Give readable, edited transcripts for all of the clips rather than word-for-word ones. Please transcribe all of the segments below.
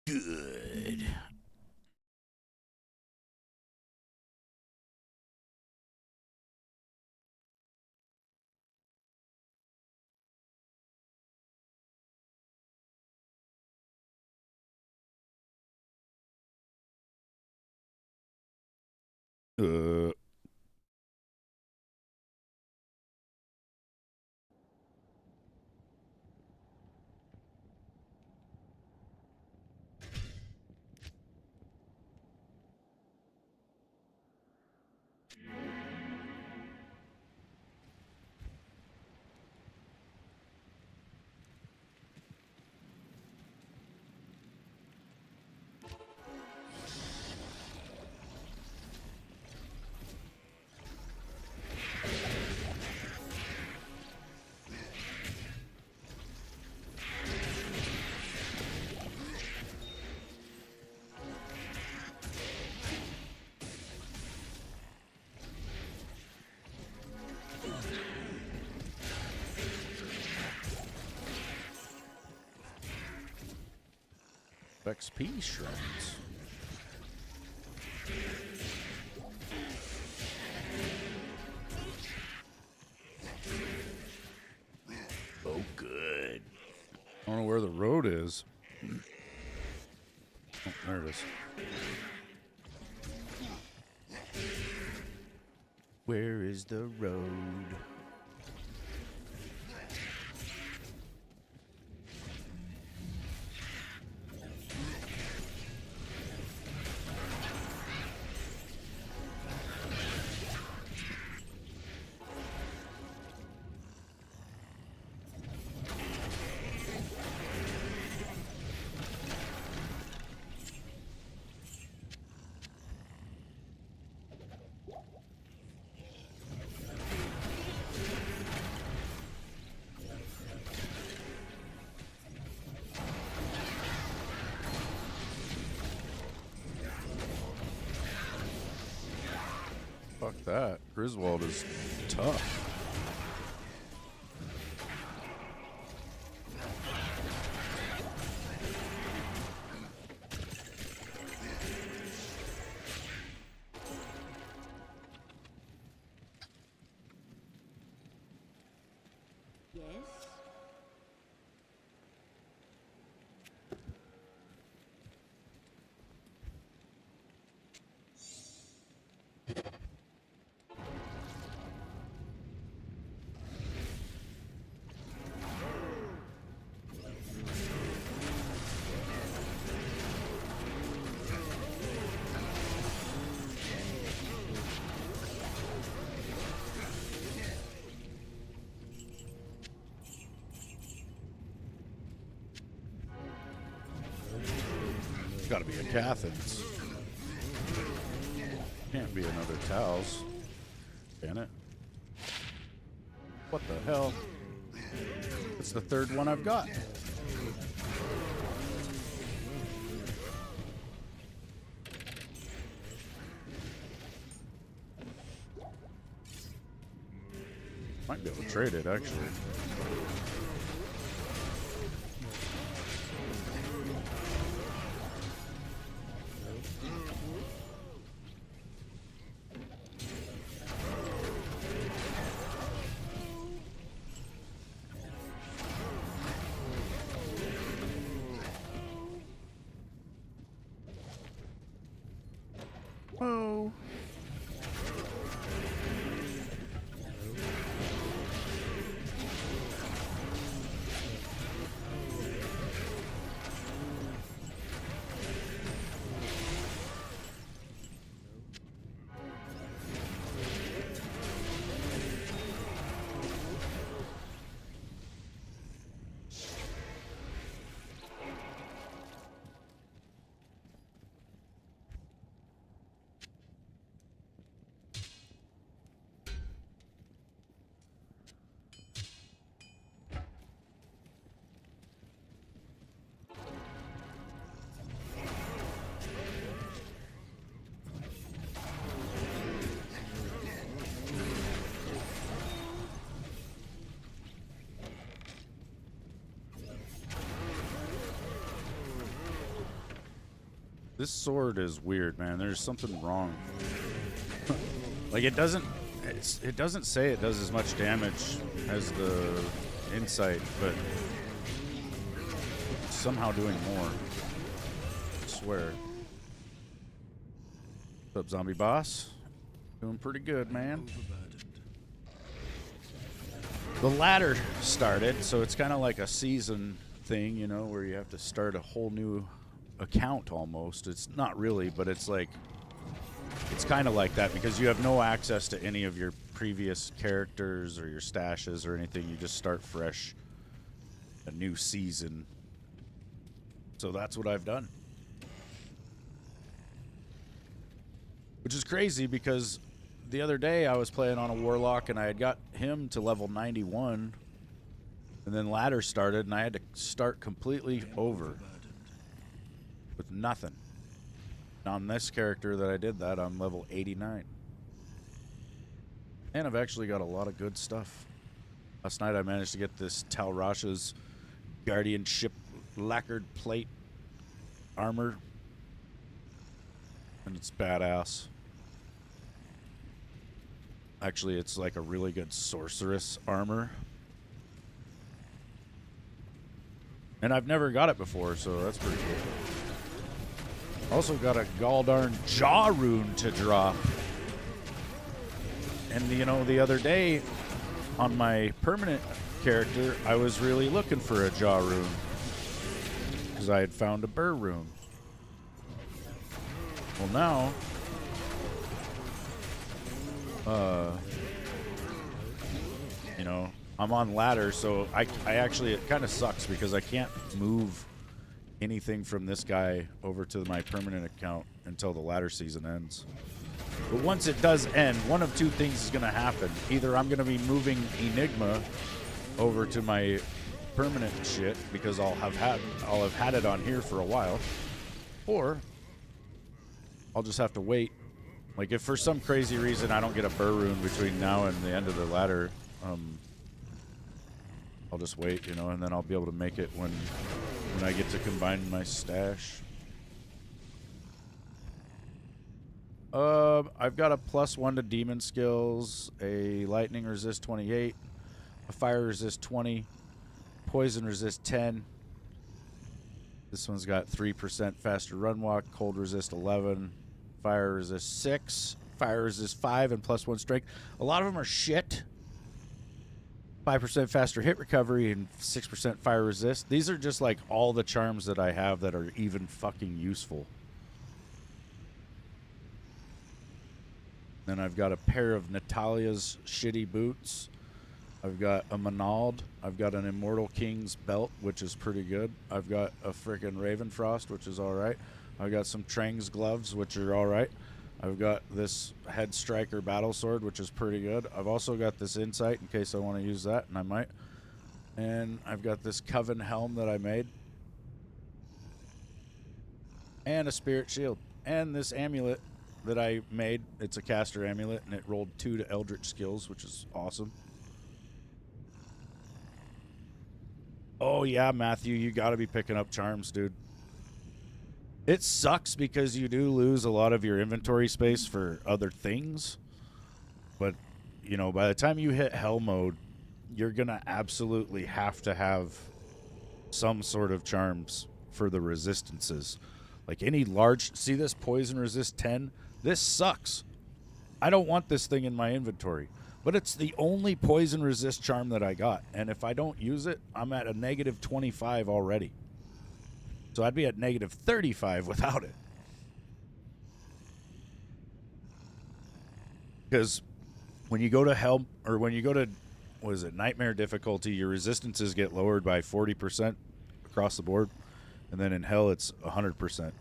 Good. Uh, XP shreds. Oh, good. I don't know where the road is. Oh, there it is. Where is the road? Fuck that. Griswold is tough. Yes? Gotta be a Cathans. Can't be another Taos. Can it? What the hell? It's the third one I've got. Might be able to trade it, actually. Oh. This sword is weird, man. There's something wrong. Like it doesn't say it does as much damage as the insight, but it's somehow doing more. I swear. What's up, zombie boss? Doing pretty good, man. The ladder started, so it's kind of like a season thing, you know, where you have to start a whole new account almost. It's not really, but it's like, it's kind of like that because you have no access to any of your previous characters or your stashes or anything. You just start fresh, a new season. So that's what I've done. Which is crazy because the other day I was playing on a Warlock and I had got him to level 91 and then ladder started and I had to start completely over with nothing. On this character that I did that, I'm level 89. And I've actually got a lot of good stuff. Last night I managed to get this Tal Rasha's Guardianship lacquered plate armor. And it's badass. Actually, it's like a really good sorceress armor. And I've never got it before, so that's pretty cool. Also got a goldarn jaw rune to drop. And, you know, the other day on my permanent character, I was really looking for a jaw rune. Because I had found a burr rune. Well, now... you know, I'm on ladder, so I actually, it kind of sucks because I can't move anything from this guy over to my permanent account until the ladder season ends. But once it does end, one of two things is going to happen. Either I'm going to be moving Enigma over to my permanent shit because I'll have had it on here for a while, or I'll just have to wait. Like, if for some crazy reason I don't get a burr rune between now and the end of the ladder, I'll just wait, you know, and then I'll be able to make it when I get to combine my stash. I've got a +1 to demon skills, a lightning resist 28, a fire resist 20, poison resist 10. This one's got 3% faster run walk, cold resist 11. Fire resist 6, fire resist 5, and +1 strength. A lot of them are shit. 5% faster hit recovery and 6% fire resist. These are just like all the charms that I have that are even fucking useful. Then I've got a pair of Natalia's shitty boots. I've got a Manald. I've got an Immortal King's belt, which is pretty good. I've got a frickin' Ravenfrost, which is alright. I've got some Trang's gloves, which are alright. I've got this Head Striker battle sword, which is pretty good. I've also got this Insight in case I want to use that, and I might. And I've got this Coven helm that I made. And a Spirit Shield. And this amulet that I made. It's a caster amulet, and it rolled 2 to Eldritch skills, which is awesome. Oh, yeah, Matthew, you got to be picking up charms, dude. It sucks because you do lose a lot of your inventory space for other things. But, you know, by the time you hit hell mode, you're going to absolutely have to have some sort of charms for the resistances. Like any large... See this poison resist 10? This sucks. I don't want this thing in my inventory. But it's the only poison resist charm that I got. And if I don't use it, I'm at a -25 already. So I'd be at -35 without it. Because when you go to hell, or when you go to, what is it, nightmare difficulty, your resistances get lowered by 40% across the board. And then in hell, it's 100%.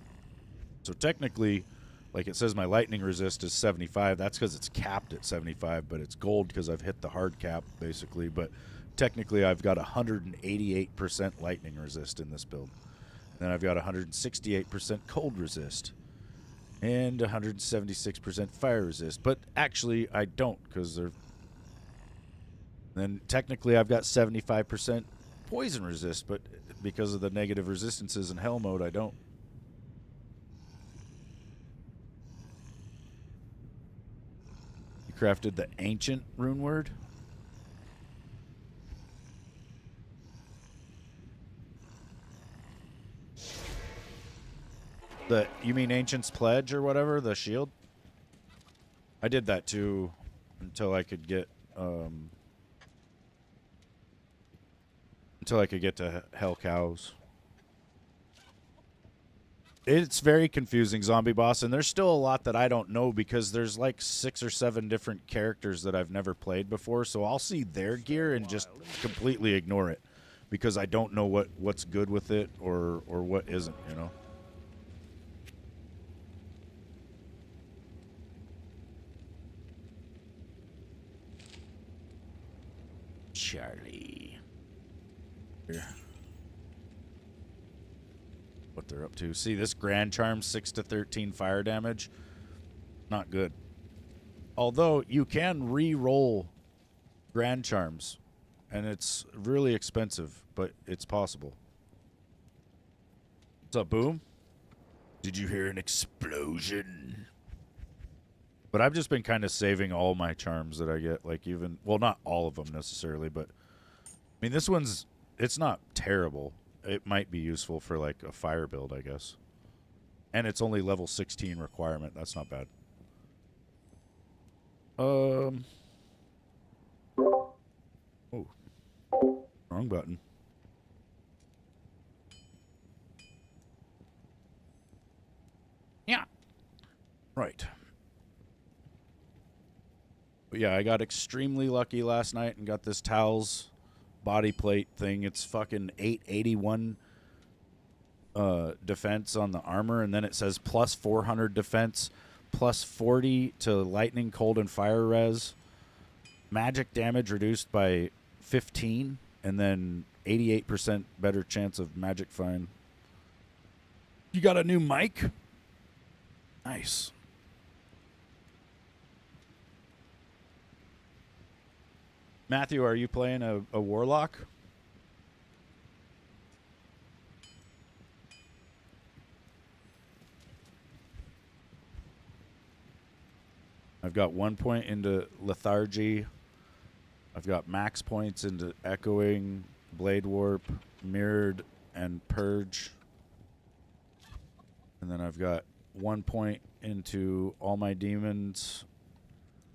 So technically, like it says my lightning resist is 75. That's because it's capped at 75, but it's gold because I've hit the hard cap, basically. But technically, I've got 188% lightning resist in this build. Then I've got 168% cold resist and 176% fire resist. But actually, I don't because they're... Then technically, I've got 75% poison resist, but because of the negative resistances in hell mode, I don't. Crafted the ancient rune word. You mean Ancient's Pledge or whatever, the shield? I did that too until I could get to Hell Cows. It's very confusing, Zombie Boss, and there's still a lot that I don't know because there's like 6 or 7 different characters that I've never played before, so I'll see their gear and just completely ignore it because I don't know what's good with it or what isn't, you know? Charlie. Here. What they're up to. See, this Grand Charm 6 to 13 fire damage. Not good. Although you can re-roll Grand Charms, and it's really expensive, but it's possible. What's up, Boom? Did you hear an explosion? But I've just been kind of saving all my charms that I get, like even, well, not all of them necessarily, but I mean, this one's, it's not terrible. It might be useful for like a fire build, I guess. And it's only level 16 requirement. That's not bad. Oh, wrong button. Yeah. Right. But yeah, I got extremely lucky last night and got this Towels body plate thing. It's fucking 881 defense on the armor, and then it says plus 400 defense, plus 40 to lightning, cold, and fire res. Magic damage reduced by 15, and then 88% better chance of magic find. You got a new mic? Nice. Matthew, are you playing a Warlock? I've got 1 point into Lethargy. I've got max points into Echoing, Blade Warp, Mirrored, and Purge. And then I've got 1 point into all my demons,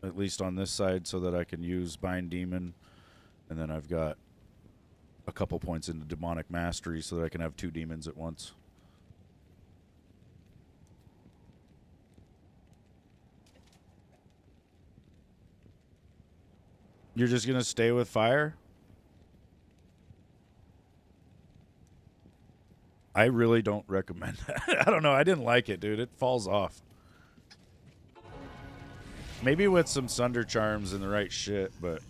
at least on this side, so that I can use Bind Demon. And then I've got a couple points into Demonic Mastery so that I can have 2 demons at once. You're just going to stay with fire? I really don't recommend that. I don't know. I didn't like it, dude. It falls off. Maybe with some Sunder Charms and the right shit, but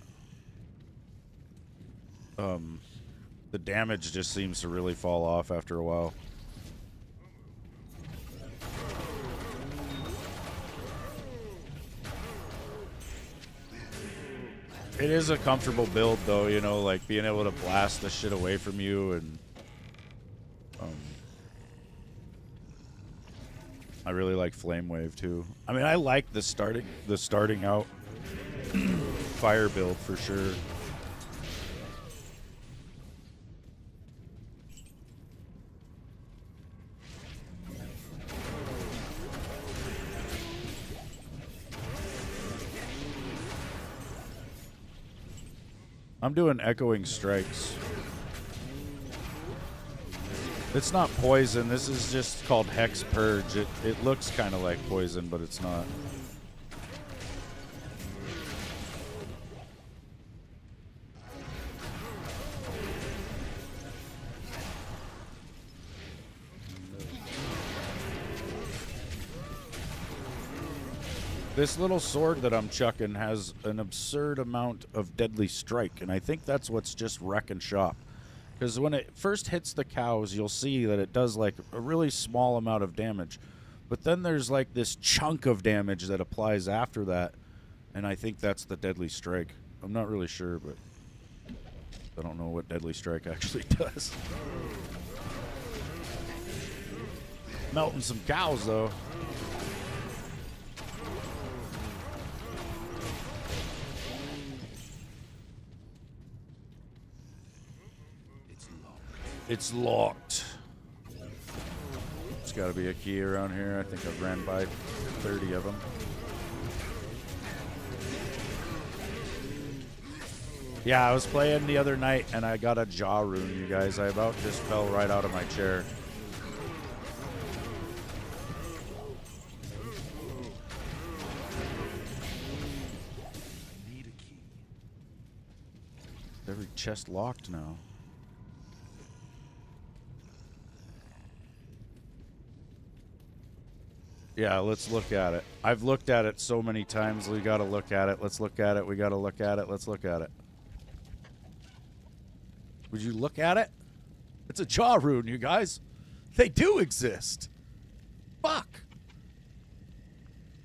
the damage just seems to really fall off after a while. It is a comfortable build, though, you know, like being able to blast the shit away from you, and I really like Flame Wave too. I mean, I like the starting out fire build for sure. I'm doing Echoing Strikes. It's not poison. This is just called Hex Purge. It looks kind of like poison, but it's not. This little sword that I'm chucking has an absurd amount of deadly strike, and I think that's what's just wrecking shop. Because when it first hits the cows, you'll see that it does like a really small amount of damage. But then there's like this chunk of damage that applies after that, and I think that's the deadly strike. I'm not really sure, but I don't know what deadly strike actually does. Melting some cows, though. It's locked. There's got to be a key around here. I think I've ran by 30 of them. Yeah, I was playing the other night and I got a jaw rune, you guys. I about just fell right out of my chair. Need a key. Every chest locked now. Yeah, let's look at it. I've looked at it so many times. We gotta look at it. Let's look at it. We gotta look at it. Let's look at it. Would you look at it? It's a jaw rune, you guys. They do exist. Fuck.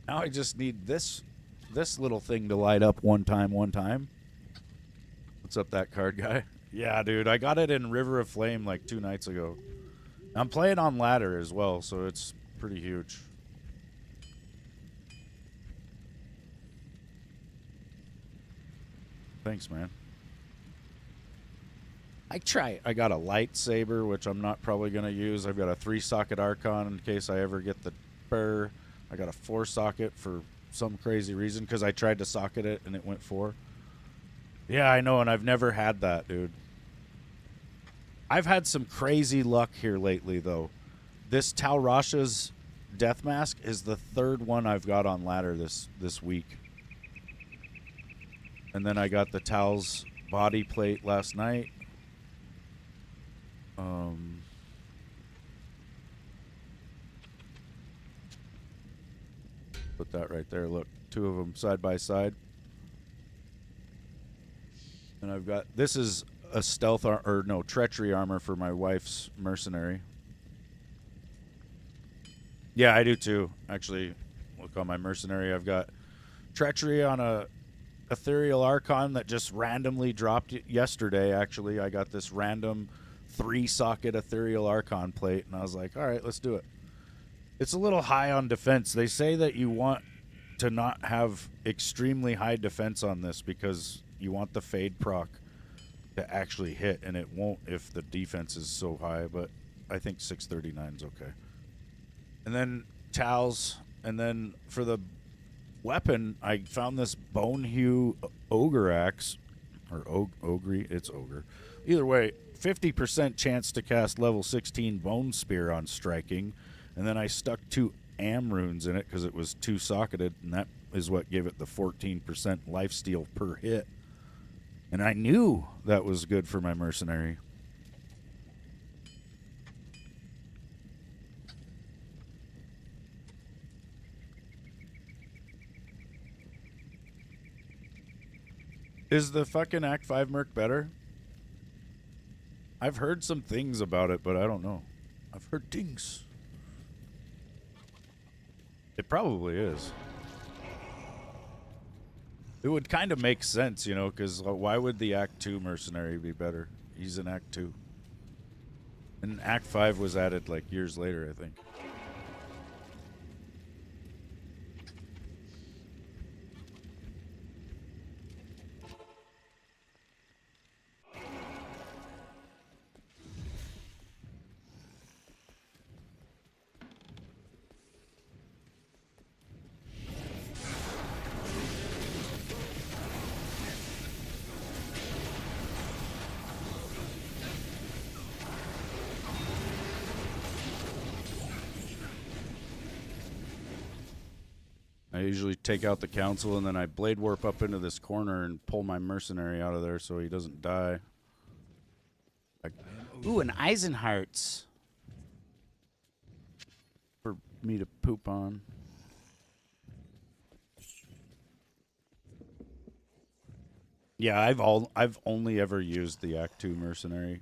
Now I just need this little thing to light up one time. What's up, that card guy? Yeah, dude. I got it in River of Flame like 2 nights ago. I'm playing on ladder as well, so it's pretty huge. Thanks, man. I got a lightsaber, which I'm not probably going to use. I've got a 3-socket Archon in case I ever get the burr. I got a 4-socket for some crazy reason because I tried to socket it and it went 4. Yeah, I know, and I've never had that, dude. I've had some crazy luck here lately, though. This Tal Rasha's Death Mask is the 3rd one I've got on ladder this week. And then I got the Tal's body plate last night. Put that right there. Look, 2 of them side by side. And I've got, this is a stealth treachery armor for my wife's mercenary. Yeah, I do too. Actually, look on my mercenary. I've got treachery on a ethereal Archon that just randomly dropped yesterday. Actually, I got this random 3-socket ethereal Archon plate, and I was like, all right, let's do it. It's a little high on defense. They say that you want to not have extremely high defense on this because you want the fade proc to actually hit, and it won't if the defense is so high, but I think 639 is okay. And then Tal's, and then for the weapon, I found this Bonehew Ogre Axe, or Ogre, it's Ogre. Either way, 50% chance to cast level 16 Bone Spear on striking, and then I stuck 2 Am runes in it because it was 2-socketed, and that is what gave it the 14% lifesteal per hit. And I knew that was good for my mercenary. Is the fucking Act 5 Merc better? I've heard some things about it, but I don't know. I've heard things. It probably is. It would kind of make sense, you know, because why would the Act 2 mercenary be better? He's in Act 2. And Act 5 was added like years later, I think. I usually take out the council and then I blade warp up into this corner and pull my mercenary out of there so he doesn't die. Ooh, an Eisenhart's for me to poop on. Yeah, I've only ever used the Act 2 mercenary.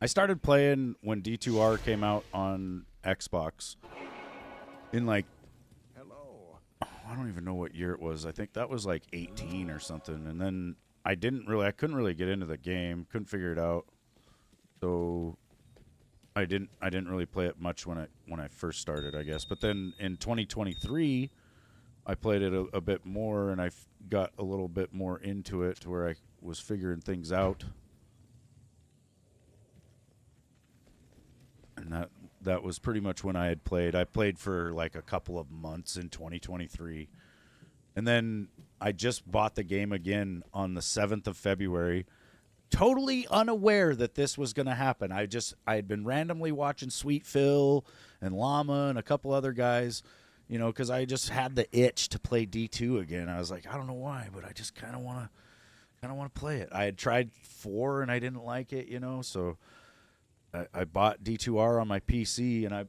I started playing when D2R came out on Xbox in like, I don't even know what year it was. I think that was like 18 or something. And then I couldn't really get into the game. Couldn't figure it out. So I didn't really play it much when I first started, I guess. But then in 2023, I played it a bit more, and I got a little bit more into it to where I was figuring things out. that was pretty much when I had played. I played for like a couple of months in 2023. And then I just bought the game again on the 7th of February, totally unaware that this was going to happen. I had been randomly watching Sweet Phil and Llama and a couple other guys, you know, because I just had the itch to play D2 again. I was like, I don't know why, but I just kind of want to play it. I had tried 4 and I didn't like it, you know, so I bought D2R on my PC, and I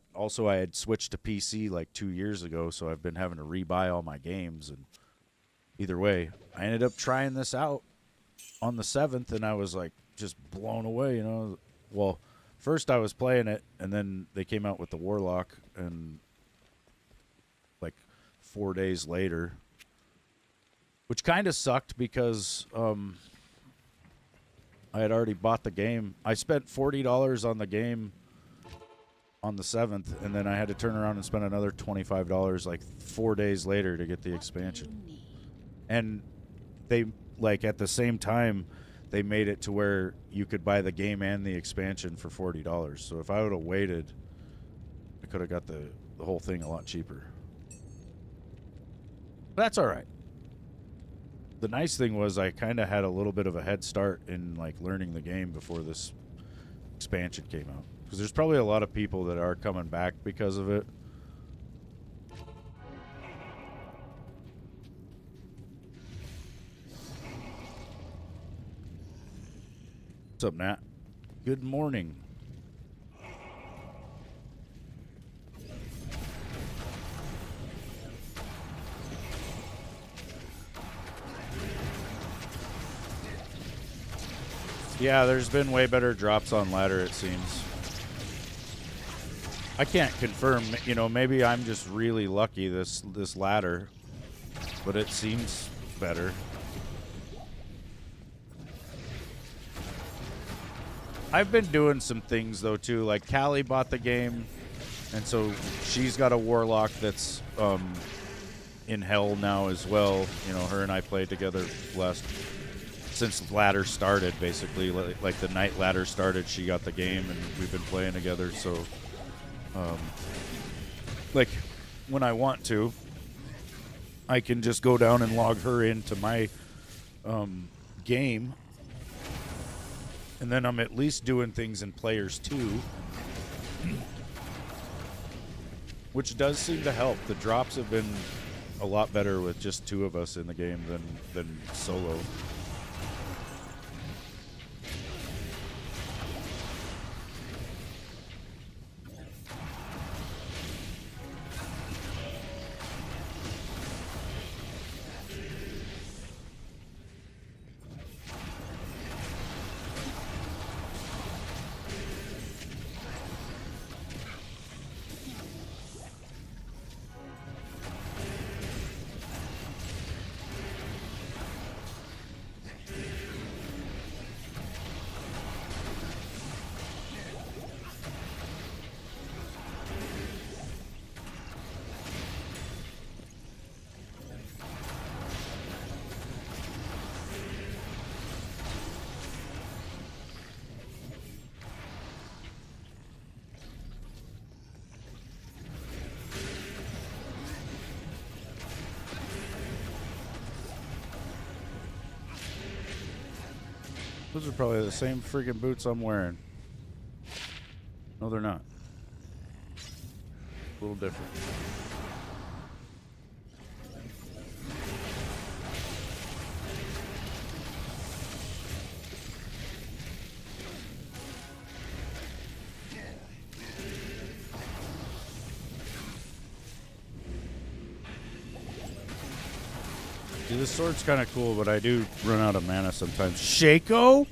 had switched to PC like 2 years ago, so I've been having to rebuy all my games. And either way, I ended up trying this out on the 7th, and I was like just blown away, you know. Well, first I was playing it, and then they came out with the Warlock, and like 4 days later, which kind of sucked because I had already bought the game. I spent $40 on the game on the 7th, and then I had to turn around and spend another $25 like 4 days later to get the expansion. And they, like, at the same time, they made it to where you could buy the game and the expansion for $40. So if I would have waited, I could have got the whole thing a lot cheaper. But that's all right. The nice thing was I kind of had a little bit of a head start in like learning the game before this expansion came out, because there's probably a lot of people that are coming back because of it. What's up, Nat? Good morning. Yeah, there's been way better drops on ladder, it seems. I can't confirm, you know, maybe I'm just really lucky this ladder, but it seems better. I've been doing some things though too, like Callie bought the game, and so she's got a Warlock that's in hell now as well. You know, her and I played together since ladder started, basically. Like the night ladder started, she got the game, and we've been playing together. So, like, when I want to, I can just go down and log her into my game, and then I'm at least doing things in Players 2, which does seem to help. The drops have been a lot better with just 2 of us in the game than solo. Those are probably the same freaking boots I'm wearing. No, they're not. A little different. See, this sword's kind of cool, but I do run out of mana sometimes. Shaco?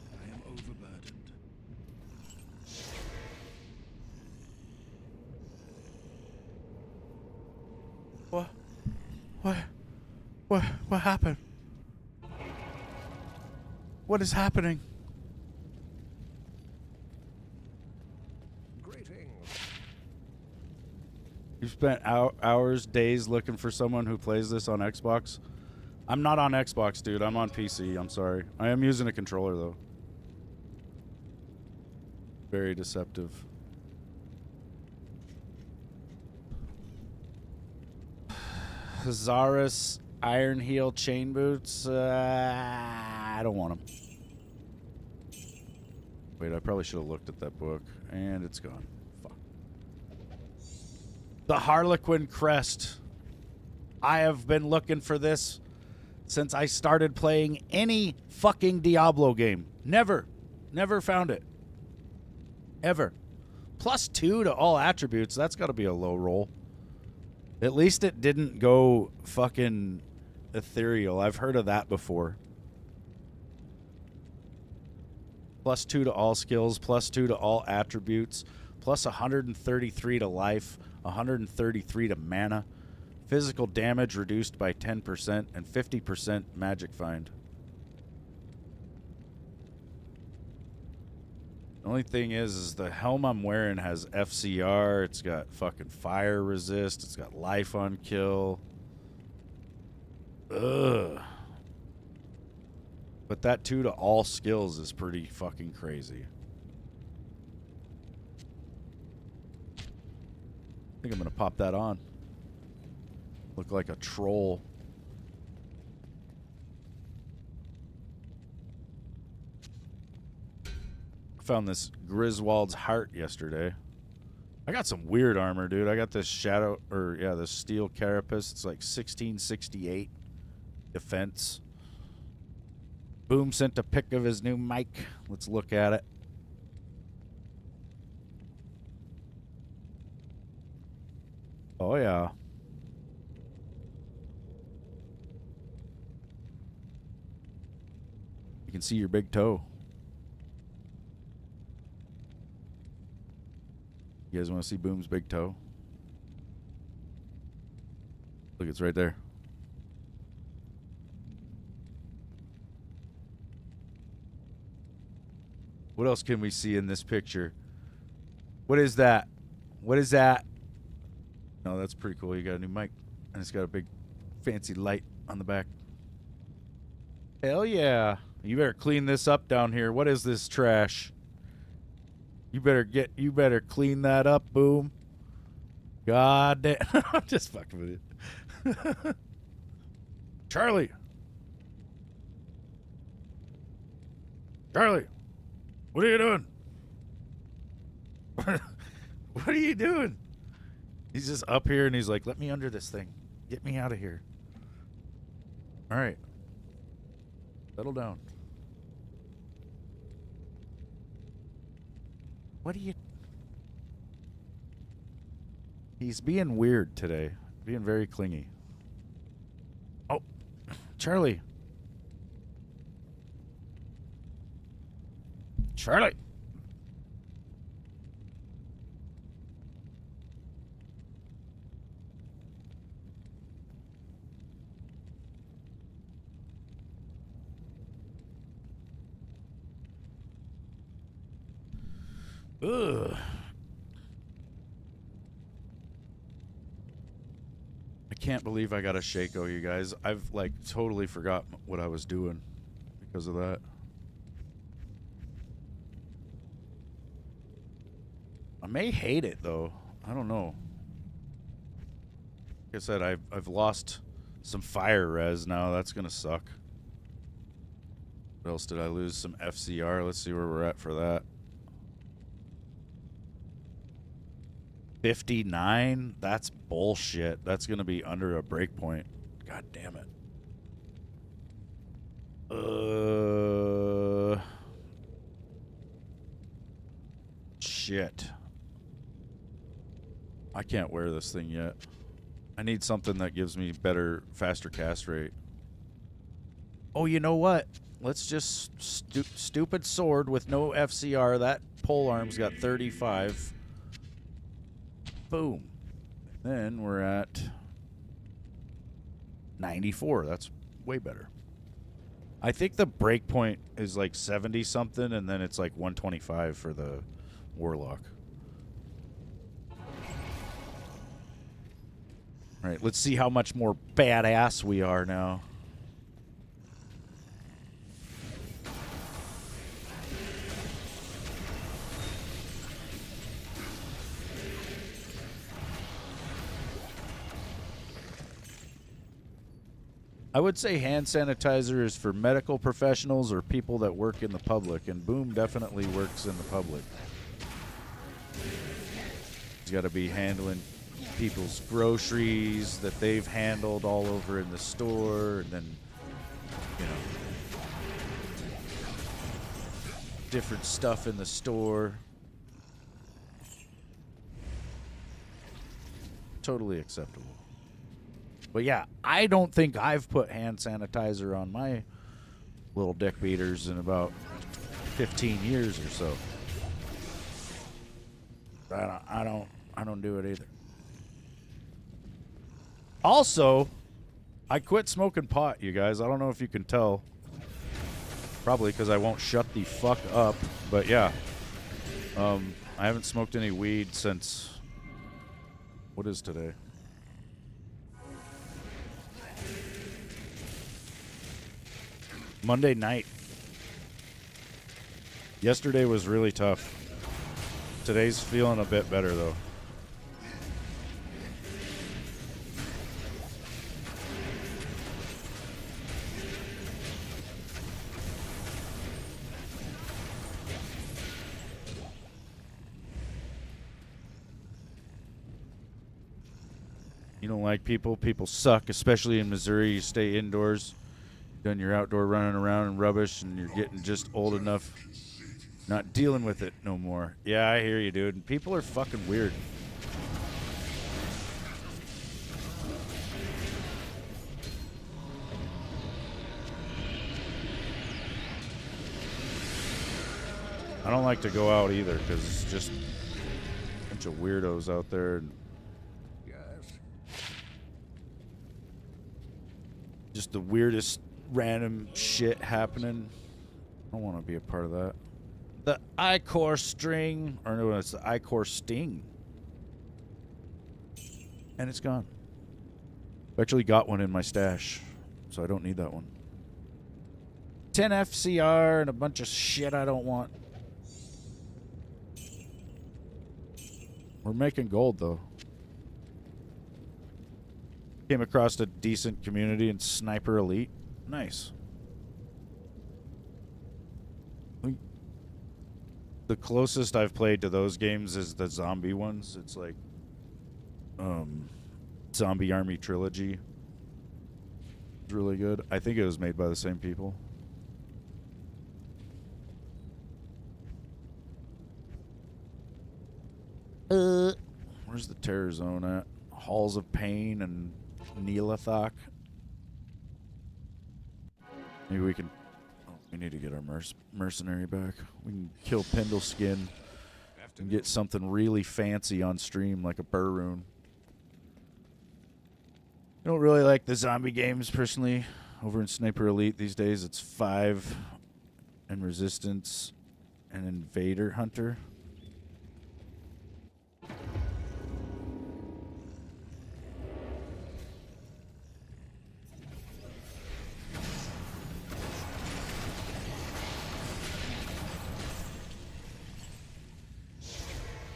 I am overburdened. What? What happened? What is happening? Greetings. You spent hours, days looking for someone who plays this on Xbox? I'm not on Xbox, dude. I'm on PC. I'm sorry. I am using a controller, though. Very deceptive. Hazaris Iron Heel chain boots. I don't want them. Wait, I probably should have looked at that book. And it's gone. Fuck. The Harlequin Crest. I have been looking for this since I started playing any fucking Diablo game. Never found it. Ever. +2 to all attributes. That's got to be a low roll. At least it didn't go fucking ethereal. I've heard of that before. +2 to all skills, +2 to all attributes, plus 133 to life, 133 to mana, physical damage reduced by 10%, and 50% magic find. The only thing is the helm I'm wearing has FCR, it's got fucking fire resist, it's got life on kill. Ugh. But that 2 to all skills is pretty fucking crazy. I think I'm going to pop that on. Look like a troll. I found this Griswold's heart yesterday. I got some weird armor, dude. I got this this steel carapace. It's like 1668 defense. Boom sent a pic of his new mic. Let's look at it. Oh, yeah. You can see your big toe. You guys want to see Boom's big toe? Look, it's right there. What else can we see in this picture? What is that? What is that? No, that's pretty cool. You got a new mic, and it's got a big fancy light on the back. Hell yeah. You better clean this up down here. What is this trash? You better clean that up, Boom. God damn. I'm just fucking with it. Charlie. Charlie. What are you doing? What are you doing? He's just up here and he's like, let me under this thing. Get me out of here. All right. Settle down. What are you... He's being weird today. Being very clingy. Oh, Charlie. Charlie. Ugh. I can't believe I got a Shaco, you guys. I've like totally forgot what I was doing because of that. I may hate it though. I don't know. Like I said, I've lost some fire res now. That's gonna suck. What else did I lose? Some FCR. Let's see where we're at for that. 59? That's bullshit. That's gonna be under a breakpoint. God damn it. Shit. I can't wear this thing yet. I need something that gives me better, faster cast rate. Oh, you know what? Let's just stupid sword with no FCR. That pole arm's got 35. Boom. Then we're at 94. That's way better. I think the breakpoint is like 70 something, and then it's like 125 for the Warlock. All right, let's see how much more badass we are now. I would say hand sanitizer is for medical professionals or people that work in the public, and Boom definitely works in the public. He's got to be handling people's groceries that they've handled all over in the store, and then, you know, different stuff in the store. Totally acceptable. But yeah, I don't think I've put hand sanitizer on my little dick beaters in about 15 years or so. I don't do it either. Also, I quit smoking pot, you guys. I don't know if you can tell. Probably because I won't shut the fuck up. But yeah, I haven't smoked any weed since, what is today? Monday night. Yesterday was really tough. Today's feeling a bit better though. You don't like people? People suck, especially in Missouri. You stay indoors. Done your outdoor running around and rubbish, and you're getting just old enough not dealing with it no more. Yeah, I hear you, dude. And people are fucking weird. I don't like to go out either because it's just a bunch of weirdos out there. And just the weirdest random shit happening. I don't want to be a part of that. The I-core string, or no, it's the I-core sting. And it's gone. I actually got one in my stash, so I don't need that one. 10 FCR and a bunch of shit I don't want. We're making gold, though. Came across a decent community in Sniper Elite. Nice. The closest I've played to those games is the zombie ones. It's like Zombie Army Trilogy. It's really good. I think it was made by the same people. Where's the terror zone at? Halls of Pain and Neelathok. Maybe we can... Oh, we need to get our mercenary back. We can kill Pendleskin and get something really fancy on stream, like a Burroon. I don't really like the zombie games, personally. Over in Sniper Elite these days, it's 5 and Resistance and Invader Hunter.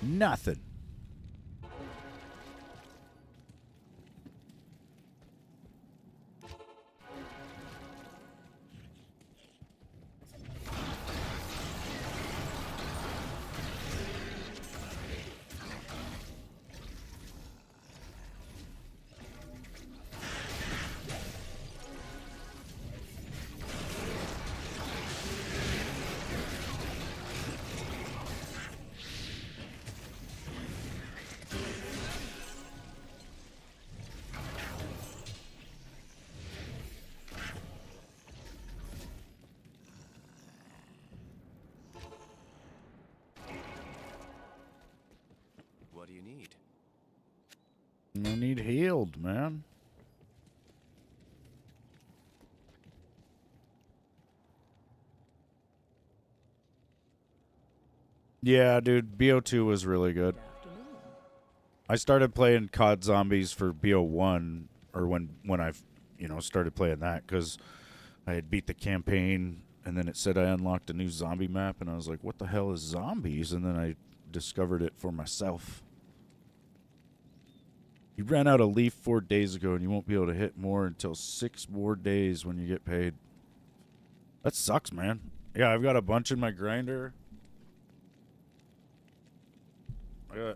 Nothing. What do you need? I need healed, man. Yeah, dude, BO2 was really good. I started playing COD Zombies for BO1, or when I, started playing that, because I had beat the campaign, and then it said I unlocked a new zombie map, and I was like, what the hell is zombies? And then I discovered it for myself. You ran out of leaf 4 days ago, and you won't be able to hit more until 6 more days when you get paid. That sucks, man. Yeah, I've got a bunch in my grinder. I got a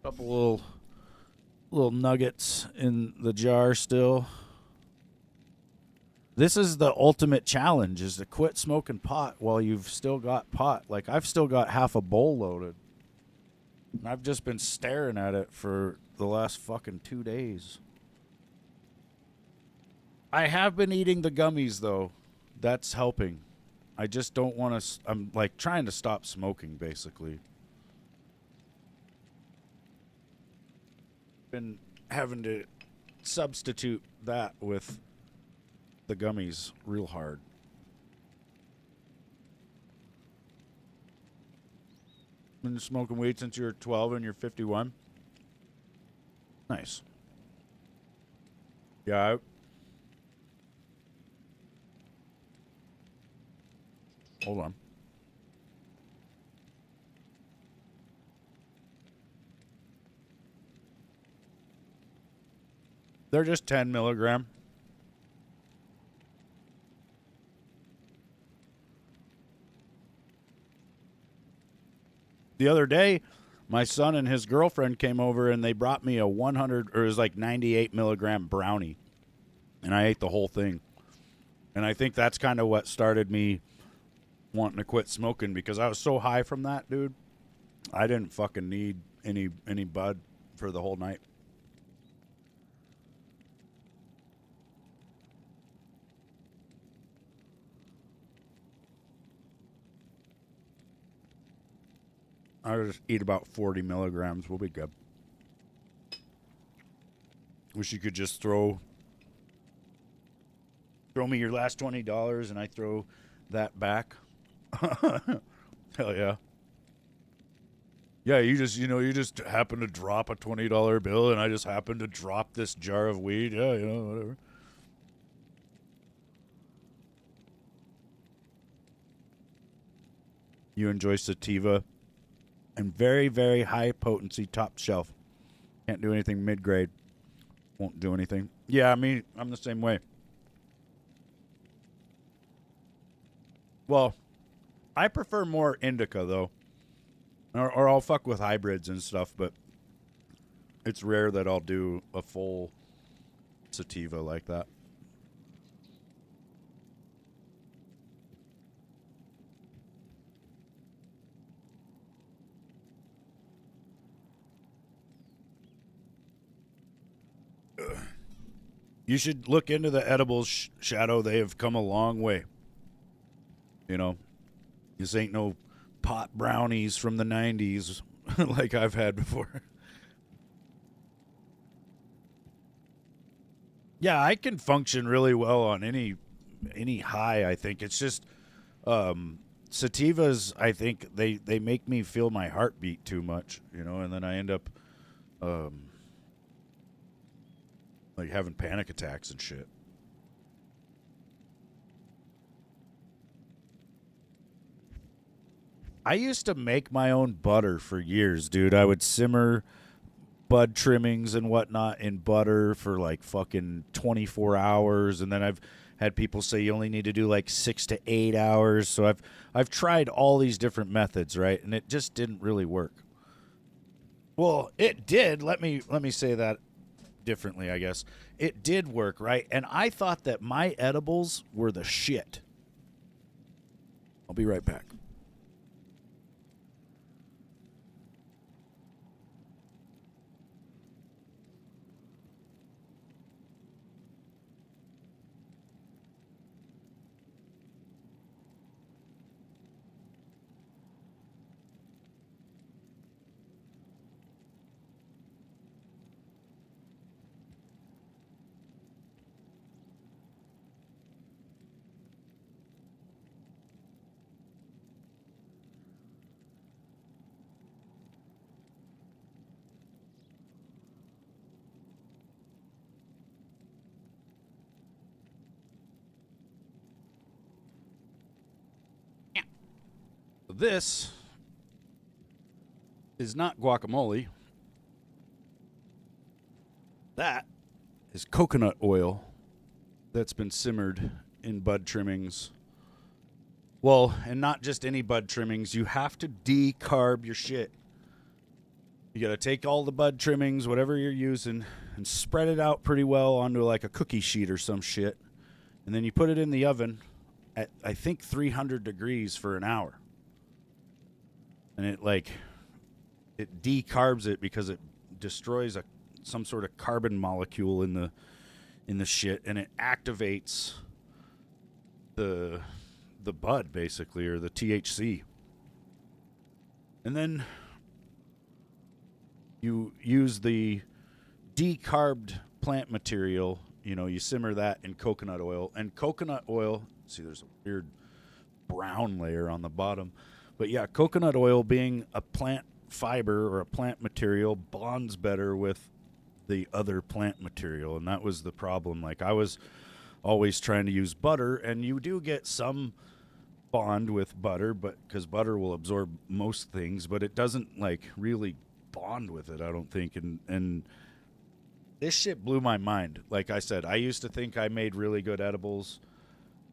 couple little nuggets in the jar still. This is the ultimate challenge, is to quit smoking pot while you've still got pot. Like, I've still got half a bowl loaded. And I've just been staring at it for the last fucking 2 days. I have been eating the gummies, though. That's helping. I just don't want to... I'm, like, trying to stop smoking, basically. Been having to substitute that with the gummies real hard. Been smoking weed since you were 12 and you're 51? Nice. Yeah, hold on. They're just 10 milligram. The other day, my son and his girlfriend came over and they brought me a 100, or it was like 98 milligram brownie. And I ate the whole thing. And I think that's kind of what started me wanting to quit smoking, because I was so high from that, dude. I didn't fucking need any bud for the whole night. I'll just eat about 40 milligrams. We'll be good. Wish you could just throw me your last $20 and I throw that back. Hell yeah. Yeah, you just happen to drop a $20 bill and I just happen to drop this jar of weed. Yeah, whatever. You enjoy sativa and very, very high potency top shelf. Can't do anything mid-grade. Won't do anything. Yeah, I mean, I'm the same way. Well, I prefer more indica, though. Or I'll fuck with hybrids and stuff, but it's rare that I'll do a full sativa like that. You should look into the edibles, Shadow. They have come a long way. You know, this ain't no pot brownies from the 90s like I've had before. Yeah, I can function really well on any high, I think. It's just sativas, I think they make me feel my heartbeat too much, and then I end up like having panic attacks and shit. I used to make my own butter for years, dude. I would simmer bud trimmings and whatnot in butter for like fucking 24 hours, and then I've had people say you only need to do like 6 to 8 hours. So I've tried all these different methods, right? And it just didn't really work. Well, it did. Let me say that differently, I guess. It did work, right? And I thought that my edibles were the shit. I'll be right back. This is not guacamole. That is coconut oil that's been simmered in bud trimmings. Well, and not just any bud trimmings. You have to decarb your shit. You got to take all the bud trimmings, whatever you're using, and spread it out pretty well onto like a cookie sheet or some shit. And then you put it in the oven at, I think, 300 degrees for an hour. And it decarbs it because it destroys some sort of carbon molecule in the shit, and it activates the bud, basically, or the THC. And then you use the decarbed plant material. You simmer that in coconut oil. And coconut oil, see, there's a weird brown layer on the bottom. But yeah, coconut oil, being a plant fiber or a plant material, bonds better with the other plant material. And that was the problem. Like, I was always trying to use butter, and you do get some bond with butter, but because butter will absorb most things, but it doesn't like really bond with it, I don't think. And this shit blew my mind. Like I said, I used to think I made really good edibles,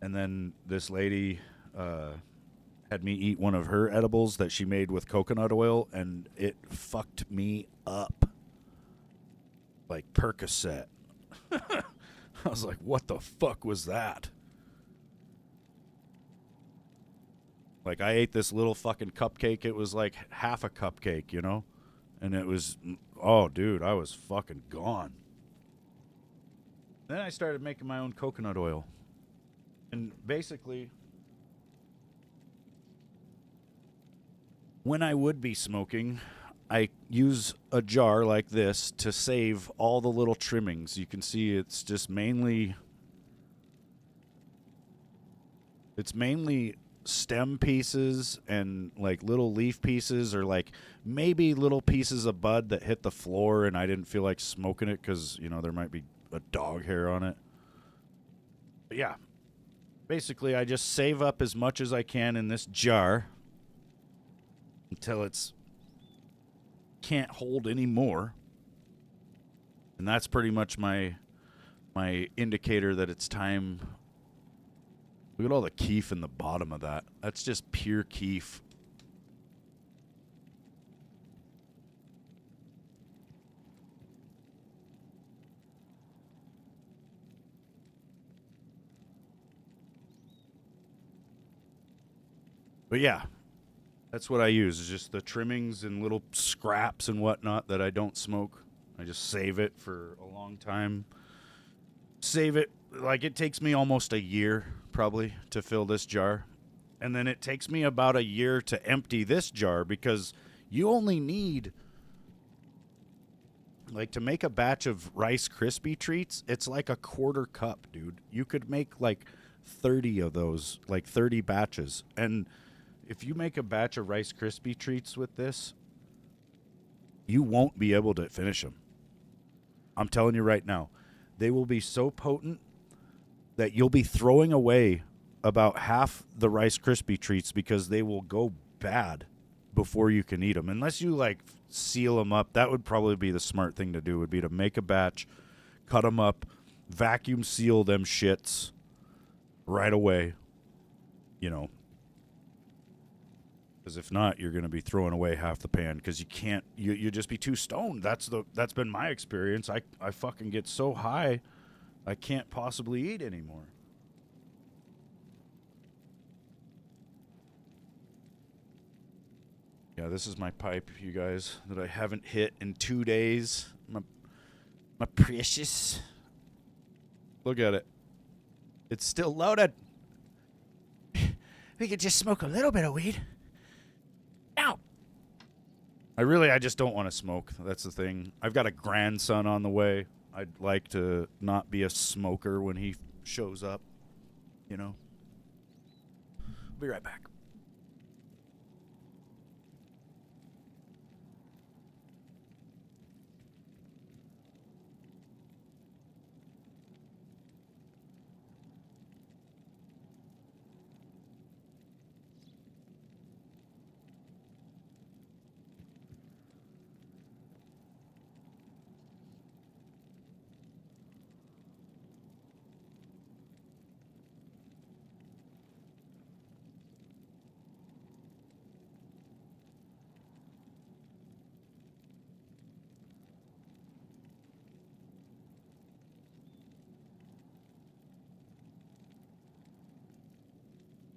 and then this lady had me eat one of her edibles that she made with coconut oil, and it fucked me up like Percocet. I was like, what the fuck was that? Like, I ate this little fucking cupcake. It was like half a cupcake, And it was, oh, dude, I was fucking gone. Then I started making my own coconut oil. And basically, when I would be smoking, I use a jar like this to save all the little trimmings. You can see it's just mainly stem pieces and like little leaf pieces, or like maybe little pieces of bud that hit the floor and I didn't feel like smoking it because there might be a dog hair on it. But yeah, basically I just save up as much as I can in this jar until it's can't hold any more, and that's pretty much my indicator that it's time. Look at all the keef in the bottom of that. That's just pure keef. But yeah, that's what I use, is just the trimmings and little scraps and whatnot that I don't smoke. I just save it for a long time. Save it. Like, it takes me almost a year, probably, to fill this jar. And then it takes me about a year to empty this jar, because you only need, like, to make a batch of Rice Krispie treats, it's like a quarter cup, dude. You could make, like, 30 of those, like 30 batches. And if you make a batch of Rice Krispie treats with this, you won't be able to finish them. I'm telling you right now. They will be so potent that you'll be throwing away about half the Rice Krispie treats, because they will go bad before you can eat them. Unless you, like, seal them up. That would probably be the smart thing to do, would be to make a batch, cut them up, vacuum seal them shits right away, Because if not, you're going to be throwing away half the pan, because you can't, you just be too stoned. That's been my experience. I fucking get so high, I can't possibly eat anymore. Yeah, this is my pipe, you guys, that I haven't hit in 2 days. My precious. Look at it. It's still loaded. We could just smoke a little bit of weed. Ow! I just don't want to smoke. That's the thing. I've got a grandson on the way. I'd like to not be a smoker when he shows up, I'll be right back.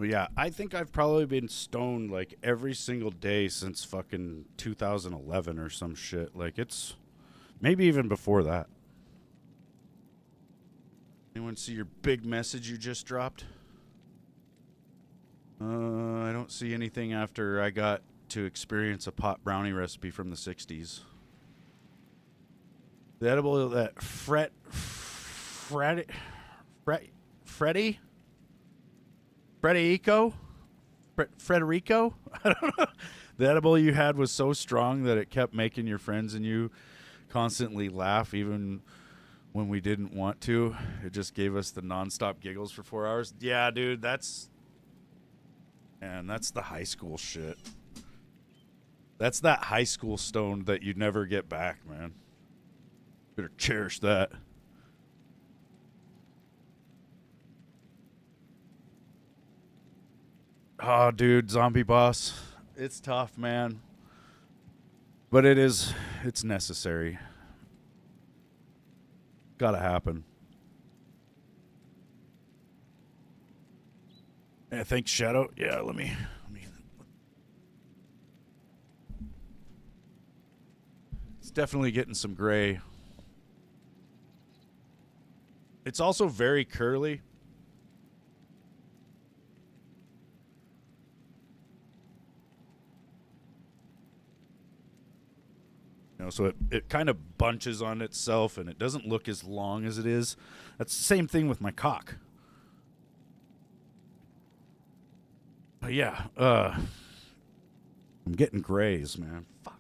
But yeah, I think I've probably been stoned like every single day since fucking 2011 or some shit. Like it's maybe even before that. Anyone see your big message you just dropped? I don't see anything after I got to experience a pot brownie recipe from the 60s. The edible that Freddy Frederico? I don't know. The edible you had was so strong that it kept making your friends and you constantly laugh even when we didn't want to. It just gave us the nonstop giggles for 4 hours. Yeah, dude, that's the high school shit. That's that high school stone that you never get back, man. Better cherish that. Oh, dude, zombie boss. It's tough, man. But it's necessary. Gotta happen. I think Shadow. Yeah, let me. It's definitely getting some gray. It's also very curly. You know, so it kind of bunches on itself and it doesn't look as long as it is. That's the same thing with my cock. But yeah, I'm getting grays, man. Fuck.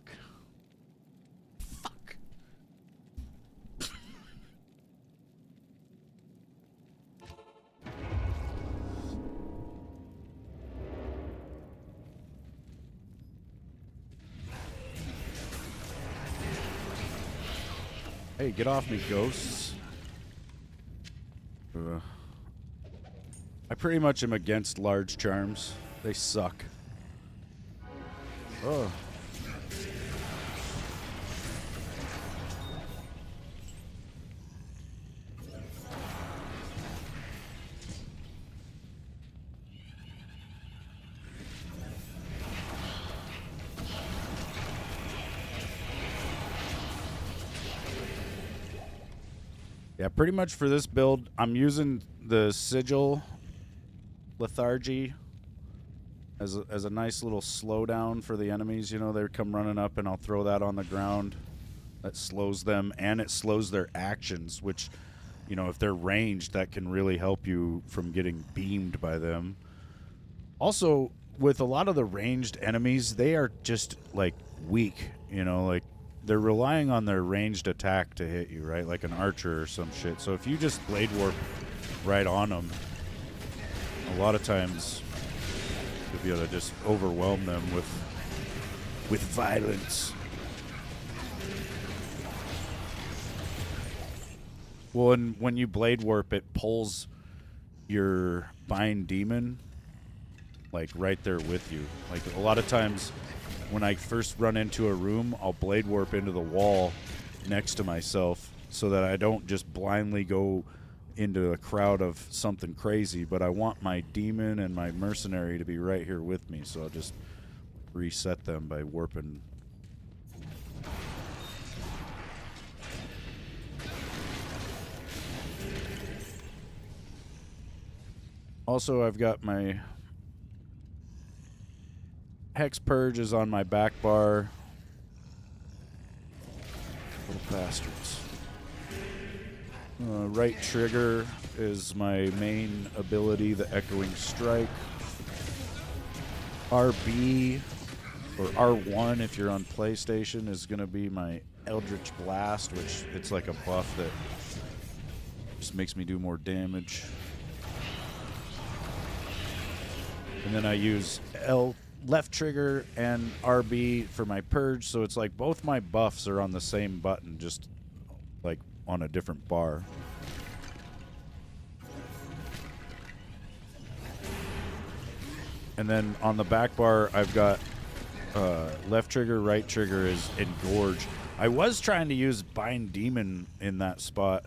Hey, get off me, ghosts. I pretty much am against large charms. They suck. Oh. Yeah, pretty much for this build, I'm using the Sigil Lethargy as a nice little slowdown for the enemies. You know, they come running up and I'll throw that on the ground. That slows them and it slows their actions, which, you know, if they're ranged, that can really help you from getting beamed by them. Also, with a lot of the ranged enemies, they are just, like, weak, you know, like, they're relying on their ranged attack to hit you, right? Like an archer or some shit. So if you just blade warp right on them, a lot of times you'll be able to just overwhelm them with violence. Well, and when you blade warp, it pulls your bind demon like right there with you. Like a lot of times when I first run into a room, I'll blade warp into the wall next to myself so that I don't just blindly go into a crowd of something crazy, but I want my demon and my mercenary to be right here with me, so I'll just reset them by warping. Also, I've got my Hex Purge is on my back bar. Little bastards. Right trigger is my main ability, the Echoing Strike. RB, or R1 if you're on PlayStation, is going to be my Eldritch Blast, which it's like a buff that just makes me do more damage. And then I use left trigger and RB for my Purge, so it's like both my buffs are on the same button, just like on a different bar. And then on the back bar, I've got left trigger, right trigger is Engorge. I was trying to use Bind Demon in that spot,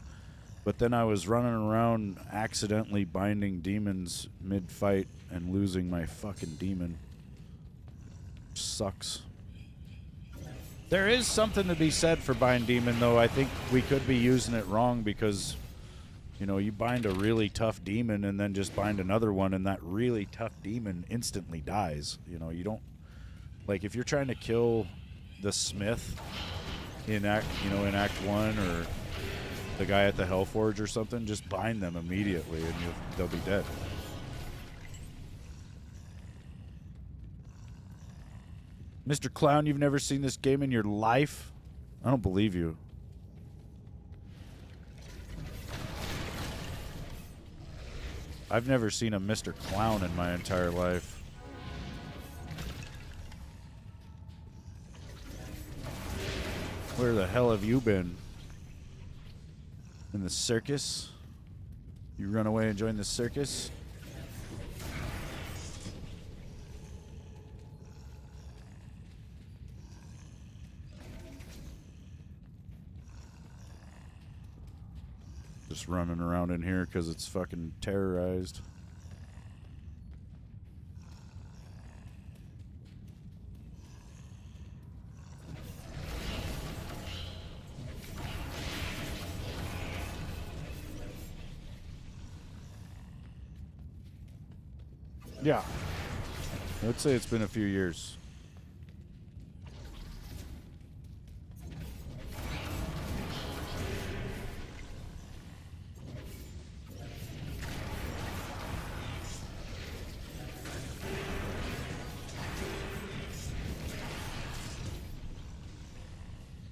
But then I was running around accidentally binding demons mid-fight and losing my fucking demon. Sucks. There is something to be said for bind demon, though. I think we could be using it wrong because, you know, you bind a really tough demon and then just bind another one, and that really tough demon instantly dies. You know, you don't... Like, if you're trying to kill the smith in Act 1 or the guy at the Hellforge or something, just bind them immediately and they'll be dead. Mr. Clown, you've never seen this game in your life? I don't believe you. I've never seen a Mr. Clown in my entire life. Where the hell have you been? In the circus? You run away and join the circus? Just running around in here because it's fucking terrorized. Yeah. I would say it's been a few years.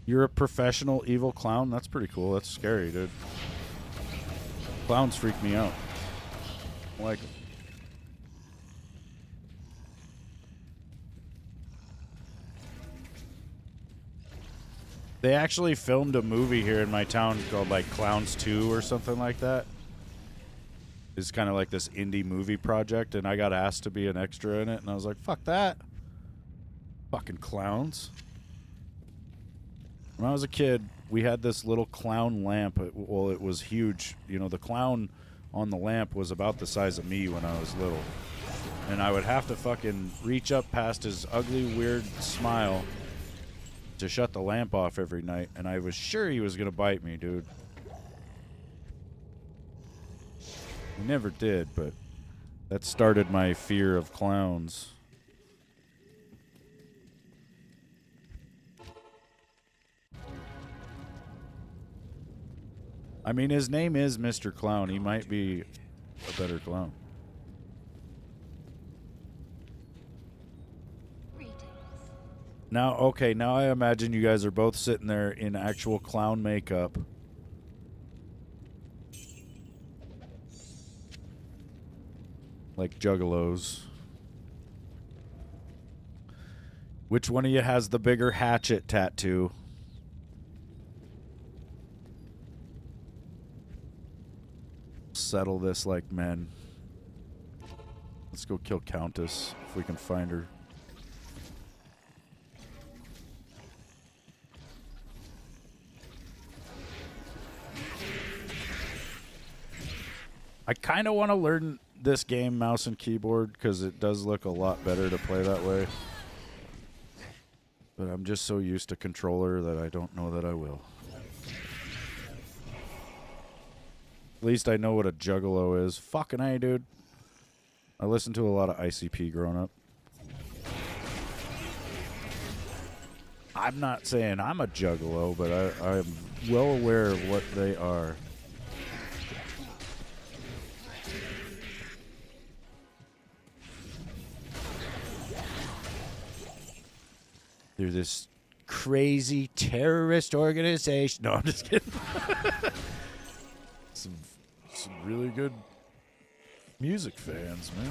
You're a professional evil clown? That's pretty cool. That's scary, dude. Clowns freak me out. I like them. They actually filmed a movie here in my town called like Clowns 2 or something like that. It's kind of like this indie movie project, and I got asked to be an extra in it, and I was like, fuck that. Fucking clowns. When I was a kid, we had this little clown lamp. Well, it was huge. You know, the clown on the lamp was about the size of me when I was little. And I would have to fucking reach up past his ugly, weird smile to shut the lamp off every night, and I was sure he was gonna bite me, dude. He never did, but that started my fear of clowns. I mean, his name is Mr. Clown. He might be a better clown. Now, okay, now I imagine you guys are both sitting there in actual clown makeup. Like juggalos. Which one of you has the bigger hatchet tattoo? Settle this like men. Let's go kill Countess if we can find her. I kind of want to learn this game mouse and keyboard because it does look a lot better to play that way. But I'm just so used to controller that I don't know that I will. At least I know what a juggalo is. Fucking A, dude. I listened to a lot of ICP growing up. I'm not saying I'm a juggalo, but I'm well aware of what they are. They're this crazy terrorist organization. No, I'm just kidding. some really good music fans, man.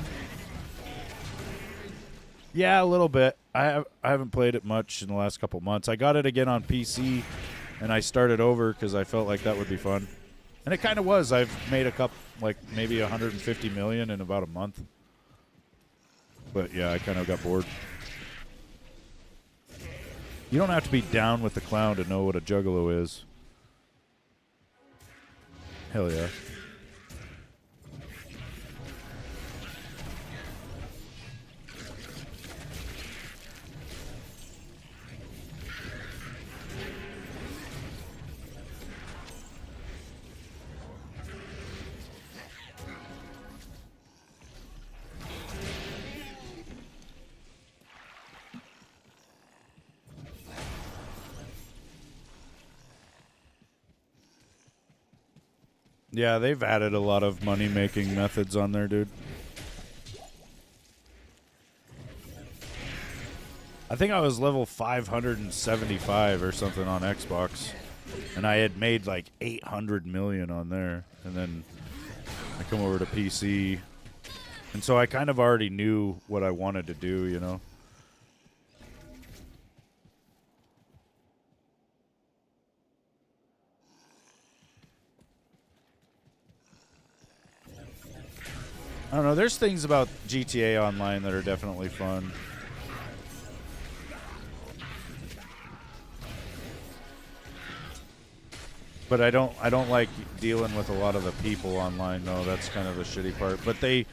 Yeah, a little bit. I haven't played it much in the last couple months. I got it again on PC, and I started over because I felt like that would be fun. And it kind of was. I've made a couple, like maybe 150 million in about a month. But yeah, I kind of got bored. You don't have to be down with the clown to know what a juggalo is. Hell yeah. Yeah, they've added a lot of money-making methods on there, dude. I think I was level 575 or something on Xbox, and I had made like 800 million on there, and then I come over to PC, and so I kind of already knew what I wanted to do, you know? I don't know. There's things about GTA Online that are definitely fun. But I don't like dealing with a lot of the people online, though. That's kind of the shitty part. But they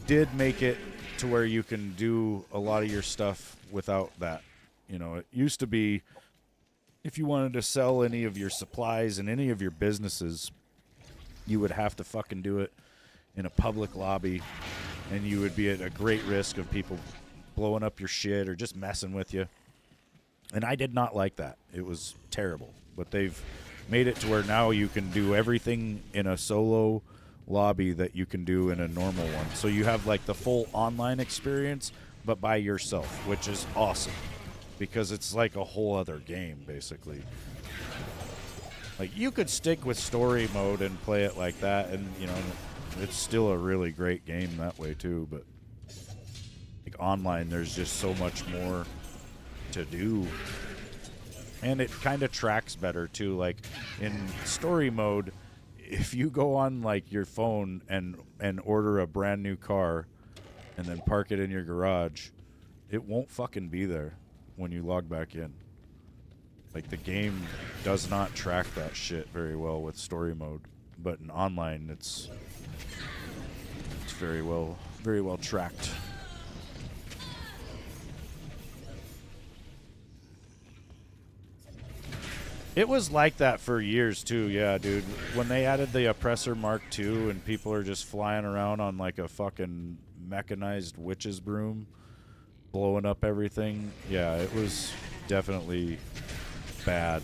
did make it to where you can do a lot of your stuff without that. You know, it used to be if you wanted to sell any of your supplies and any of your businesses, you would have to fucking do it in a public lobby, and you would be at a great risk of people blowing up your shit or just messing with you. And I did not like that. It was terrible. But they've made it to where now you can do everything in a solo lobby that you can do in a normal one. So you have like the full online experience, but by yourself, which is awesome because it's like a whole other game, basically. Like, you could stick with story mode and play it like that, and, you know, it's still a really great game that way, too. But, like, online, there's just so much more to do. And it kind of tracks better, too. Like, in story mode, if you go on, like, your phone and order a brand new car and then park it in your garage, it won't fucking be there when you log back in. Like, the game does not track that shit very well with story mode, but in online, it's very well tracked. It was like that for years too, yeah, dude. When they added the Oppressor Mark II and people are just flying around on like a fucking mechanized witch's broom, blowing up everything, yeah, it was definitely bad.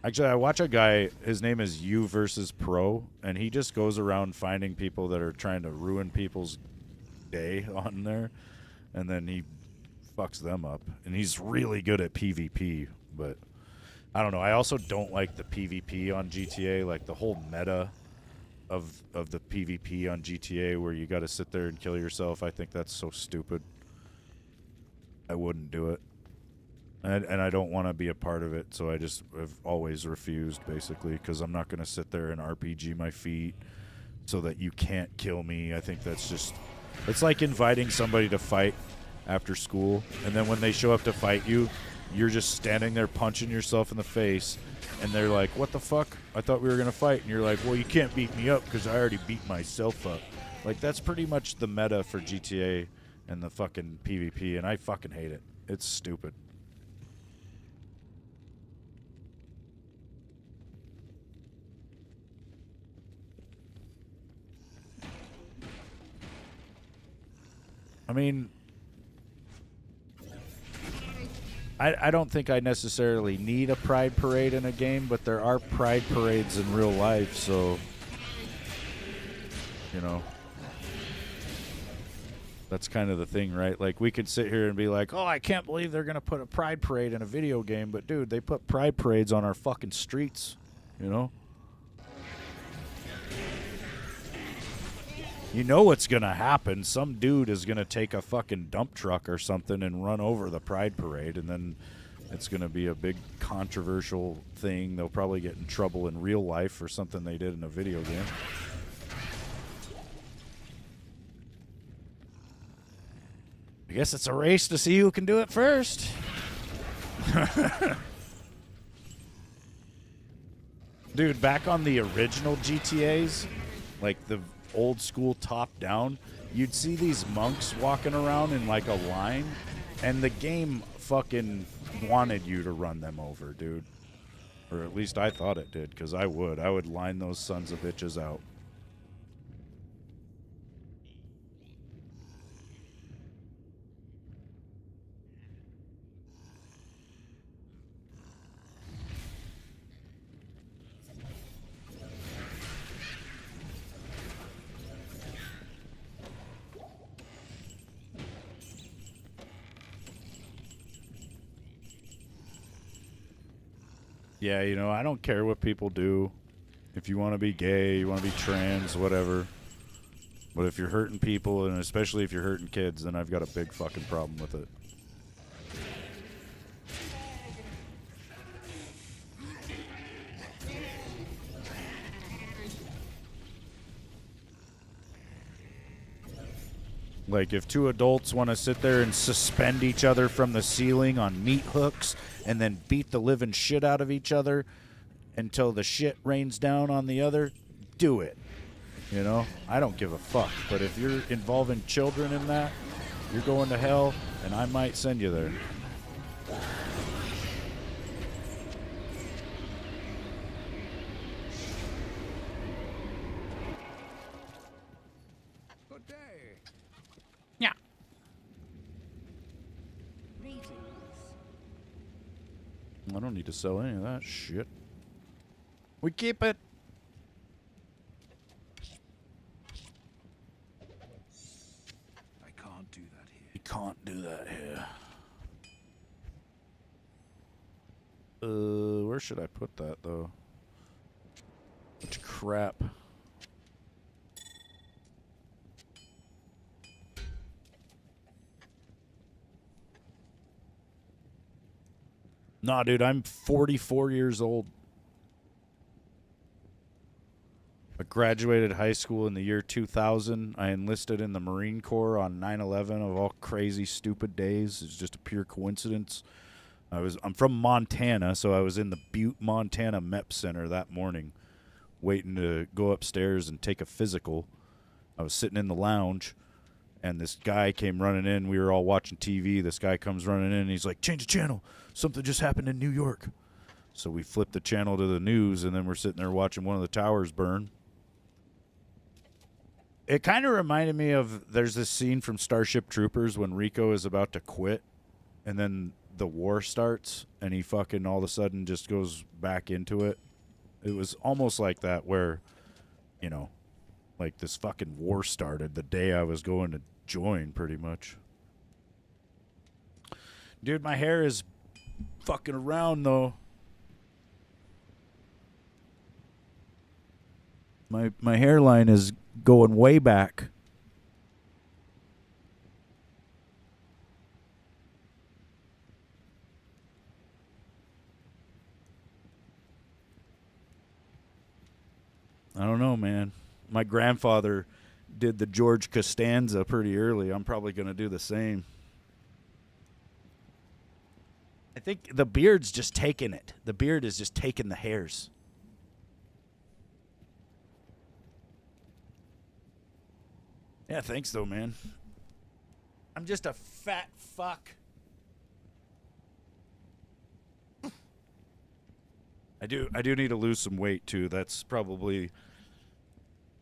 Actually, I watch a guy, his name is U versus Pro, and he just goes around finding people that are trying to ruin people's day on there, and then he fucks them up. And he's really good at PvP, but I don't know. I also don't like the PvP on GTA, like the whole meta of the PvP on GTA where you got to sit there and kill yourself. I think that's so stupid. I wouldn't do it. And I don't want to be a part of it, so I just have always refused, basically, because I'm not going to sit there and RPG my feet so that you can't kill me. I think that's just... It's like inviting somebody to fight after school, and then when they show up to fight you, you're just standing there punching yourself in the face, and they're like, what the fuck? I thought we were going to fight. And you're like, well, you can't beat me up because I already beat myself up. Like, that's pretty much the meta for GTA and the fucking PvP, and I fucking hate it. It's stupid. I mean, I don't think I necessarily need a pride parade in a game, but there are pride parades in real life, so, you know, that's kind of the thing, right? Like, we could sit here and be like, oh, I can't believe they're going to put a pride parade in a video game, but dude, they put pride parades on our fucking streets, you know? You know what's going to happen. Some dude is going to take a fucking dump truck or something and run over the pride parade, and then it's going to be a big controversial thing. They'll probably get in trouble in real life for something they did in a video game. I guess it's a race to see who can do it first. Dude, back on the original GTAs, like the old school top down, you'd see these monks walking around in like a line, and the game fucking wanted you to run them over, dude. Or at least I thought it did, because I would line those sons of bitches out. Yeah, you know, I don't care what people do. If you want to be gay, you want to be trans, whatever. But if you're hurting people, and especially if you're hurting kids, then I've got a big fucking problem with it. Like, if two adults want to sit there and suspend each other from the ceiling on meat hooks and then beat the living shit out of each other until the shit rains down on the other, do it. You know? I don't give a fuck. But if you're involving children in that, you're going to hell, and I might send you there. I don't need to sell any of that shit. We keep it. I can't do that here. You can't do that here. Where should I put that, though? Bunch of crap. Nah, dude, I'm 44 years old. I graduated high school in the year 2000. I enlisted in the Marine Corps on 9/11 of all crazy, stupid days. It's just a pure coincidence. I'm from Montana, so I was in the Butte, Montana MEP Center that morning, waiting to go upstairs and take a physical. I was sitting in the lounge, and this guy came running in. We were all watching TV. This guy comes running in, and he's like, "Change the channel. Something just happened in New York." So we flipped the channel to the news, and then we're sitting there watching one of the towers burn. It kind of reminded me of, there's this scene from Starship Troopers when Rico is about to quit, and then the war starts, and he fucking all of a sudden just goes back into it. It was almost like that, where, you know, like this fucking war started the day I was going to join, pretty much. Dude, my hair is fucking around, though. My hairline is going way back. I don't know, man. My grandfather did the George Costanza pretty early. I'm probably going to do the same. I think the beard's just taking it. The beard is just taking the hairs. Yeah, thanks though, man. I'm just a fat fuck. I do need to lose some weight too. That's probably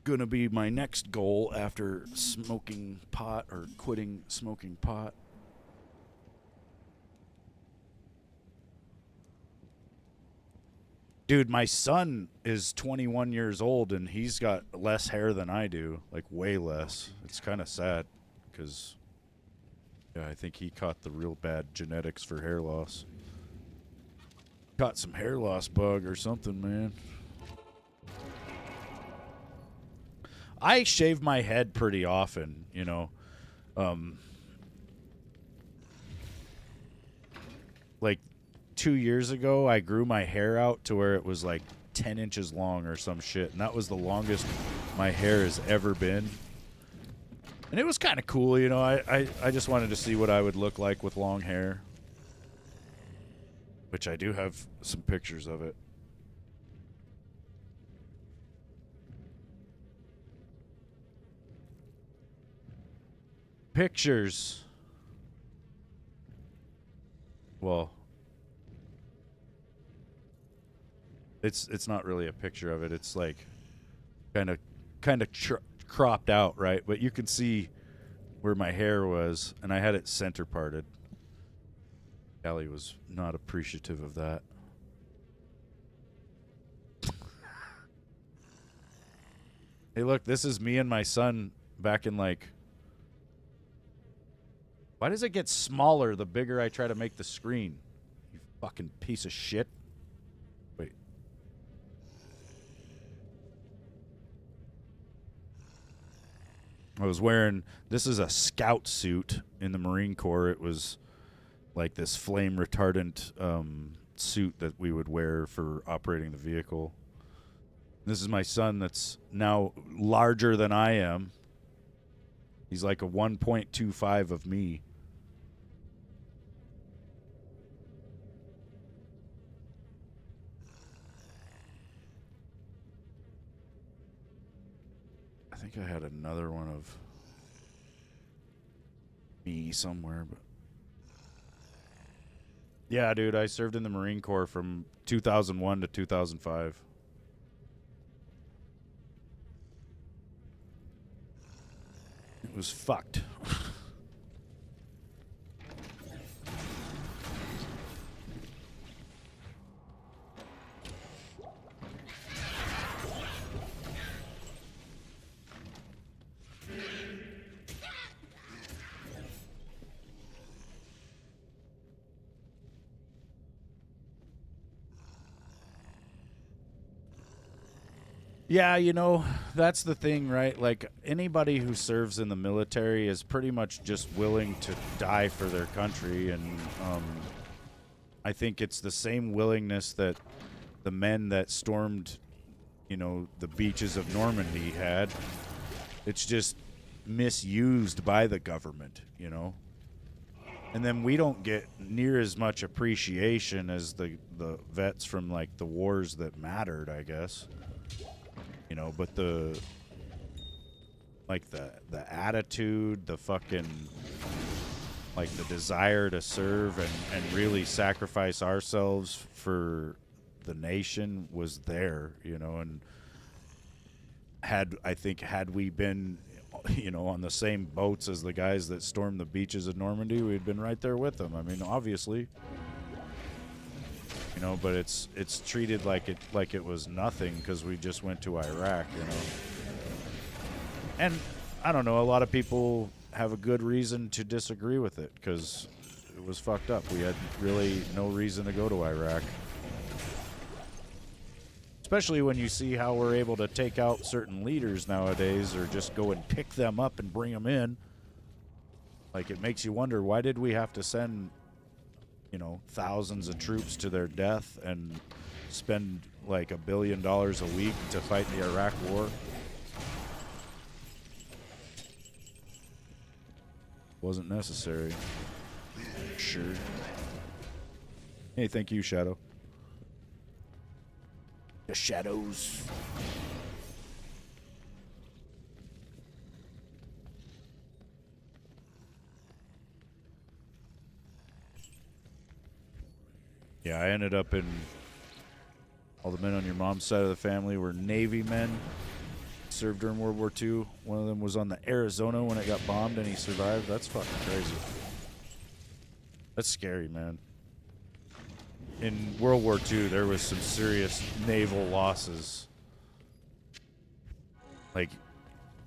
gonna be my next goal after smoking pot or quitting smoking pot. Dude, my son is 21 years old, and he's got less hair than I do, like way less. It's kind of sad, because yeah, I think he caught the real bad genetics for hair loss. Caught some hair loss bug or something, man. I shave my head pretty often, you know. Like 2 years ago, I grew my hair out to where it was like 10 inches long or some shit, and that was the longest my hair has ever been. And it was kind of cool, you know. I just wanted to see what I would look like with long hair, which I do have some pictures of it. pictures. Well, it's not really a picture of it. It's like kind of cropped out, right? But you can see where my hair was, and I had it center parted. Callie was not appreciative of that. Hey, look, this is me and my son back in like... Why does it get smaller the bigger I try to make the screen? You fucking piece of shit. Wait. I was wearing... This is a scout suit in the Marine Corps. It was like this flame retardant suit that we would wear for operating the vehicle. This is my son that's now larger than I am. He's like a 1.25 of me. I think I had another one of me somewhere, but yeah, dude, I served in the Marine Corps from 2001 to 2005. It was fucked. Yeah, you know, that's the thing, right? Like, anybody who serves in the military is pretty much just willing to die for their country, and I think it's the same willingness that the men that stormed, you know, the beaches of Normandy had. It's just misused by the government, you know? And then we don't get near as much appreciation as the vets from, like, the wars that mattered, I guess. You know, but the attitude, the fucking, like, the desire to serve and really sacrifice ourselves for the nation was there, you know, and had we been, you know, on the same boats as the guys that stormed the beaches of Normandy, we'd been right there with them. I mean, obviously. You know, but it's treated like it was nothing because we just went to Iraq, you know. And I don't know, a lot of people have a good reason to disagree with it because it was fucked up. We had really no reason to go to Iraq. Especially when you see how we're able to take out certain leaders nowadays or just go and pick them up and bring them in. Like, it makes you wonder, why did we have to send, you know, thousands of troops to their death and spend like $1 billion a week to fight the Iraq war? Wasn't necessary. Sure. Hey, thank you, Shadow. The shadows. Yeah, I ended up in... All the men on your mom's side of the family were Navy men. Served during World War II. One of them was on the Arizona when it got bombed and he survived. That's fucking crazy. That's scary, man. In World War II, there was some serious naval losses. Like,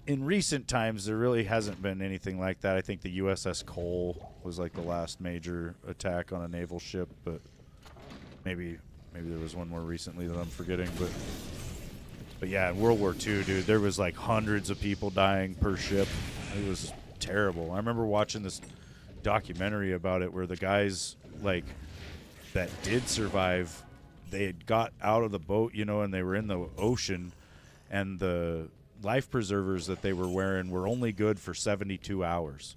in recent times, there really hasn't been anything like that. I think the USS Cole was like the last major attack on a naval ship, but maybe there was one more recently that I'm forgetting. But yeah, in World War II, dude, there was like hundreds of people dying per ship. It was terrible. I remember watching this documentary about it where the guys, like, that did survive, they had got out of the boat, you know, and they were in the ocean, and the life preservers that they were wearing were only good for 72 hours.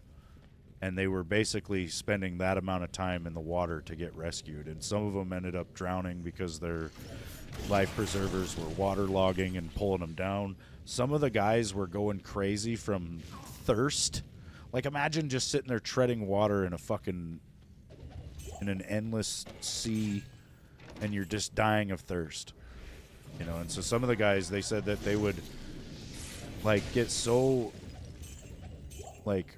And they were basically spending that amount of time in the water to get rescued. And some of them ended up drowning because their life preservers were waterlogging and pulling them down. Some of the guys were going crazy from thirst. Like, imagine just sitting there treading water in a fucking, in an endless sea, and you're just dying of thirst. You know, and so some of the guys, they said that they would, like, get so, like,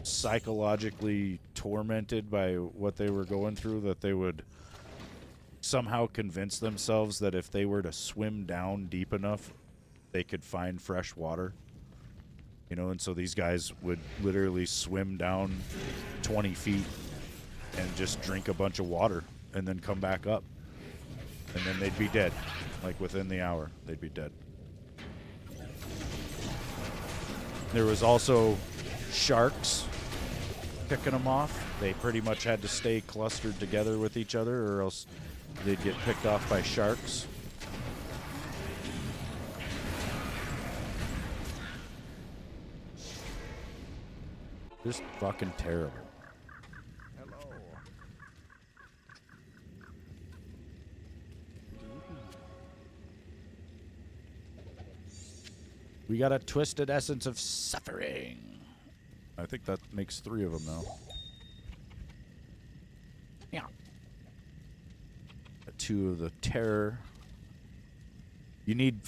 psychologically tormented by what they were going through that they would somehow convince themselves that if they were to swim down deep enough, they could find fresh water. You know, and so these guys would literally swim down 20 feet and just drink a bunch of water and then come back up. And then they'd be dead. Like, within the hour, they'd be dead. There was also sharks picking them off. They pretty much had to stay clustered together with each other or else they'd get picked off by sharks. Just fucking terrible. Hello. We got a twisted essence of suffering. I think that makes 3 of them now. Yeah. 2 of the terror. You need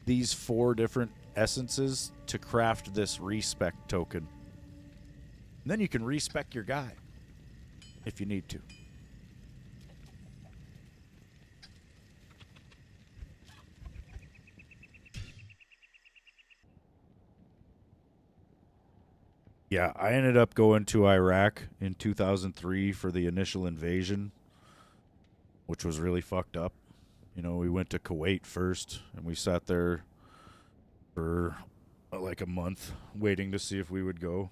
these 4 different essences to craft this respect token. And then you can respec your guy if you need to. Yeah, I ended up going to Iraq in 2003 for the initial invasion, which was really fucked up. You know, we went to Kuwait first, and we sat there for like a month waiting to see if we would go.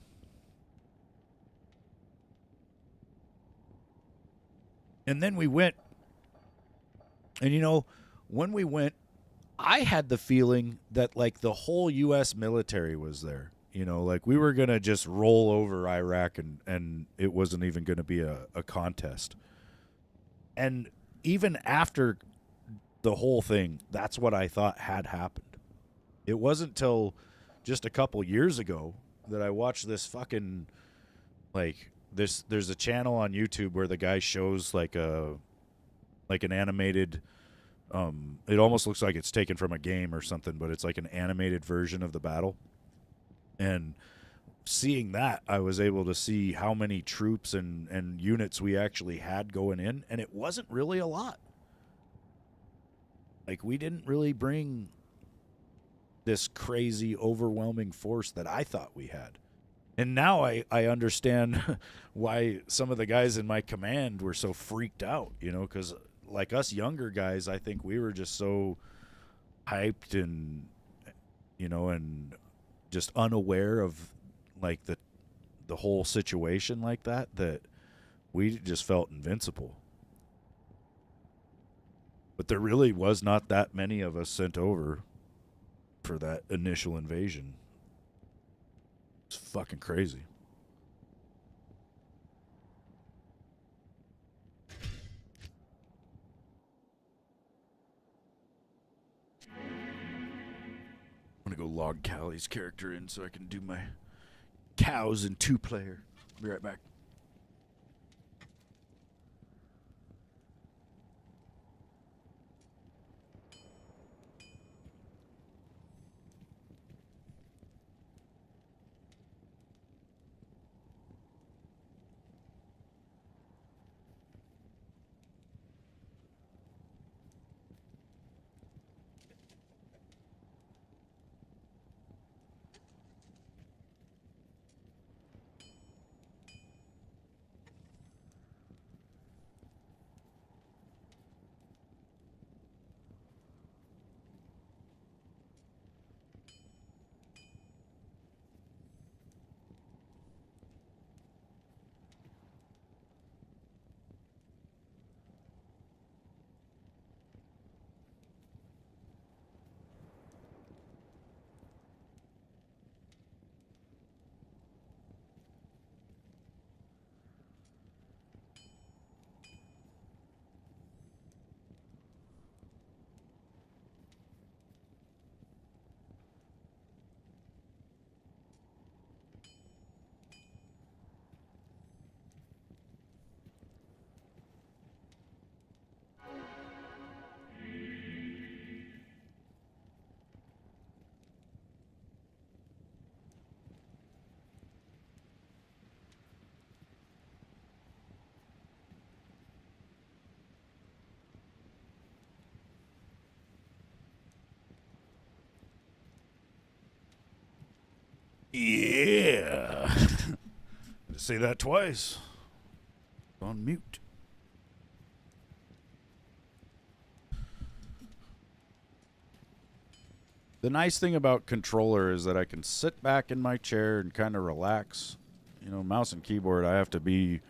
And then we went. And, you know, when we went, I had the feeling that, like, the whole U.S. military was there. You know, like, we were going to just roll over Iraq and it wasn't even going to be a contest. And even after the whole thing, that's what I thought had happened. It wasn't till just a couple years ago that I watched this fucking, like, there's a channel on YouTube where the guy shows like an animated, it almost looks like it's taken from a game or something, but it's like an animated version of the battle. And seeing that, I was able to see how many troops and units we actually had going in, and it wasn't really a lot. Like, we didn't really bring this crazy, overwhelming force that I thought we had. And now I understand why some of the guys in my command were so freaked out, you know, because like us younger guys, I think we were just so hyped and, you know, and just unaware of like the whole situation like that we just felt invincible. But there really was not that many of us sent over for that initial invasion. It's fucking crazy. I'm gonna go log Callie's character in so I can do my cows in 2-player. Be right back. Yeah. Say that twice. On mute. The nice thing about controller is that I can sit back in my chair and kind of relax. You know, mouse and keyboard, I have to be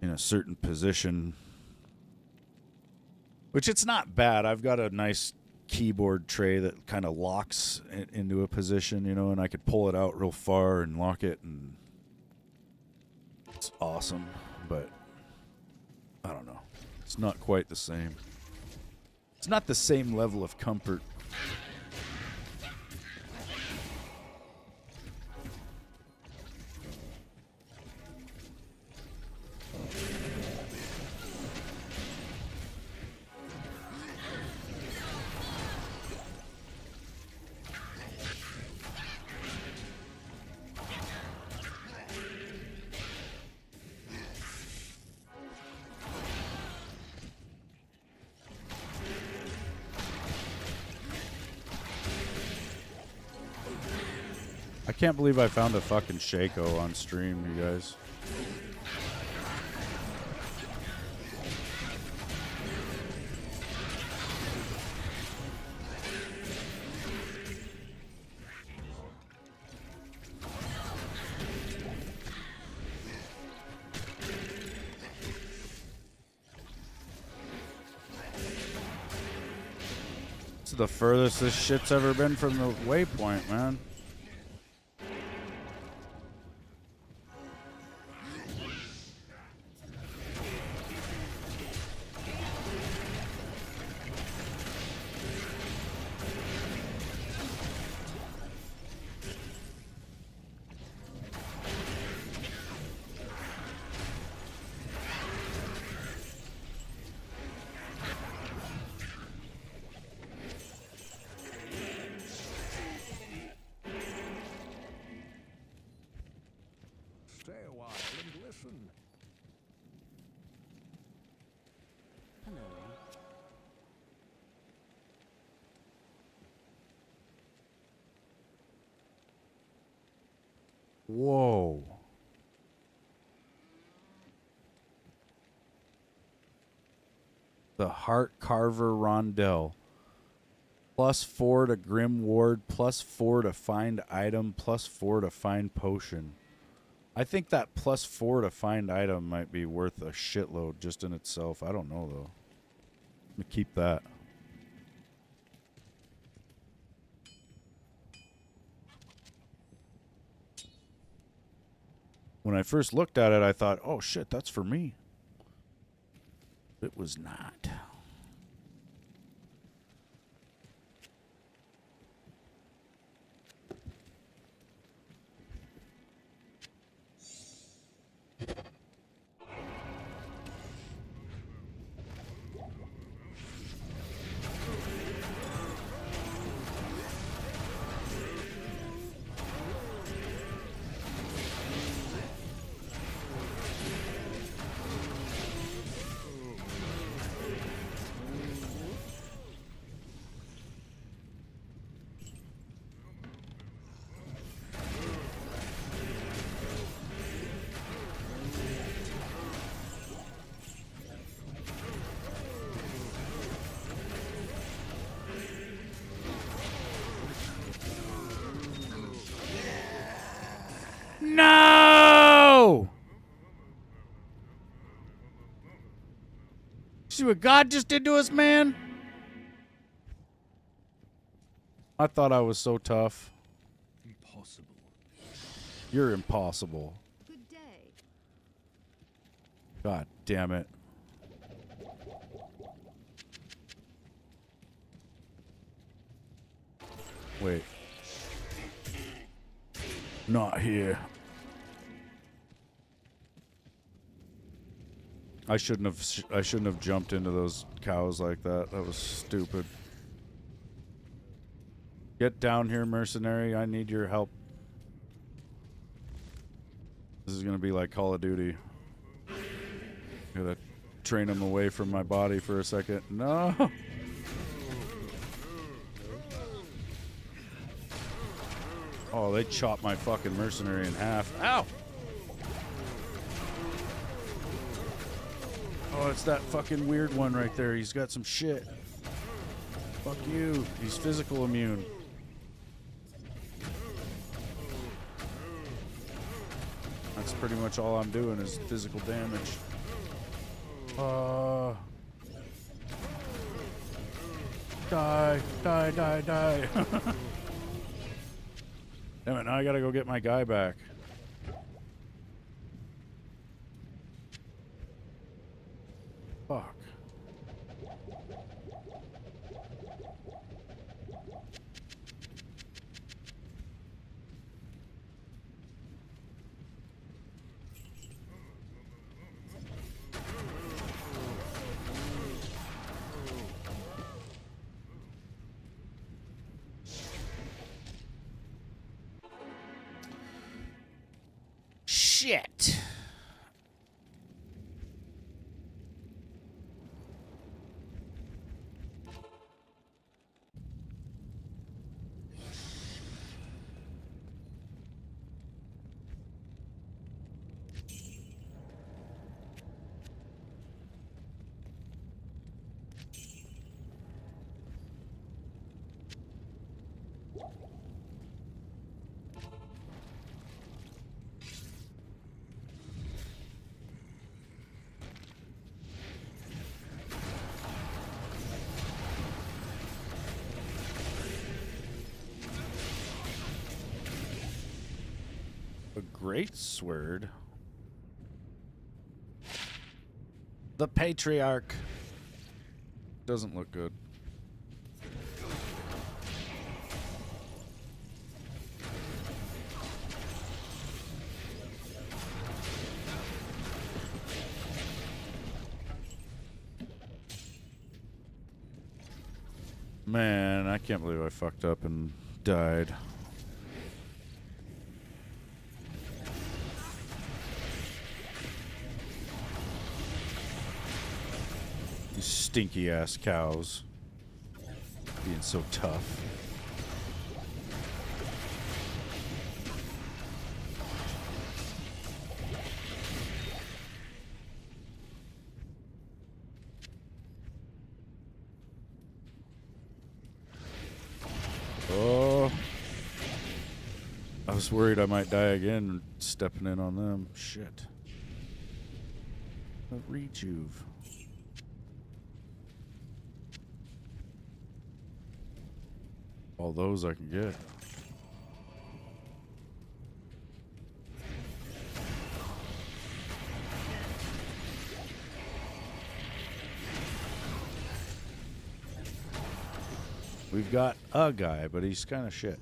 in a certain position, which it's not bad. I've got a nice keyboard tray that kind of locks it into a position, you know, and I could pull it out real far and lock it, and it's awesome, but I don't know. It's not quite the same. It's not the same level of comfort. I can't believe I found a fucking Shaco on stream, you guys. It's the furthest this shit's ever been from the waypoint, man. Stay a while and listen. Hello. Whoa. The Heart Carver Rondell. +4 to Grim Ward, +4 to find item, +4 to find potion. I think that +4 to find item might be worth a shitload just in itself. I don't know, though. I'm gonna keep that. When I first looked at it, I thought, oh shit, that's for me. It was not. No! See what God just did to us, man? I thought I was so tough. Impossible. You're impossible. Good day. God damn it. Wait. Not here. I shouldn't have jumped into those cows like that. That was stupid. Get down here, mercenary. I need your help. This is gonna be like Call of Duty. Gotta train him away from my body for a second. No. Oh, they chopped my fucking mercenary in half. Ow! Oh, it's that fucking weird one right there. He's got some shit. Fuck you. He's physical immune. That's pretty much all I'm doing is physical damage. Die, die, die, die. Damn it, now I gotta go get my guy back. Fuck. Shit. A great sword. The Patriarch. Doesn't look good. Man, I can't believe I fucked up and died. These stinky ass cows. Being so tough. Oh. I was worried I might die again stepping in on them. Shit. A rejuve. All those I can get. We've got a guy, but he's kind of shit.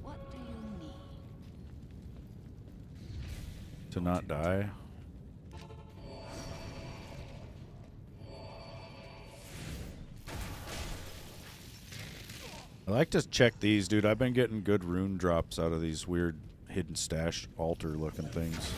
What do you need? To not die. I like to check these, dude. I've been getting good rune drops out of these weird hidden stash altar looking things.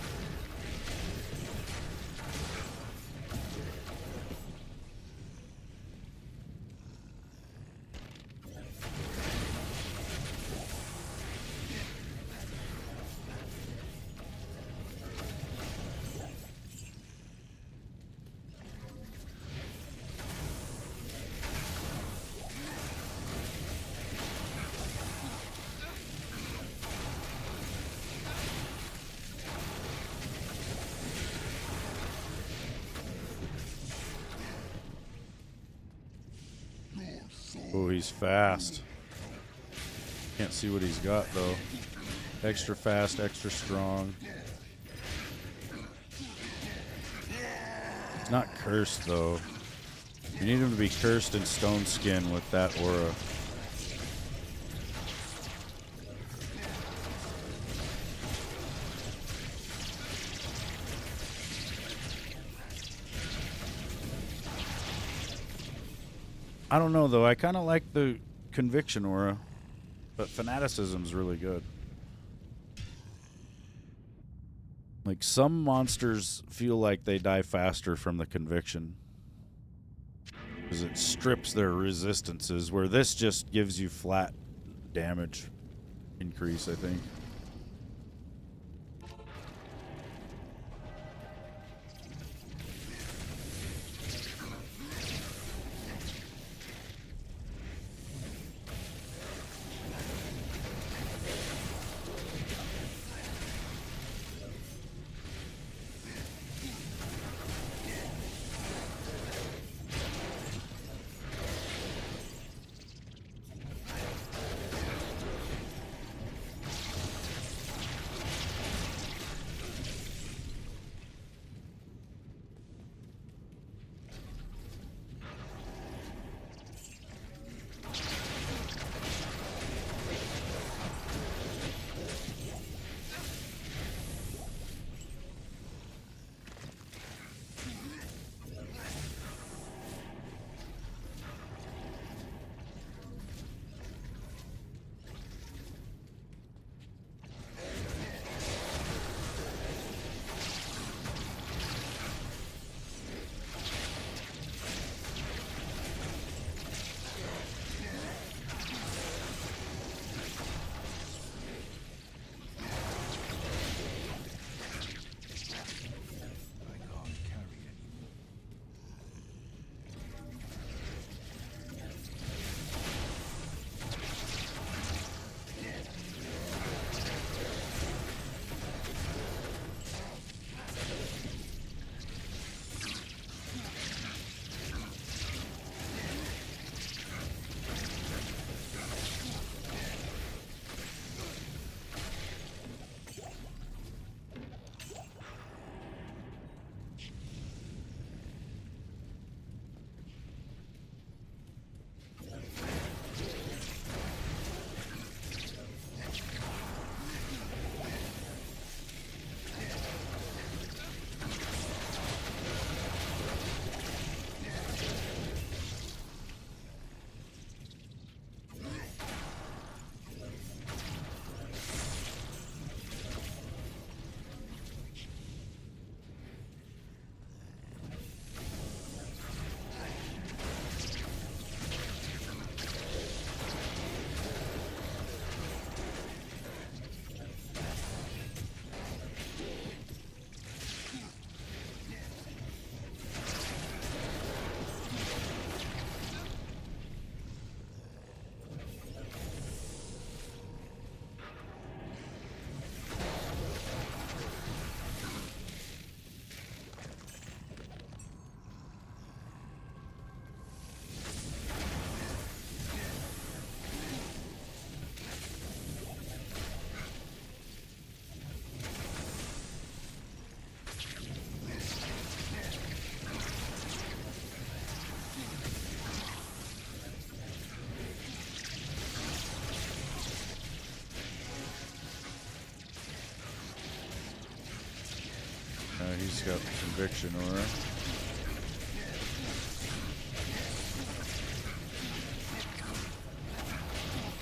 Oh, he's fast. Can't see what he's got, though. Extra fast, extra strong. He's not cursed, though. You need him to be cursed in stone skin with that aura. I don't know, though. I kind of like the conviction aura, but fanaticism's really good. Like, some monsters feel like they die faster from the conviction, because it strips their resistances, where this just gives you flat damage increase, I think. He's got conviction aura.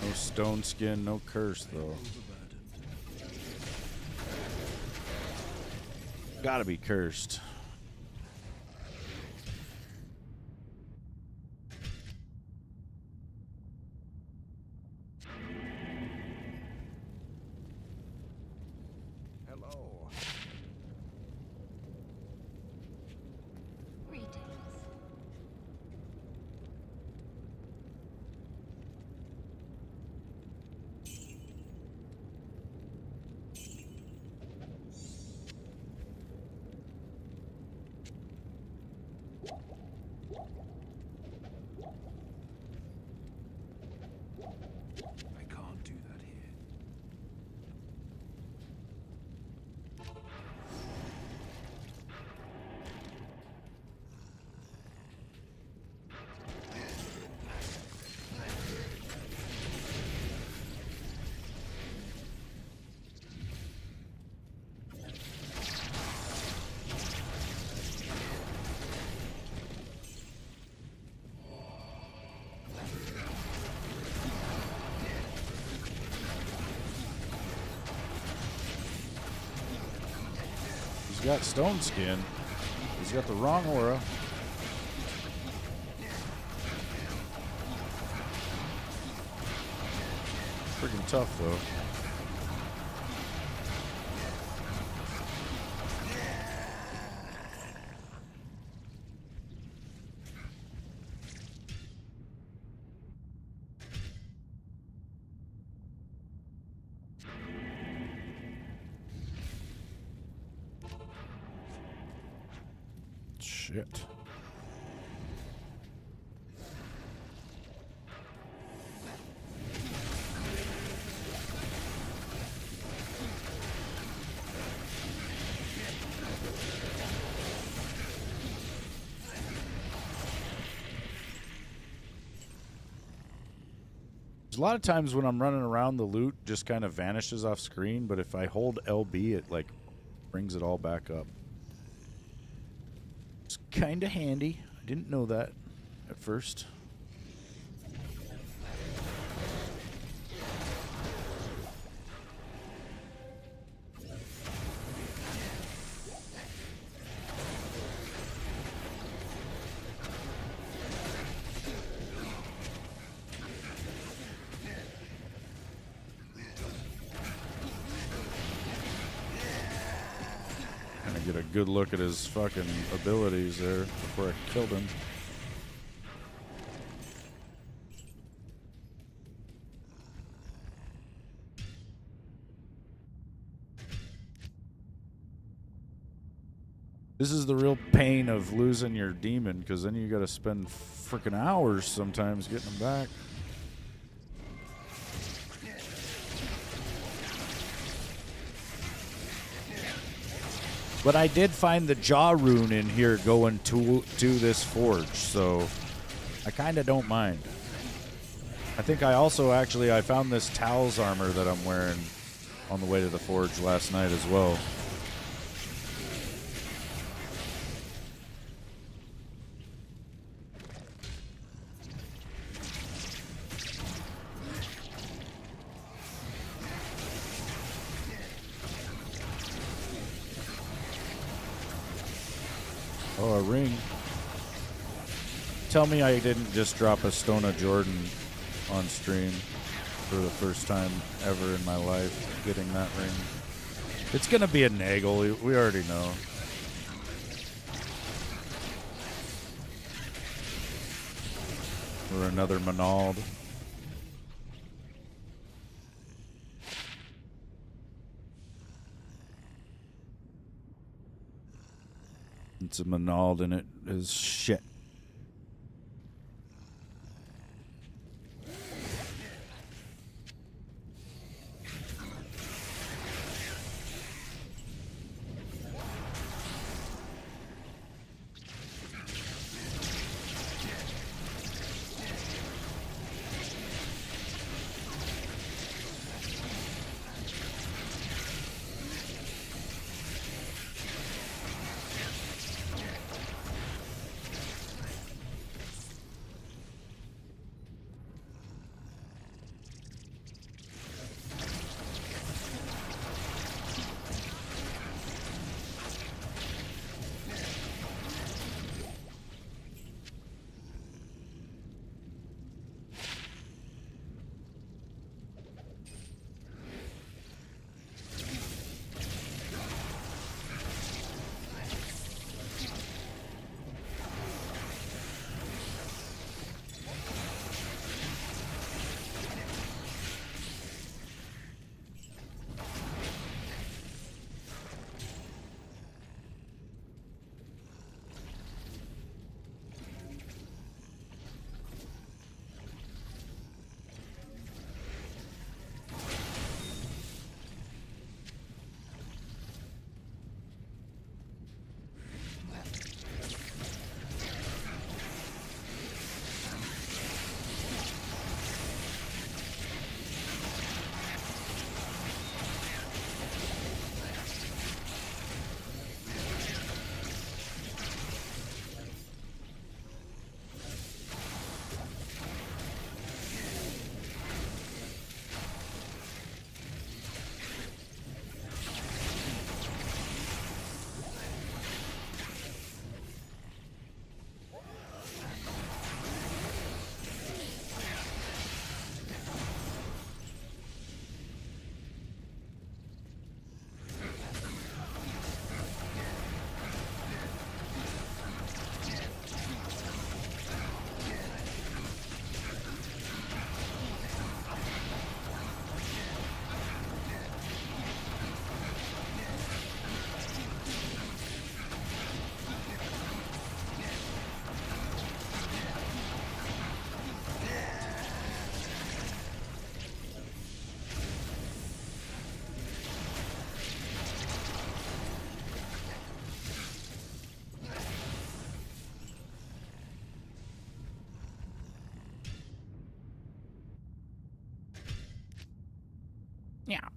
No stone skin, no curse though. Gotta be cursed. Hello. Greetings. got stone skin. He's got the wrong aura. Freaking tough, though. Shit. There's a lot of times when I'm running around, the loot just kind of vanishes off screen, but if I hold LB, it like brings it all back up. It's kind of handy. I didn't know that at first. Get a good look at his fucking abilities there before I killed him. This is the real pain of losing your demon, because then you got to spend freaking hours sometimes getting them back. But I did find the jaw rune in here going to this forge, so I kind of don't mind. I think I also I found this Tal's armor that I'm wearing on the way to the forge last night as well. Oh, a ring. Tell me I didn't just drop a Stone of Jordan on stream for the first time ever in my life, getting that ring. It's going to be a Nagel. We already know. Or another Manald. It's a Manald and it is shit. Meow.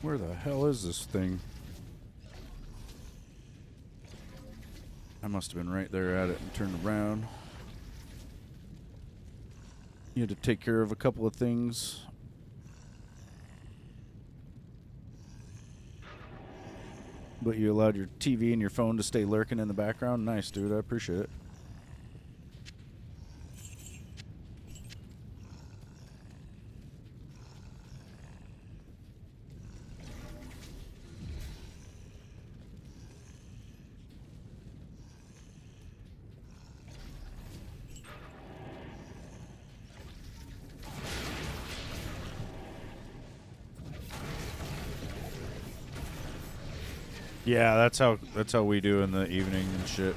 Where the hell is this thing? I must have been right there at it and turned around. You had to take care of a couple of things. But you allowed your TV and your phone to stay lurking in the background. Nice, dude. I appreciate it. Yeah, that's how we do in the evening and shit.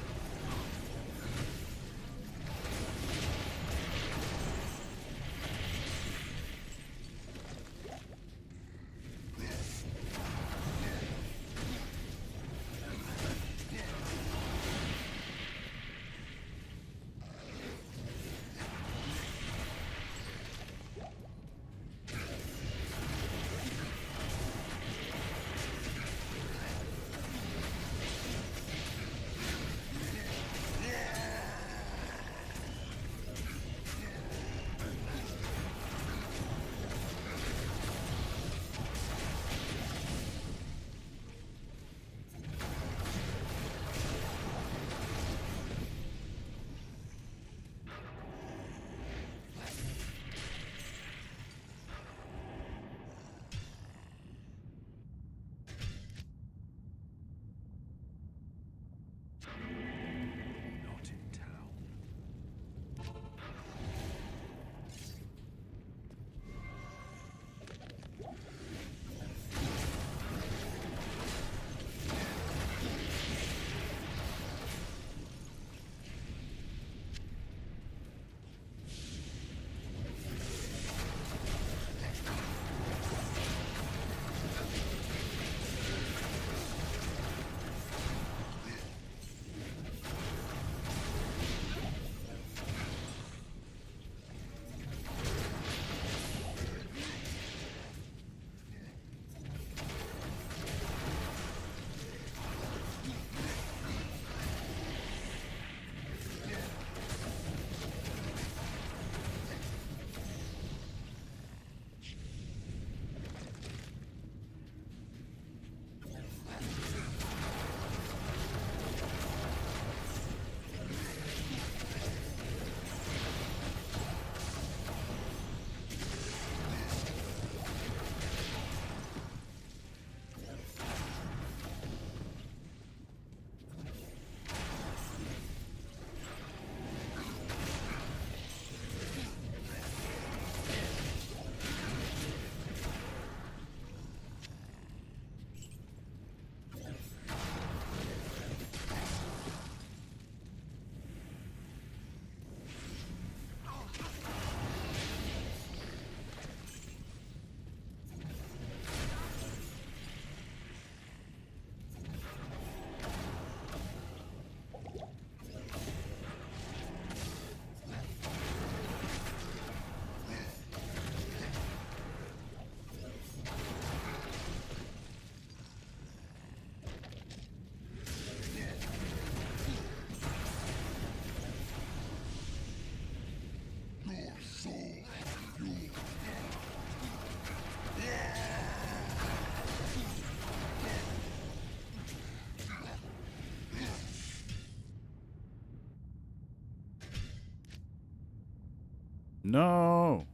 No.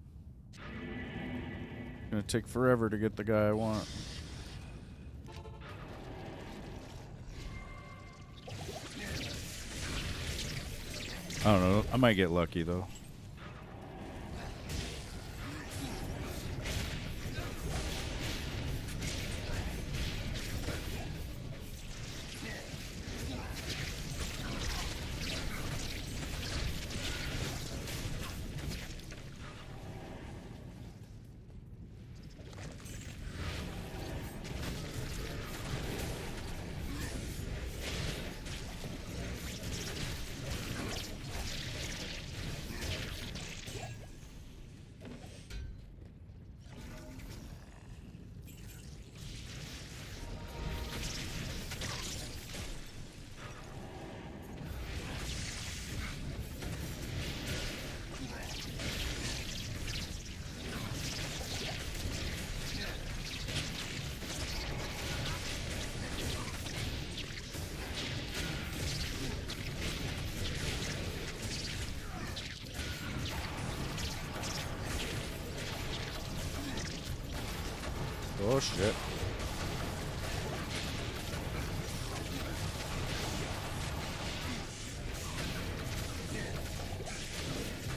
Gonna take forever to get the guy I want. I don't know. I might get lucky though. Oh shit.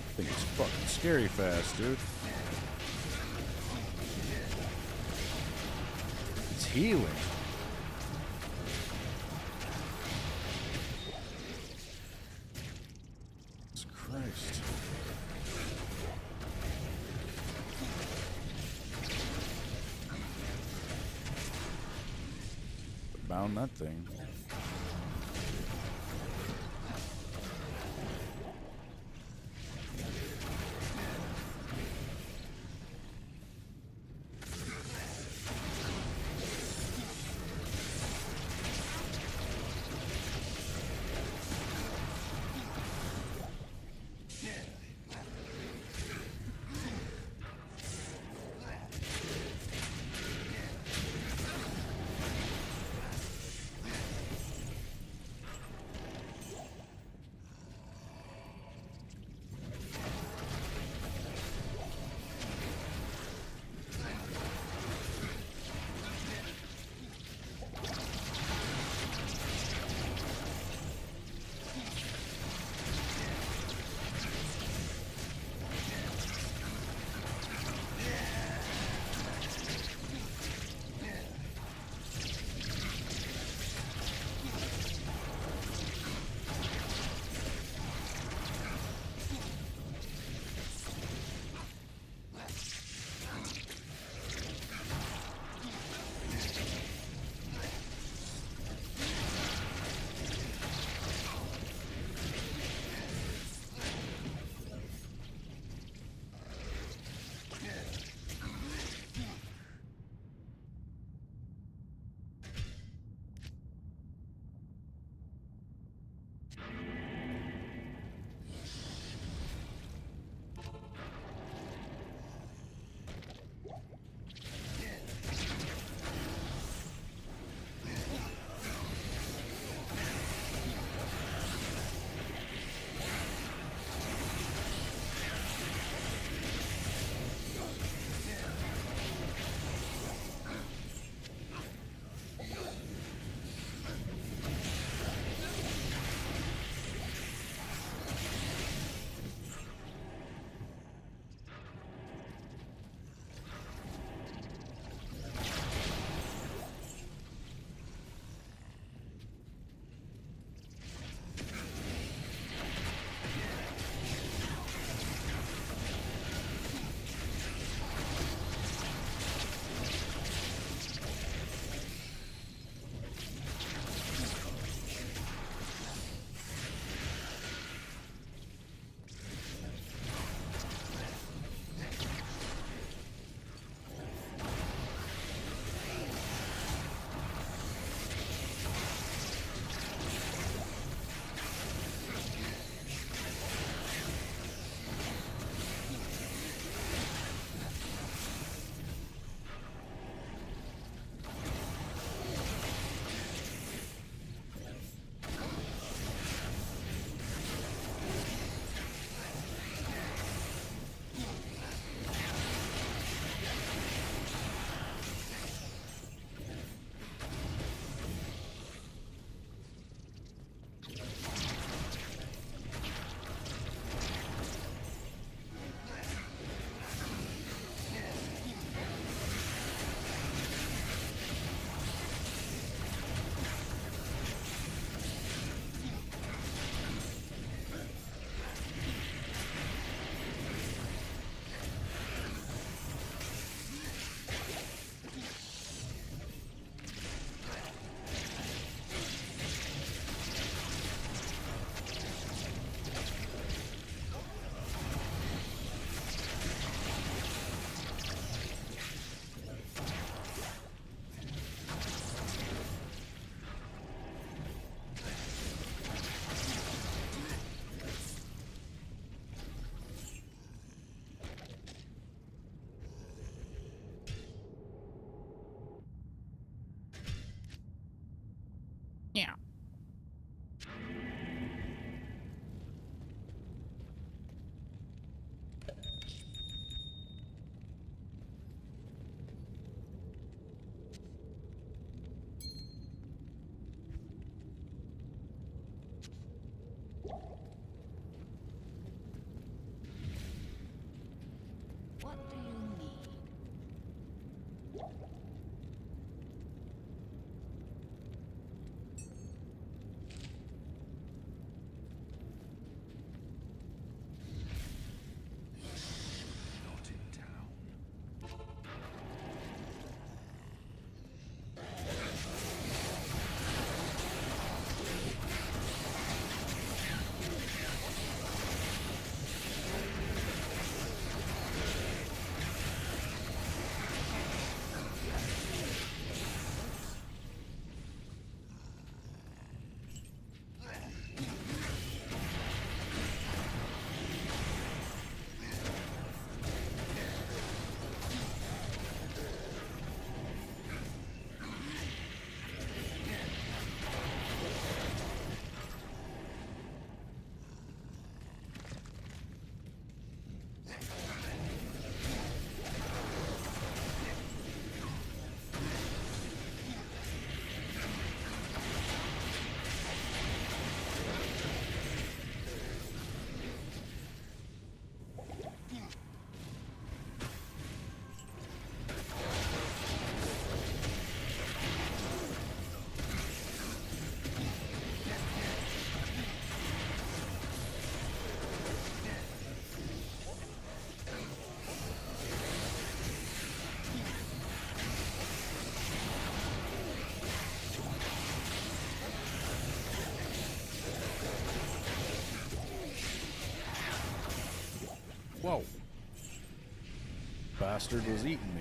I think it's fucking scary fast, dude. It's healing. Jesus Christ. Bound that thing. Whoa. Bastard was eating me.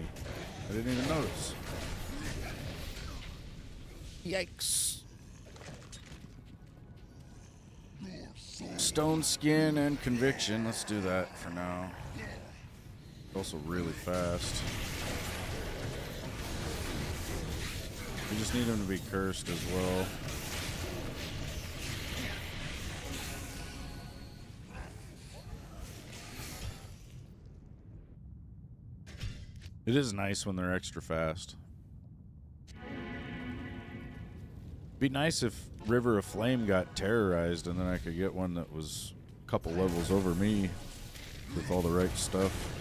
I didn't even notice. Yikes. Stone skin and conviction. Let's do that for now. Also really fast. We just need him to be cursed as well. It is nice when they're extra fast. Be nice if River of Flame got terrorized and then I could get one that was a couple levels over me with all the right stuff.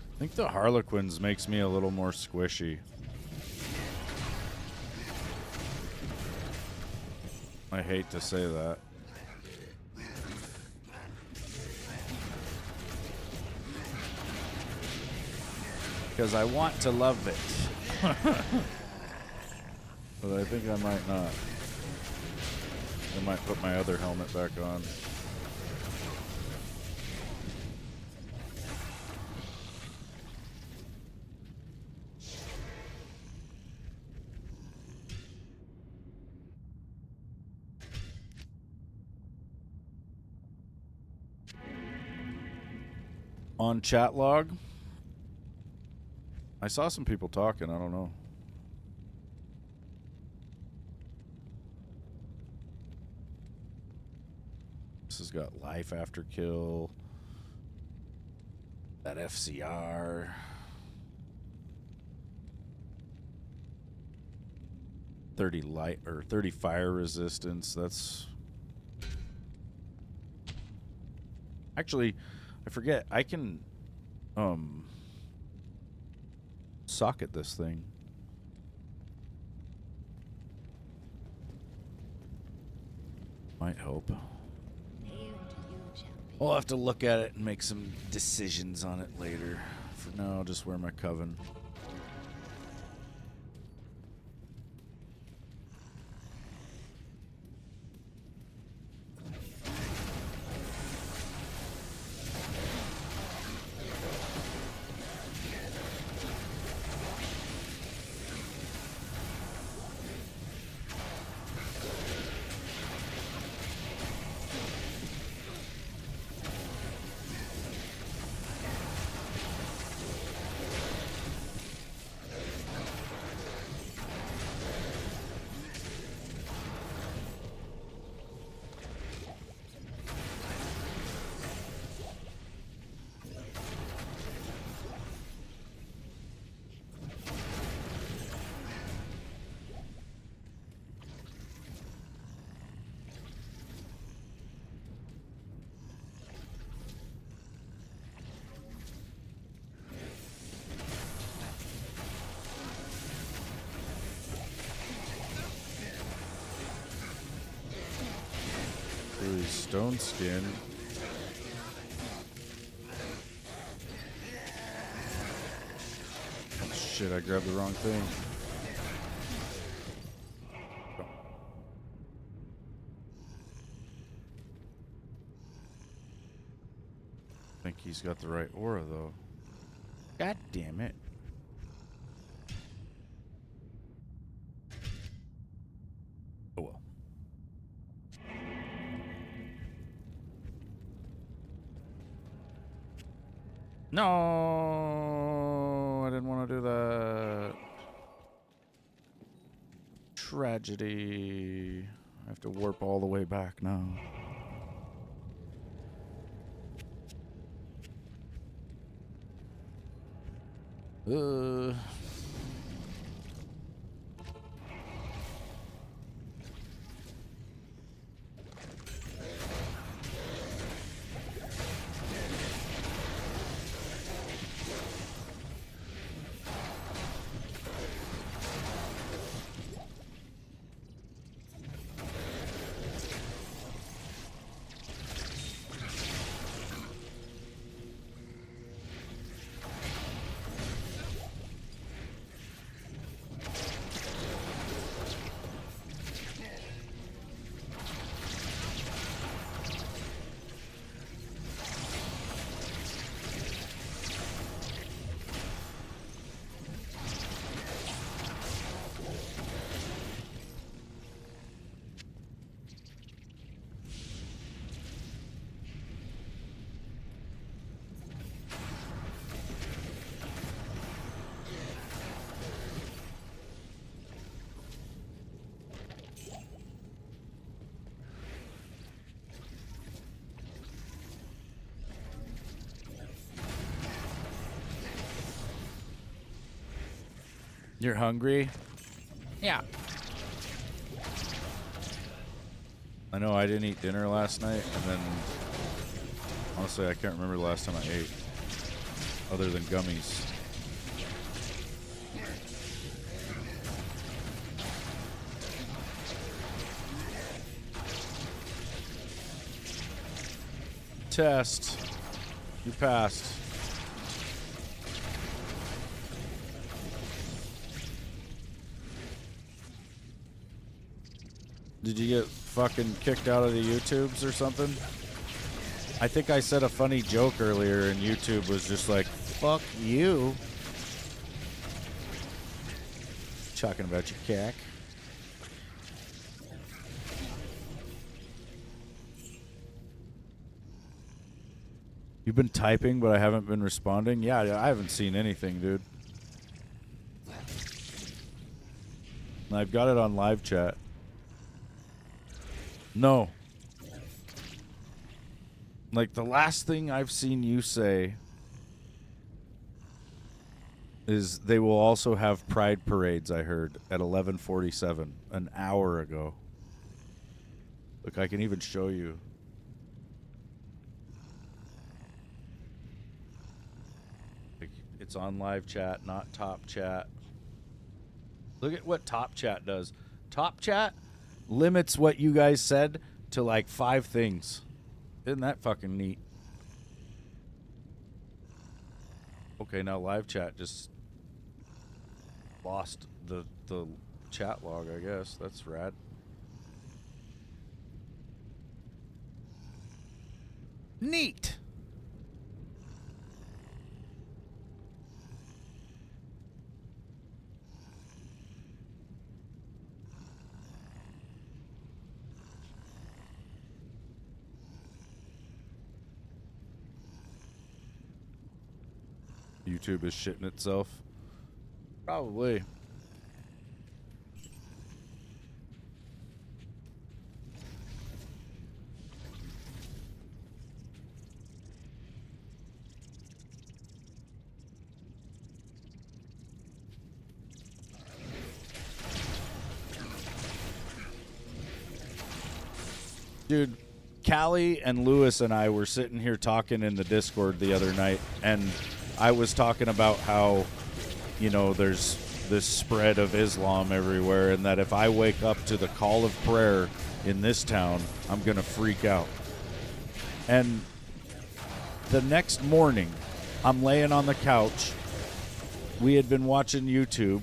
I think the Harlequins makes me a little more squishy. I hate to say that. Because I want to love it. But I think I might not. I might put my other helmet back on. On chat log, I saw some people talking. I don't know. This has got life after kill. That FCR. 30 light or 30 fire resistance. That's actually, I forget. I can socket this thing. Might help. We'll have to look at it and make some decisions on it later. For now, I'll just wear my coven. Stone skin. Oh, shit, I grabbed the wrong thing. Oh. I think he's got the right aura, though. God damn it. Oh well. No, I didn't want to do that. Tragedy. I have to warp all the way back now. Uh... You're hungry? Yeah. I know I didn't eat dinner last night, and then honestly, I can't remember the last time I ate, other than gummies. Test. You passed. Did you get fucking kicked out of the YouTubes or something? I think I said a funny joke earlier and YouTube was just like, fuck you. Talking about your cack. You've been typing, but I haven't been responding? Yeah, I haven't seen anything, dude. And I've got it on live chat. No. Like, the last thing I've seen you say is they will also have pride parades, I heard, at 11:47, an hour ago. Look, I can even show you. It's on live chat, not top chat. Look at what top chat does. Top chat limits what you guys said to like 5 things. Isn't that fucking neat? Okay, now live chat just lost the chat log, I guess. That's rad. Neat. YouTube is shitting itself. Probably. Dude, Callie and Lewis and I were sitting here talking in the Discord the other night, and I was talking about how, you know, there's this spread of Islam everywhere, and that if I wake up to the call of prayer in this town, I'm going to freak out. And the next morning, I'm laying on the couch. We had been watching YouTube,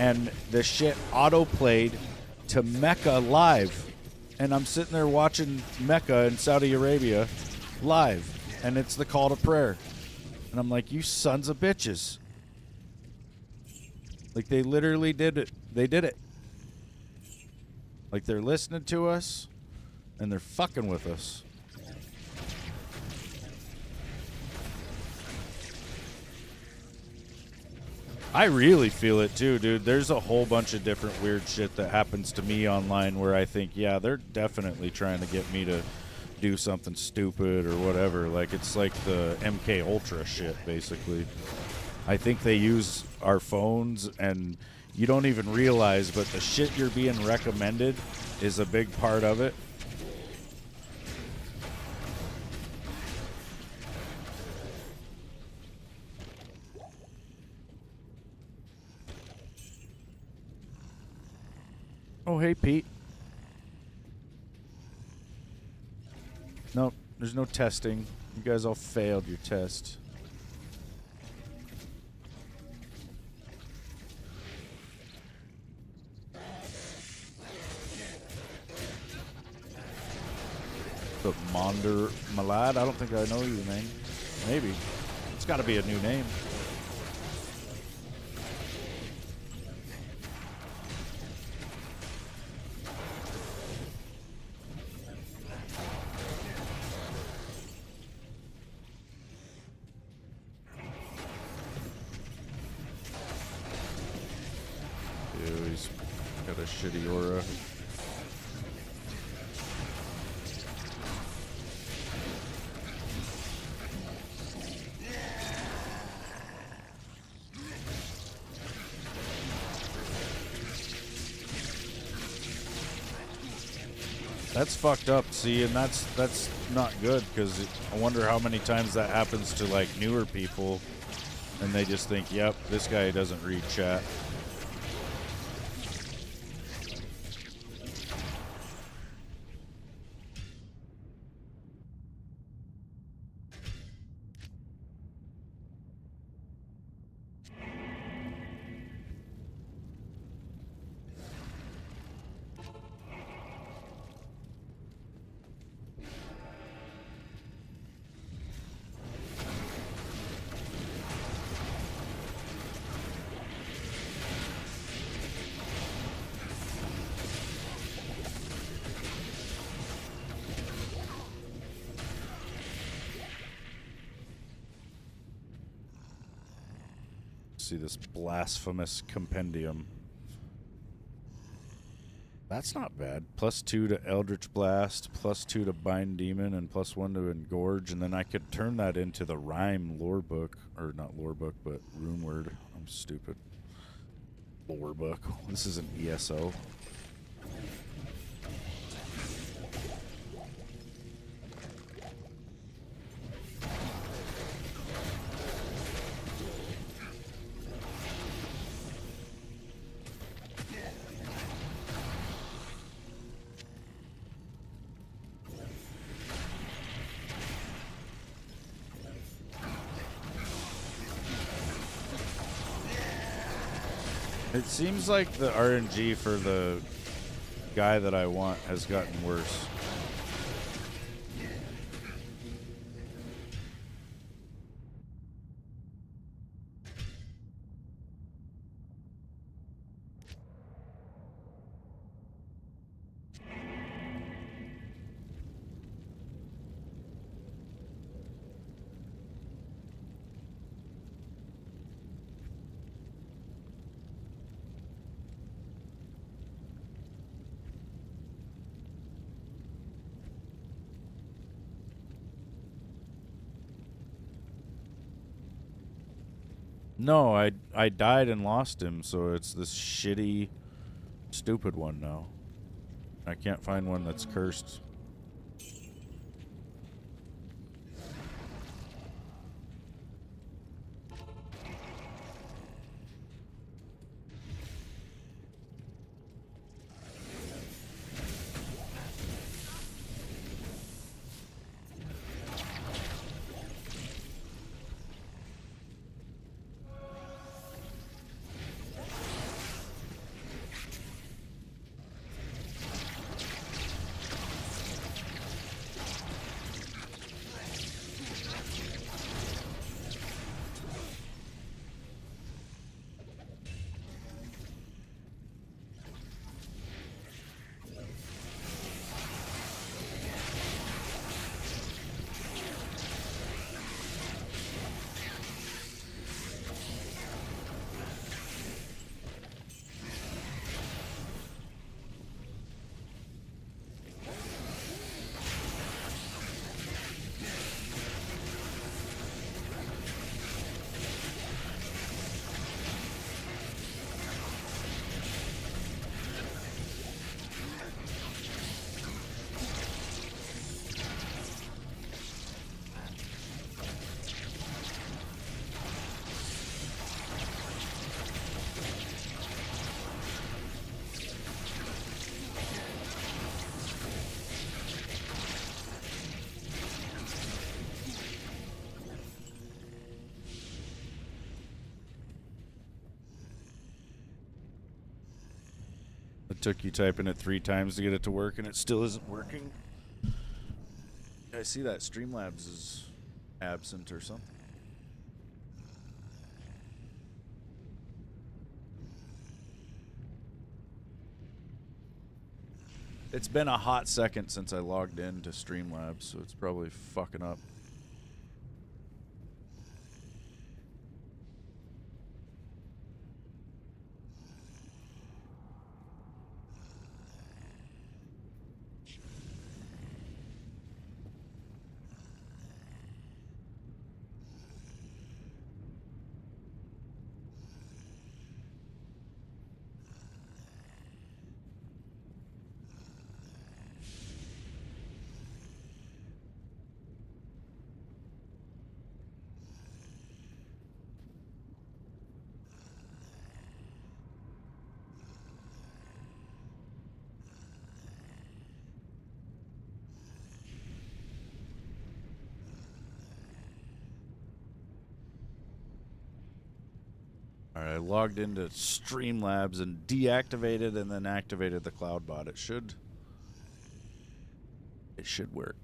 and the shit auto-played to Mecca live. And I'm sitting there watching Mecca in Saudi Arabia live, and it's the call to prayer. And I'm like, you sons of bitches. Like, they literally did it. They did it. Like, they're listening to us, and they're fucking with us. I really feel it too, dude. There's a whole bunch of different weird shit that happens to me online where I think, yeah, they're definitely trying to get me to do something stupid or whatever. Like, it's like the MK Ultra shit, basically. I think they use our phones, and you don't even realize, but the shit you're being recommended is a big part of it. Oh, hey, Pete. Nope, there's no testing. You guys all failed your test. The Monder Malad? I don't think I know your name. Maybe. It's got to be a new name. Ew, he's got a shitty aura. That's fucked up, see, and that's not good, because I wonder how many times that happens to, like, newer people, and they just think, yep, this guy doesn't read chat. See this blasphemous compendium. That's not bad. +2 to Eldritch Blast, +2 to Bind Demon, and +1 to Engorge, and then I could turn that into the Rhyme lore book, or not lore book, but rune word. I'm stupid. Lore book. This is an ESO. It seems like the RNG for the guy that I want has gotten worse. No, I died and lost him, so it's this shitty, stupid one now. I can't find one that's cursed. It took you typing it 3 times to get it to work, and it still isn't working. I see that Streamlabs is absent or something. It's been a hot second since I logged into Streamlabs, so it's probably fucking up. Alright, I logged into Streamlabs and deactivated and then activated the CloudBot. It should work.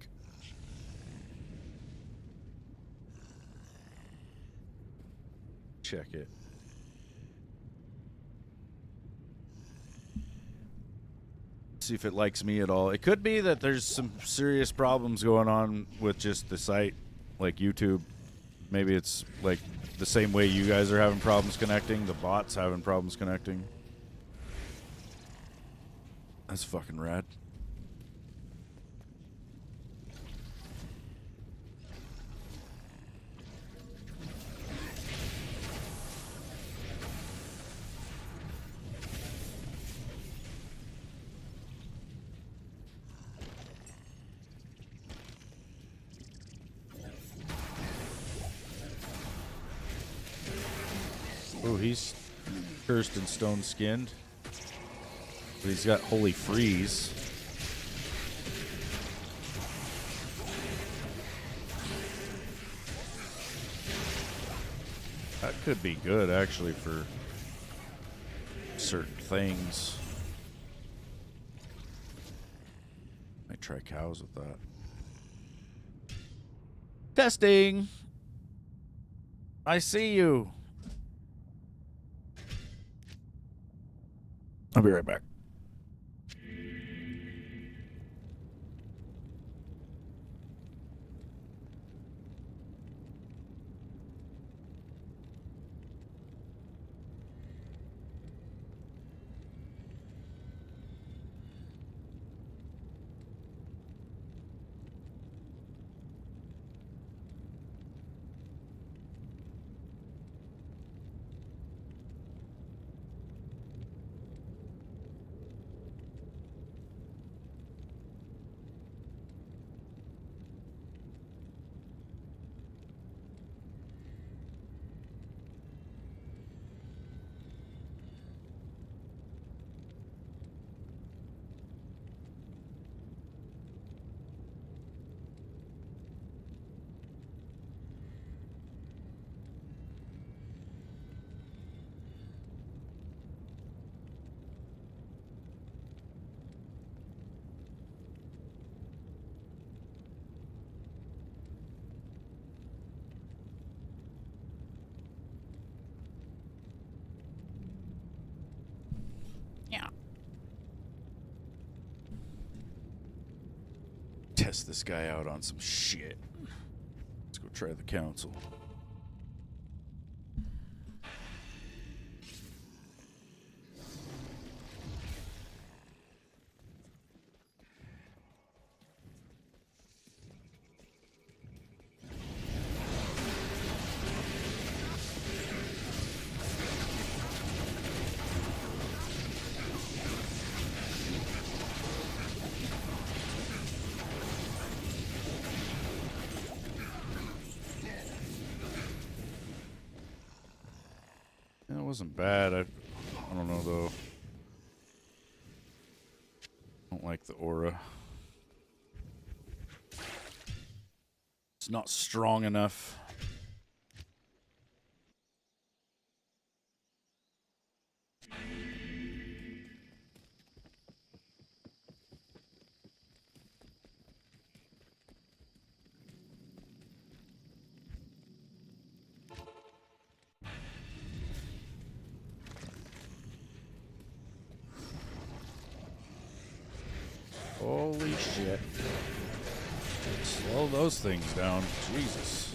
Check it. See if it likes me at all. It could be that there's some serious problems going on with just the site, like YouTube. Maybe it's like the same way you guys are having problems connecting. The bot's having problems connecting. That's fucking rad. Oh, he's cursed and stone-skinned. But he's got Holy Freeze. That could be good, actually, for certain things. Might try cows with that. Testing! I see you! I'll be right back. Test this guy out on some shit. Let's go try the council. That wasn't bad. I don't know though. I don't like the aura. It's not strong enough. Holy shit. Slow those things down. Jesus.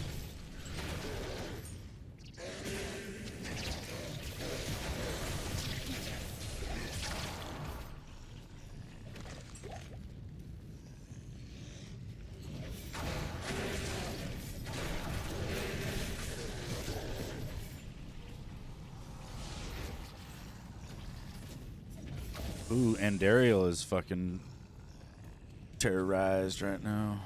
Ooh, Andariel is fucking terrorized right now.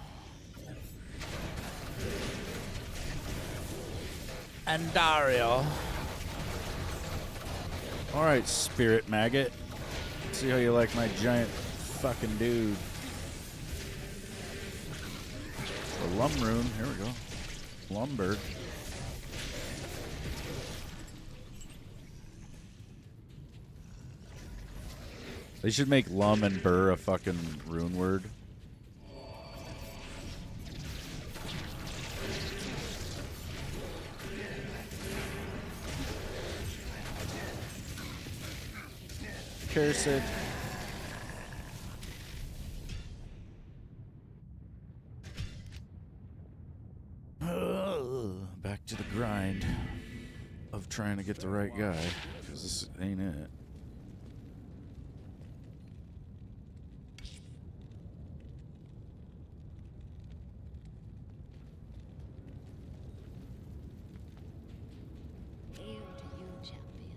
Andariel. Alright, spirit maggot. See how you like my giant fucking dude. A lum rune. Here we go. Lumber. They should make lum and burr a fucking rune word. Cursed. Back to the grind of trying to get the right guy, because this ain't it. Hail to you, champion.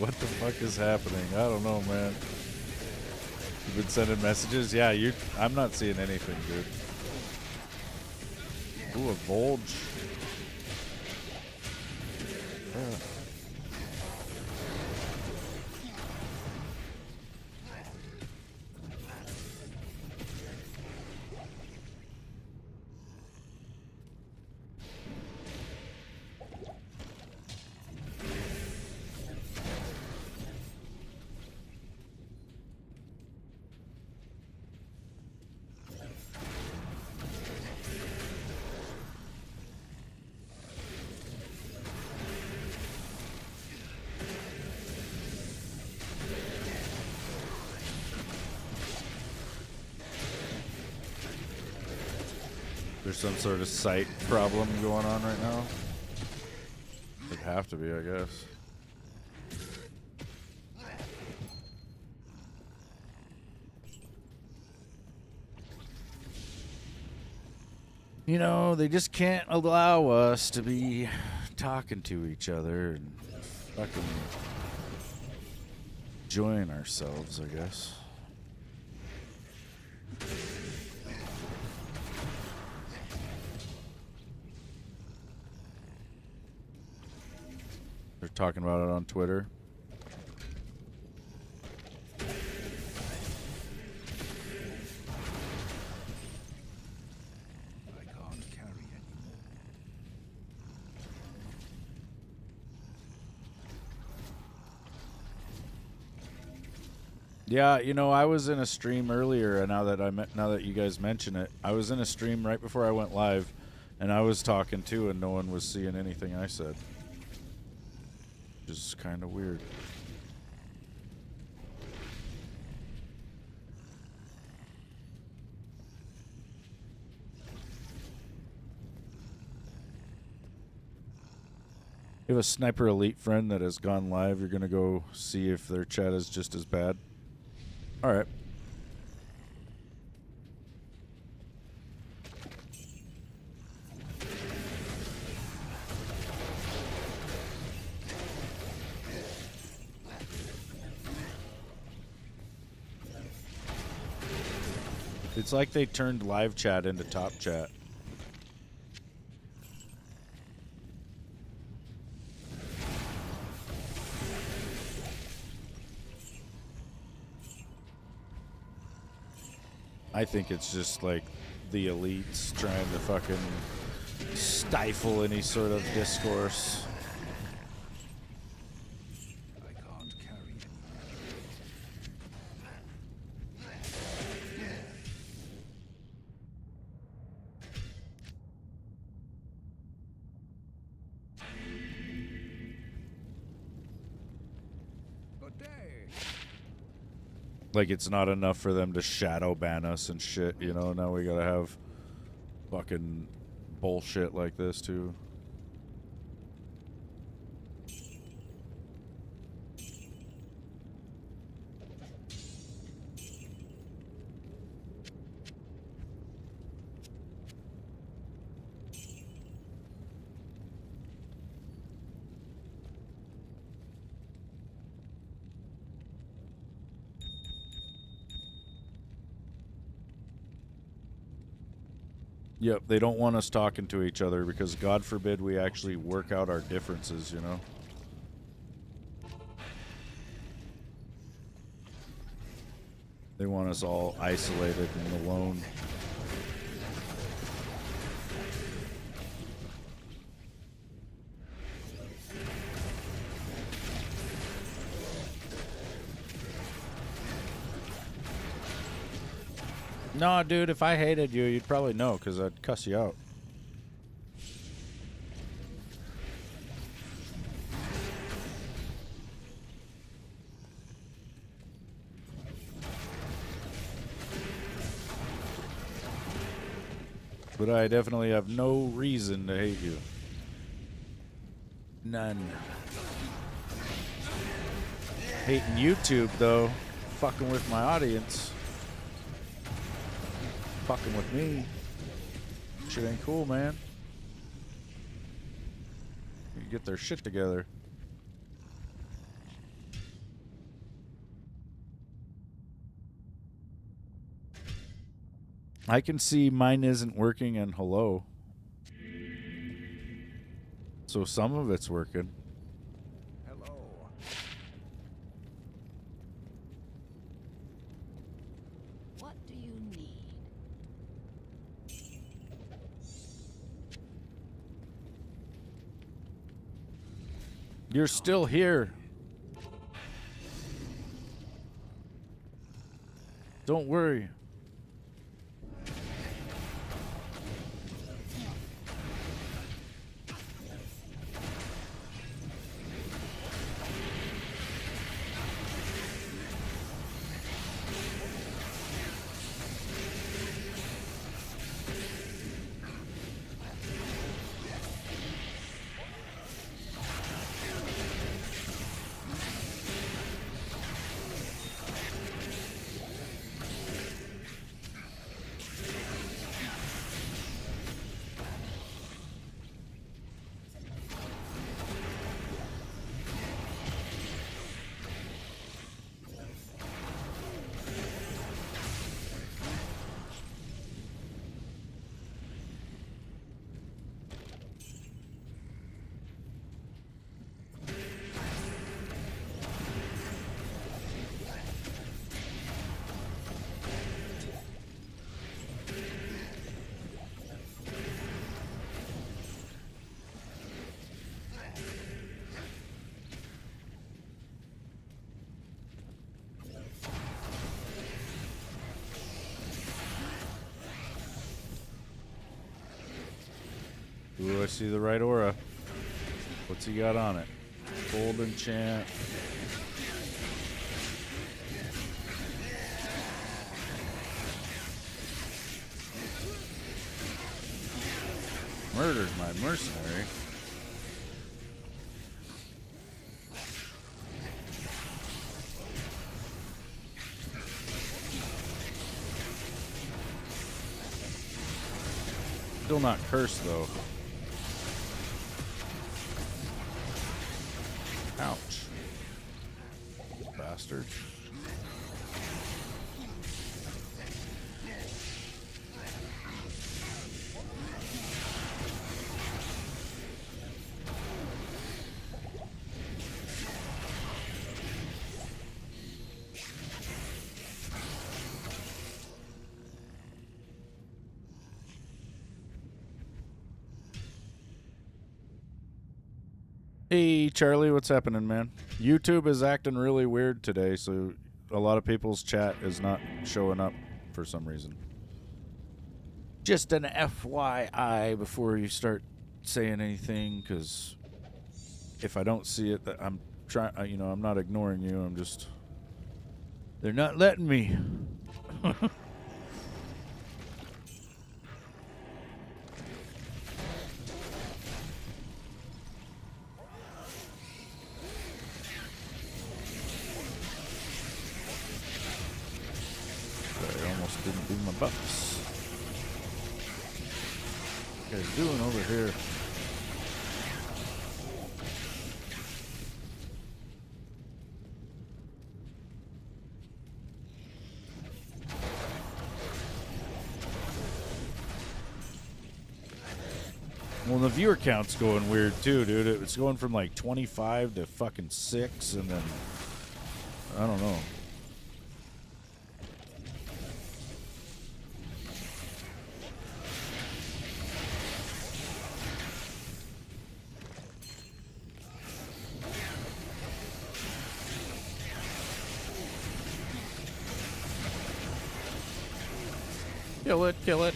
What the fuck is happening? I don't know, man. You've been sending messages? Yeah, I'm not seeing anything, dude. Ooh, a Volge. Yeah. There's some sort of sight problem going on right now. It'd have to be, I guess. You know, they just can't allow us to be talking to each other and fucking enjoying ourselves, I guess. They're talking about it on Twitter. I can't carry anymore. Yeah, you know, I was in a stream earlier, and now that you guys mention it, I was in a stream right before I went live, and I was talking too, and no one was seeing anything I said. Which is kind of weird. You have a Sniper Elite friend that has gone live. You're going to go see if their chat is just as bad. All right. It's like they turned live chat into top chat. I think it's just like the elites trying to fucking stifle any sort of discourse. I can't carry it. Good day. Like it's not enough for them to shadow ban us and shit, you know? Now we gotta have fucking bullshit like this too. Yep, they don't want us talking to each other because God forbid we actually work out our differences, you know? They want us all isolated and alone. No, dude, if I hated you, you'd probably know, because I'd cuss you out. But I definitely have no reason to hate you. None. Hating YouTube, though. Fucking with my audience. Fucking with me. Shit ain't cool, man. You get their shit together. I can see mine isn't working and hello. So some of it's working. Hello. What do you need? You're still here. Don't worry. Ooh, I see the right aura. What's he got on it? Gold enchant. Murdered my mercenary. Still not cursed though. Ouch. Bastard. Hey, Charlie, what's happening, man? YouTube is acting really weird today, so a lot of people's chat is not showing up for some reason. Just an FYI before you start saying anything, because if I don't see it, that I'm trying, I'm not ignoring you. I'm just, they're not letting me. I almost didn't do my buffs. What are you guys doing over here? Well, the viewer count's going weird too, dude. It's going from like 25 to fucking 6, and then I don't know. Kill it, kill it.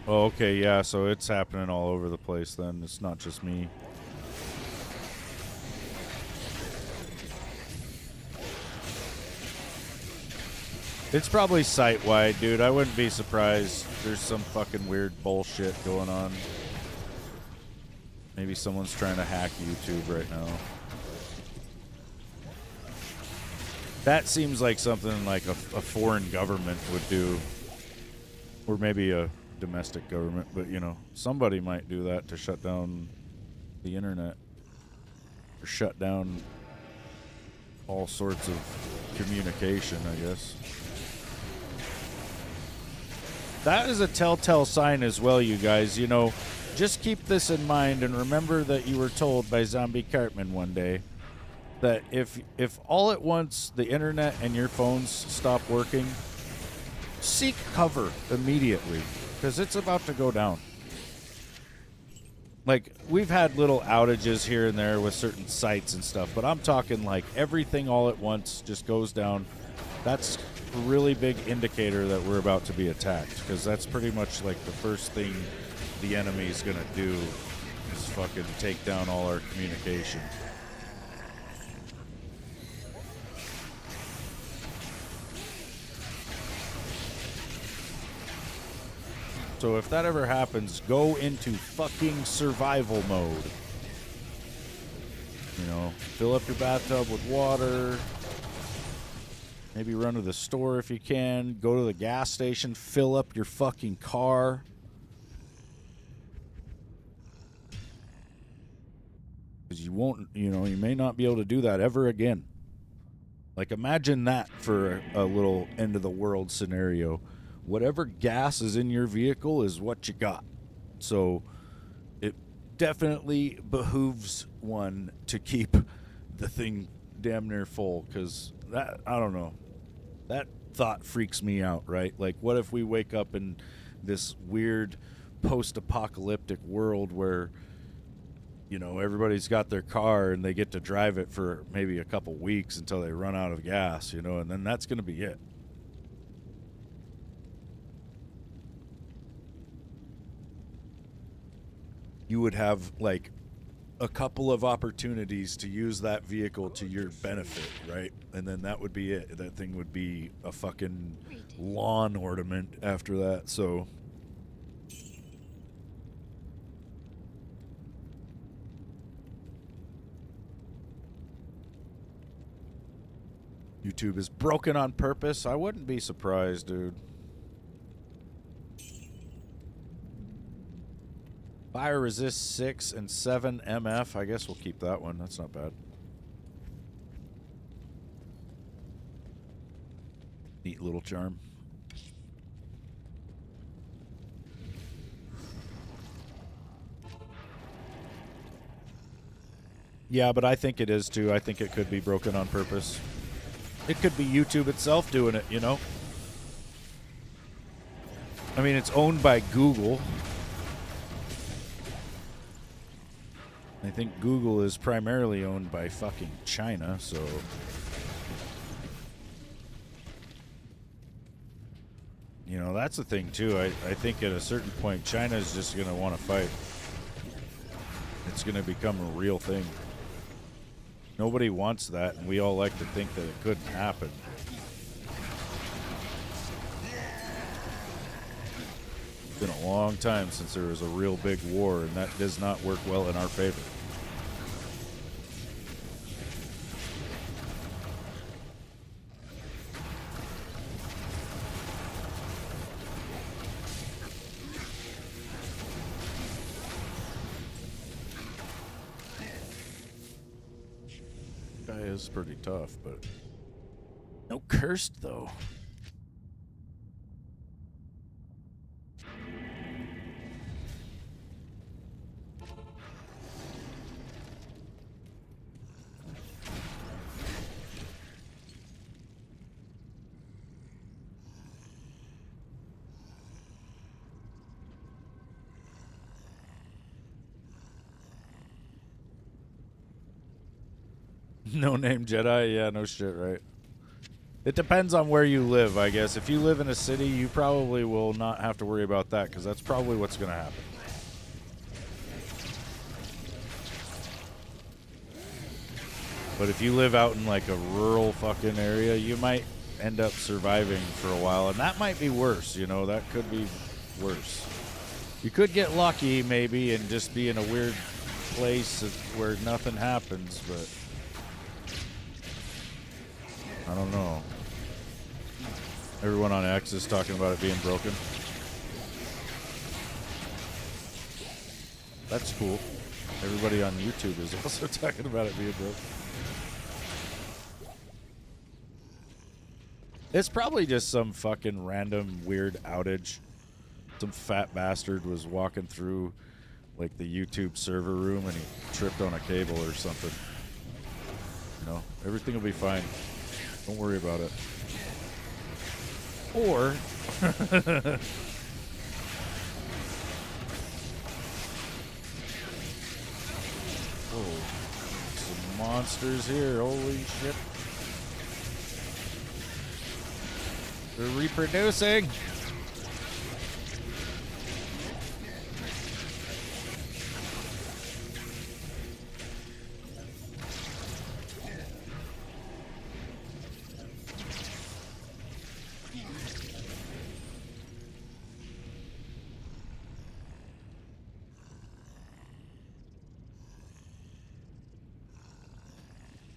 Oh, okay, yeah, so it's happening all over the place then. It's not just me. It's probably site-wide, dude. I wouldn't be surprised. There's some fucking weird bullshit going on. Maybe someone's trying to hack YouTube right now. That seems like something like a foreign government would do. Or maybe a domestic government, but somebody might do that to shut down the internet or shut down all sorts of communication, I guess. That is a telltale sign as well, you guys. Just keep this in mind and remember that you were told by Zombie Cartman one day that if all at once the internet and your phones stop working, seek cover immediately. Because it's about to go down. Like, we've had little outages here and there with certain sites and stuff, but I'm talking like everything all at once just goes down. That's a really big indicator that we're about to be attacked, because that's pretty much like the first thing the enemy's gonna do is fucking take down all our communication. So if that ever happens, go into fucking survival mode. Fill up your bathtub with water. Maybe run to the store if you can. Go to the gas station. Fill up your fucking car. Because you won't, you may not be able to do that ever again. Like, imagine that for a little end of the world scenario. Whatever gas is in your vehicle is what you got. So it definitely behooves one to keep the thing damn near full, because that, I don't know, that thought freaks me out, right? Like, what if we wake up in this weird post-apocalyptic world where, you know, everybody's got their car and they get to drive it for maybe a couple weeks until they run out of gas, you know, and then that's going to be it. You would have like a couple of opportunities to use that vehicle to your benefit, right? And then that would be it. That thing would be a fucking lawn ornament after that. So YouTube is broken on purpose. I wouldn't be surprised, dude. Fire resist 6 and 7 MF. I guess we'll keep that one. That's not bad. Neat little charm. Yeah, but I think it is too. I think it could be broken on purpose. It could be YouTube itself doing it, you know? I mean, it's owned by Google. I think Google is primarily owned by fucking China, so... You know, that's the thing, too. I think at a certain point, China's just going to want to fight. It's going to become a real thing. Nobody wants that, and we all like to think that it couldn't happen. It's been a long time since there was a real big war, and that does not work well in our favor. Guy is pretty tough, but no cursed though. No name Jedi? Yeah, no shit, right? It depends on where you live, I guess. If you live in a city, you probably will not have to worry about that, because that's probably what's going to happen. But if you live out in like a rural fucking area, you might end up surviving for a while, and that might be worse, you know? That could be worse. You could get lucky, maybe, and just be in a weird place where nothing happens, but... I don't know. Everyone on X is talking about it being broken. That's cool. Everybody on YouTube is also talking about it being broken. It's probably just some fucking random weird outage. Some fat bastard was walking through like the YouTube server room and he tripped on a cable or something. You know, everything will be fine. Don't worry about it. Or whoa, some monsters here. Holy shit. They're reproducing.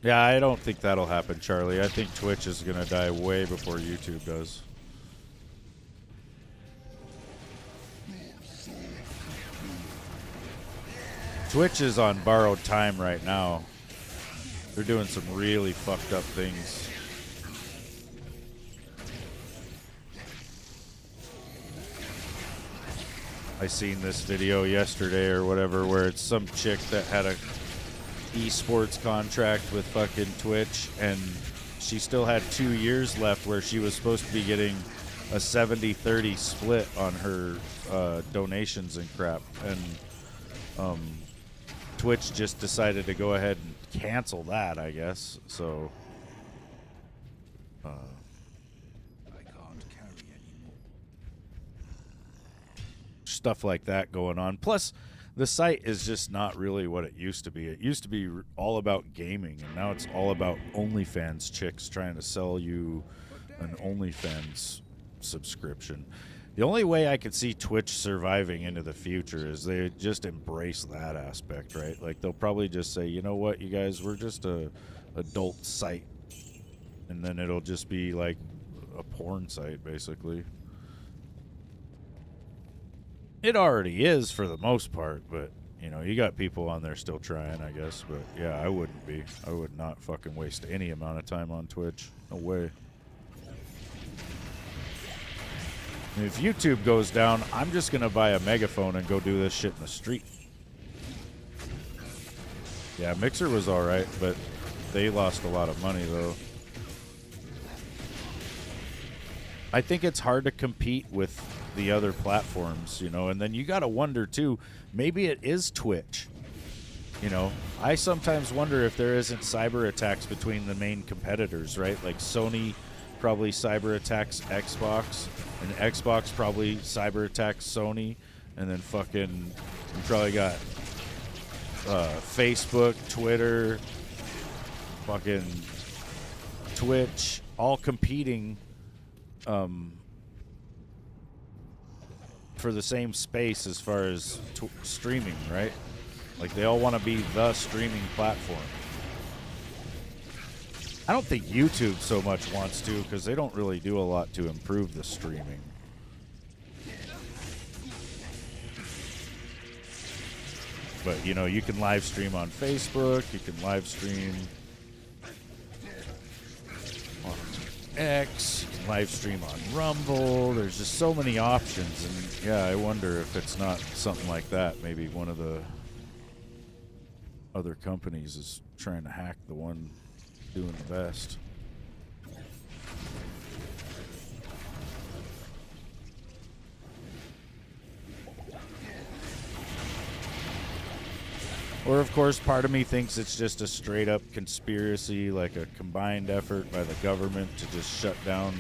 Yeah, I don't think that'll happen, Charlie. I think Twitch is going to die way before YouTube does. Twitch is on borrowed time right now. They're doing some really fucked up things. I seen this video yesterday or whatever where it's some chick that had a esports contract with fucking Twitch, and she still had 2 years left where she was supposed to be getting a 70-30 split on her donations and crap, and Twitch just decided to go ahead and cancel that, I guess. So I can't carry anymore. stuff like that going on. Plus, the site is just not really what it used to be. It used to be all about gaming, and now it's all about OnlyFans chicks trying to sell you an OnlyFans subscription. The only way I could see Twitch surviving into the future is they just embrace that aspect, right? Like, they'll probably just say, you know what, you guys, we're just a adult site, and then it'll just be like a porn site, basically. It already is for the most part, but, you know, you got people on there still trying, I guess. But, yeah, I wouldn't be. I would not fucking waste any amount of time on Twitch. No way. And if YouTube goes down, I'm just going to buy a megaphone and go do this shit in the street. Yeah, Mixer was all right, but they lost a lot of money, though. I think it's hard to compete with the other platforms, you know, and then you got to wonder too, maybe it is Twitch. You know, I sometimes wonder if there isn't cyber attacks between the main competitors, right? Like Sony probably cyber attacks Xbox, and Xbox probably cyber attacks Sony, and then fucking you probably got Facebook, Twitter, fucking Twitch, all competing for the same space as far as streaming, right? Like, they all want to be the streaming platform. I don't think YouTube so much wants to, because they don't really do a lot to improve the streaming. But, you know, you can live stream on Facebook, you can live stream on X, you can live stream on Rumble. There's just so many options, and yeah, I wonder if it's not something like that. Maybe one of the other companies is trying to hack the one doing the best. Or, of course, part of me thinks it's just a straight-up conspiracy, like a combined effort by the government to just shut down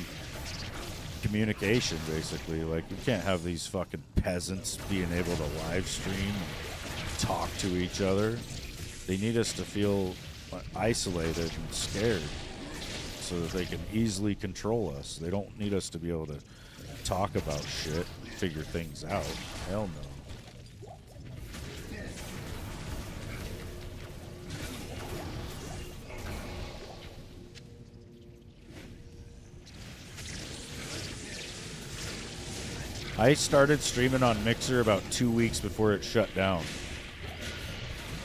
communication, basically. Like, you can't have these fucking peasants being able to live stream and talk to each other. They need us to feel isolated and scared so that they can easily control us. They don't need us to be able to talk about shit, figure things out. Hell no. I started streaming on Mixer about 2 weeks before it shut down.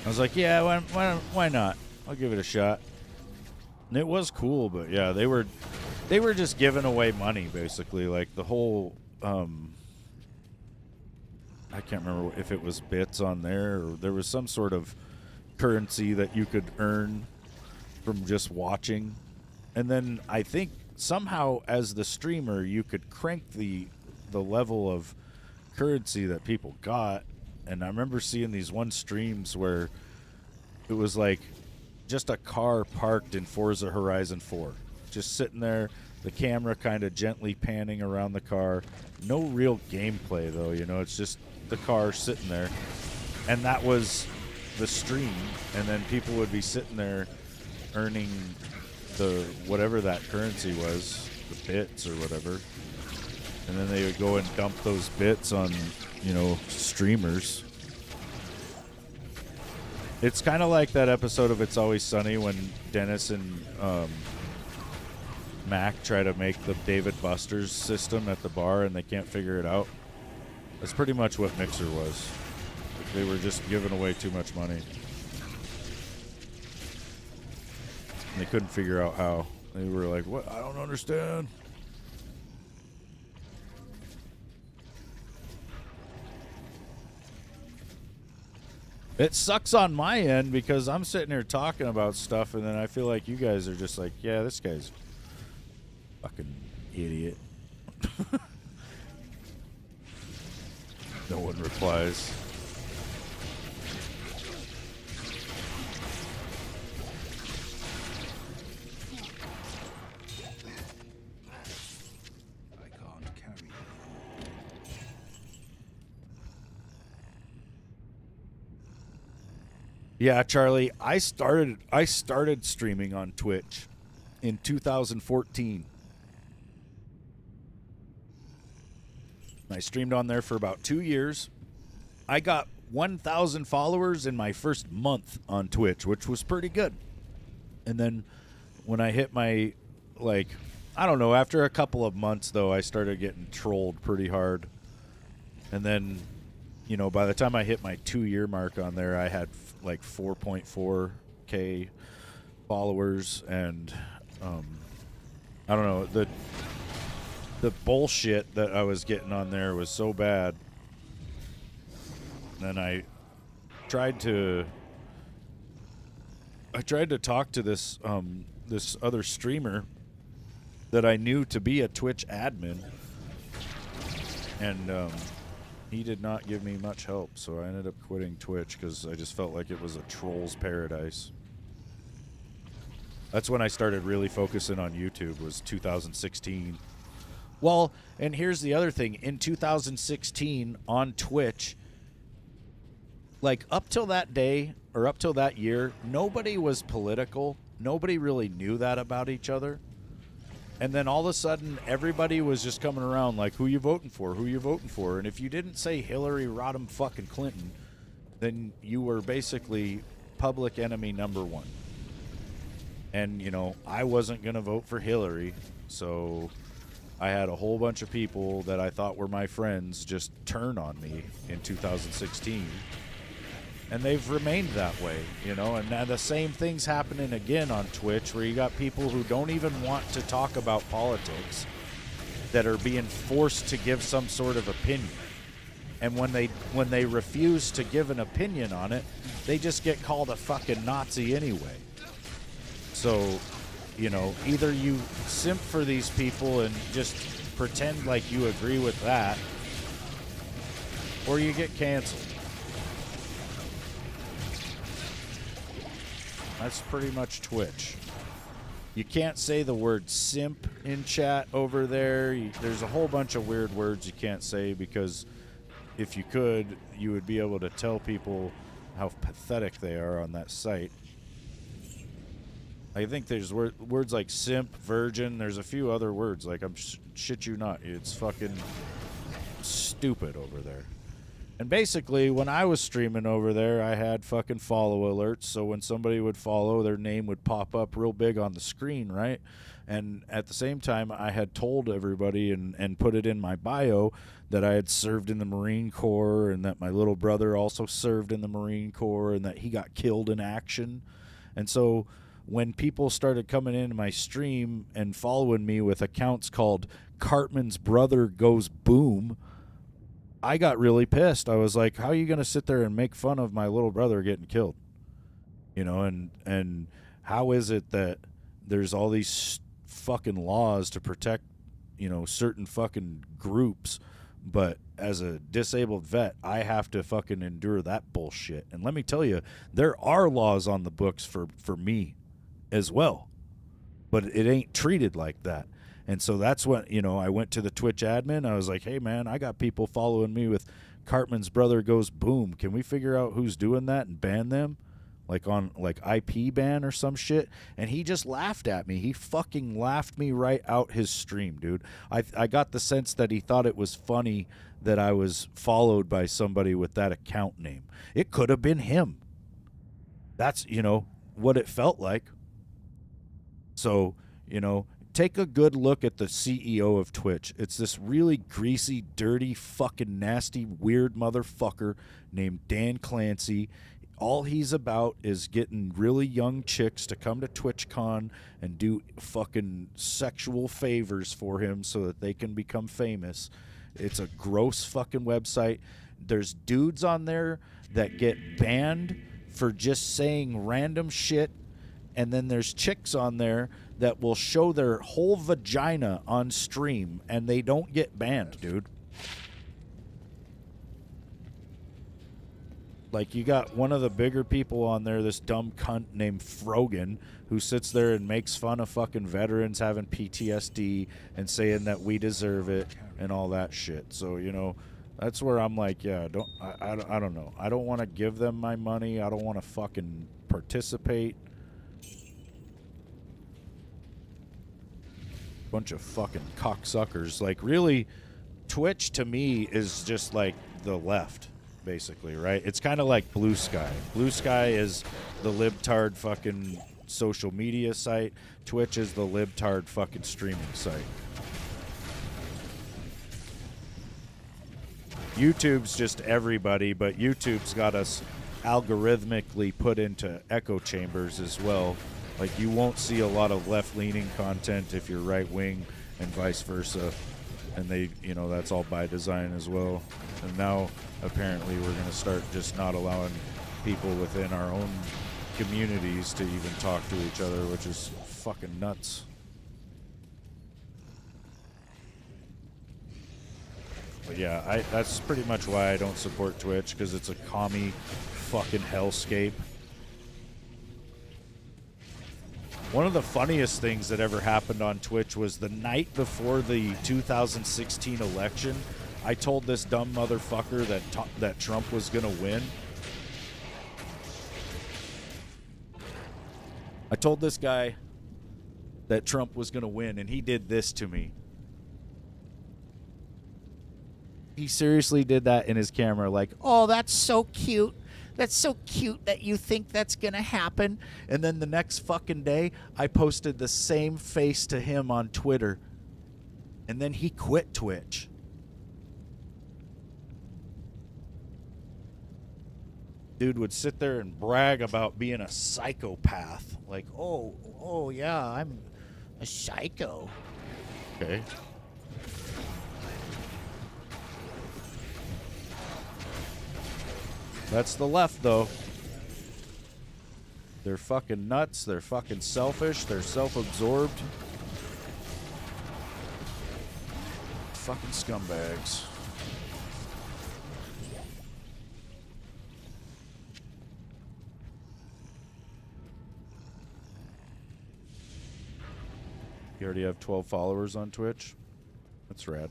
I was like, yeah, why not? I'll give it a shot. And it was cool, but yeah, they were just giving away money, basically. Like, the whole, I can't remember if it was bits on there, or there was some sort of currency that you could earn from just watching. And then I think somehow, as the streamer, you could crank the level of currency that people got. And I remember seeing these one streams where it was like just a car parked in Forza Horizon 4, just sitting there, the camera kind of gently panning around the car. No real gameplay though, you know, it's just the car sitting there. And that was the stream, and then people would be sitting there earning the whatever that currency was, the bits or whatever. And then they would go and dump those bits on, you know, streamers. It's kind of like that episode of It's Always Sunny when Dennis and Mac try to make the David Buster's system at the bar and they can't figure it out. That's pretty much what Mixer was. They were just giving away too much money. And they couldn't figure out how. They were like, what? I don't understand. It sucks on my end because I'm sitting here talking about stuff, and then I feel like you guys are just like, yeah, this guy's fucking idiot. No one replies. I can't carry you. Yeah, Charlie, I started streaming on Twitch in 2014. I streamed on there for about 2 years. I got 1,000 followers in my first month on Twitch, which was pretty good. And then when I hit my, like, I don't know, after a couple of months, though, I started getting trolled pretty hard. And then, you know, by the time I hit my 2-year mark on there, I had like 4.4K followers. And I don't know, the bullshit that I was getting on there was so bad. And I tried to talk to this this other streamer that I knew to be a Twitch admin, and he did not give me much help, so I ended up quitting Twitch because I just felt like it was a troll's paradise. That's when I started really focusing on YouTube, was 2016. Well, and here's the other thing. In 2016, on Twitch, like up till that day, or up till that year, nobody was political. Nobody really knew that about each other. And then all of a sudden, everybody was just coming around like, who you voting for? Who you voting for? And if you didn't say Hillary Rodham fucking Clinton, then you were basically public enemy number one. And, you know, I wasn't going to vote for Hillary, so I had a whole bunch of people that I thought were my friends just turn on me in 2016. And they've remained that way, you know. And now the same thing's happening again on Twitch, where you got people who don't even want to talk about politics that are being forced to give some sort of opinion. And when they refuse to give an opinion on it, they just get called a fucking Nazi anyway. So, you know, either you simp for these people and just pretend like you agree with that, or you get canceled. That's pretty much Twitch. You can't say the word simp in chat over there. There's a whole bunch of weird words you can't say, because if you could, you would be able to tell people how pathetic they are on that site. I think there's words like simp, virgin. There's a few other words. Like, I'm shit you not. It's fucking stupid over there. And basically, when I was streaming over there, I had fucking follow alerts. So when somebody would follow, their name would pop up real big on the screen, right? And at the same time, I had told everybody and put it in my bio that I had served in the Marine Corps, and that my little brother also served in the Marine Corps, and that he got killed in action. And so when people started coming into my stream and following me with accounts called Cartman's Brother Goes Boom, I got really pissed. I was like, how are you going to sit there and make fun of my little brother getting killed? You know, and how is it that there's all these fucking laws to protect, you know, certain fucking groups, but as a disabled vet, I have to fucking endure that bullshit. And let me tell you, there are laws on the books for me as well, but it ain't treated like that. And so that's when, you know, I went to the Twitch admin. I was like, hey, man, I got people following me with Cartman's Brother Goes Boom. Can we figure out who's doing that and ban them? Like on like IP ban or some shit? And he just laughed at me. He fucking laughed me right out his stream, dude. I got the sense that he thought it was funny that I was followed by somebody with that account name. It could have been him. That's, you know, what it felt like. So, you know, take a good look at the CEO of Twitch. It's this really greasy, dirty, fucking nasty, weird motherfucker named Dan Clancy. All he's about is getting really young chicks to come to TwitchCon and do fucking sexual favors for him so that they can become famous. It's a gross fucking website. There's dudes on there that get banned for just saying random shit, and then there's chicks on there that will show their whole vagina on stream and they don't get banned, dude. Like, you got one of the bigger people on there, this dumb cunt named Frogan, who sits there and makes fun of fucking veterans having PTSD and saying that we deserve it and all that shit. So, you know, that's where I'm like, yeah, I don't know. I don't want to give them my money. I don't want to fucking participate. Bunch of fucking cocksuckers. Like, really, Twitch to me is just like the left, basically, right? It's kind of like Blue Sky. Blue Sky is the libtard fucking social media site. Twitch is the libtard fucking streaming site. YouTube's just everybody, but YouTube's got us algorithmically put into echo chambers as well. Like, you won't see a lot of left-leaning content if you're right-wing and vice versa. And they, you know, that's all by design as well. And now, apparently, we're going to start just not allowing people within our own communities to even talk to each other, which is fucking nuts. But yeah, that's pretty much why I don't support Twitch, because it's a commie fucking hellscape. One of the funniest things that ever happened on Twitch was the night before the 2016 election. I told this dumb motherfucker that Trump was going to win. I told this guy that Trump was going to win, and he did this to me. He seriously did that in his camera, like, oh, that's so cute. That's so cute that you think that's going to happen. And then the next fucking day, I posted the same face to him on Twitter. And then he quit Twitch. Dude would sit there and brag about being a psychopath. Like, oh yeah, I'm a psycho. Okay. That's the left, though. They're fucking nuts. They're fucking selfish. They're self-absorbed. Fucking scumbags. You already have 12 followers on Twitch? That's rad.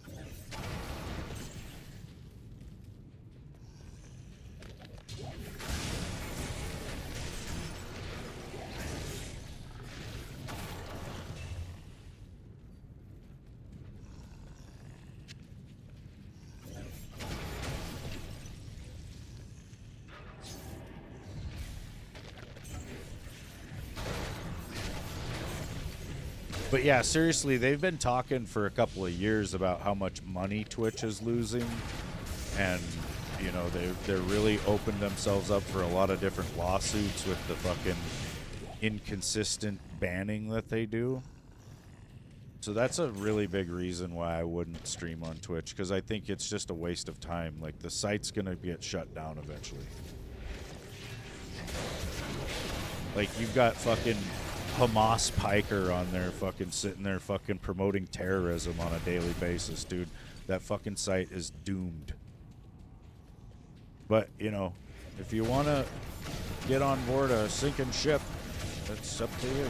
But yeah, seriously, they've been talking for a couple of years about how much money Twitch is losing, and you know they're really opened themselves up for a lot of different lawsuits with the fucking inconsistent banning that they do. So that's a really big reason why I wouldn't stream on Twitch, because I think it's just a waste of time. Like, the site's gonna get shut down eventually. Like, you've got fucking Hamas Piker on there fucking sitting there fucking promoting terrorism on a daily basis, dude. That fucking site is doomed. But, you know, if you want to get on board a sinking ship, that's up to you.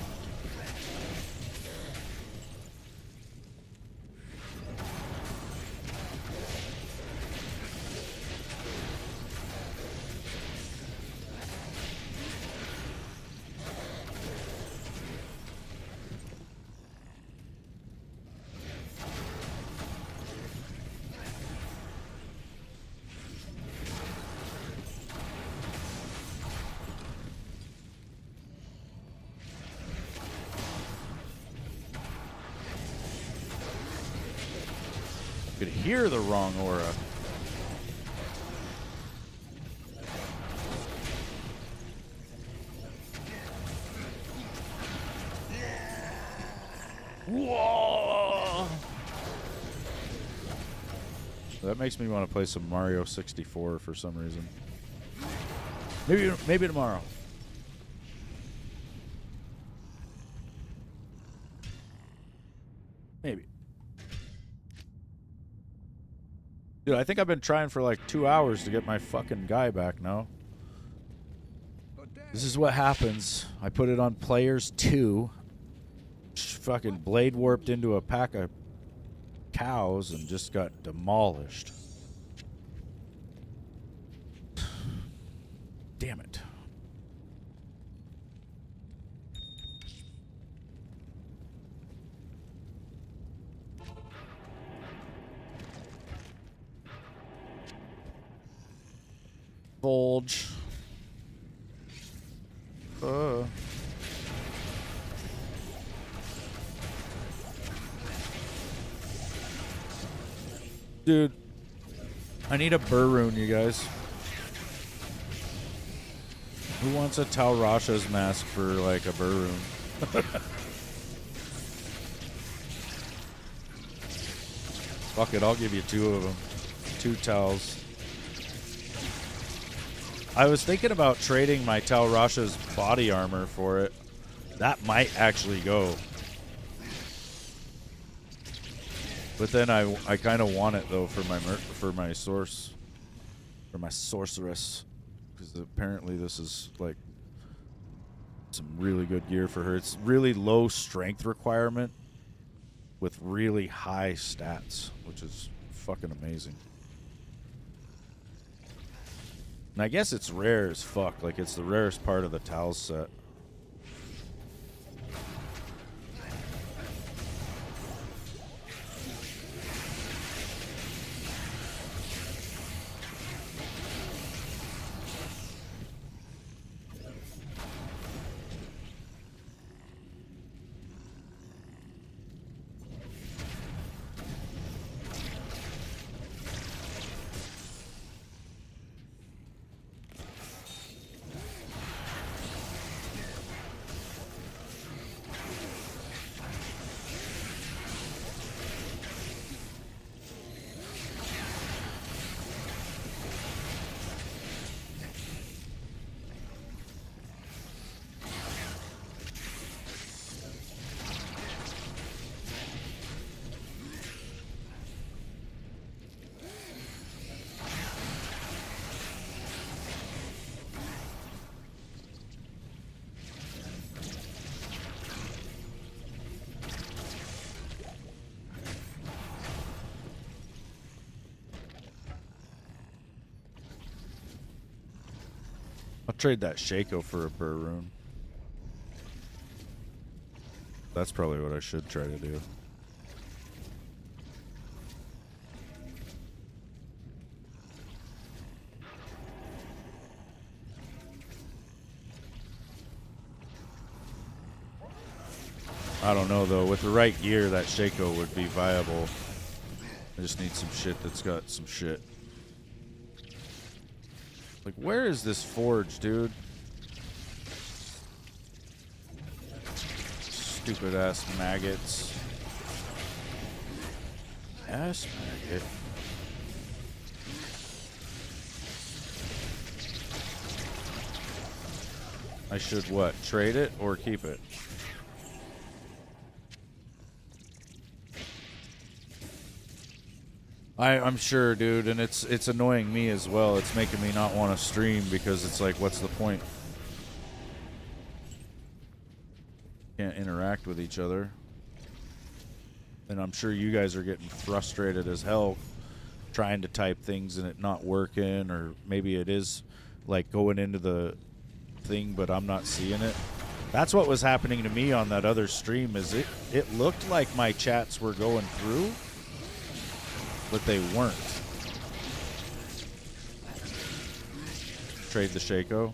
Could hear the wrong aura. Whoa! That makes me want to play some Mario 64 for some reason. Maybe tomorrow. Maybe. Dude, I think I've been trying for like 2 hours to get my fucking guy back now. This is what happens. I put it on players 2. Fucking blade warped into a pack of cows and just got demolished. Damn it. Bulge. Dude, I need a Burroon, you guys. Who wants a Talrasha's mask for like a Burroon? Fuck it, I'll give you 2 of them. 2 towels. I was thinking about trading my Talrasha's body armor for it. That might actually go. But then I kind of want it though for my sorceress, because apparently this is like some really good gear for her. It's really low strength requirement with really high stats, which is fucking amazing. And I guess it's rare as fuck. Like, it's the rarest part of the Tals set. I'll trade that Shaco for a Burroon. That's probably what I should try to do. I don't know though. With the right gear, that Shaco would be viable. I just need some shit that's got some shit. Like, where is this forge, dude? Stupid ass maggots. Ass maggot. I should what? Trade it or keep it? I'm sure, dude, and it's annoying me as well. It's making me not want to stream because it's like, what's the point? Can't interact with each other. And I'm sure you guys are getting frustrated as hell trying to type things and it not working, or maybe it is like going into the thing but I'm not seeing it. That's what was happening to me on that other stream. Is it looked like my chats were going through, but they weren't. Trade the Shaco.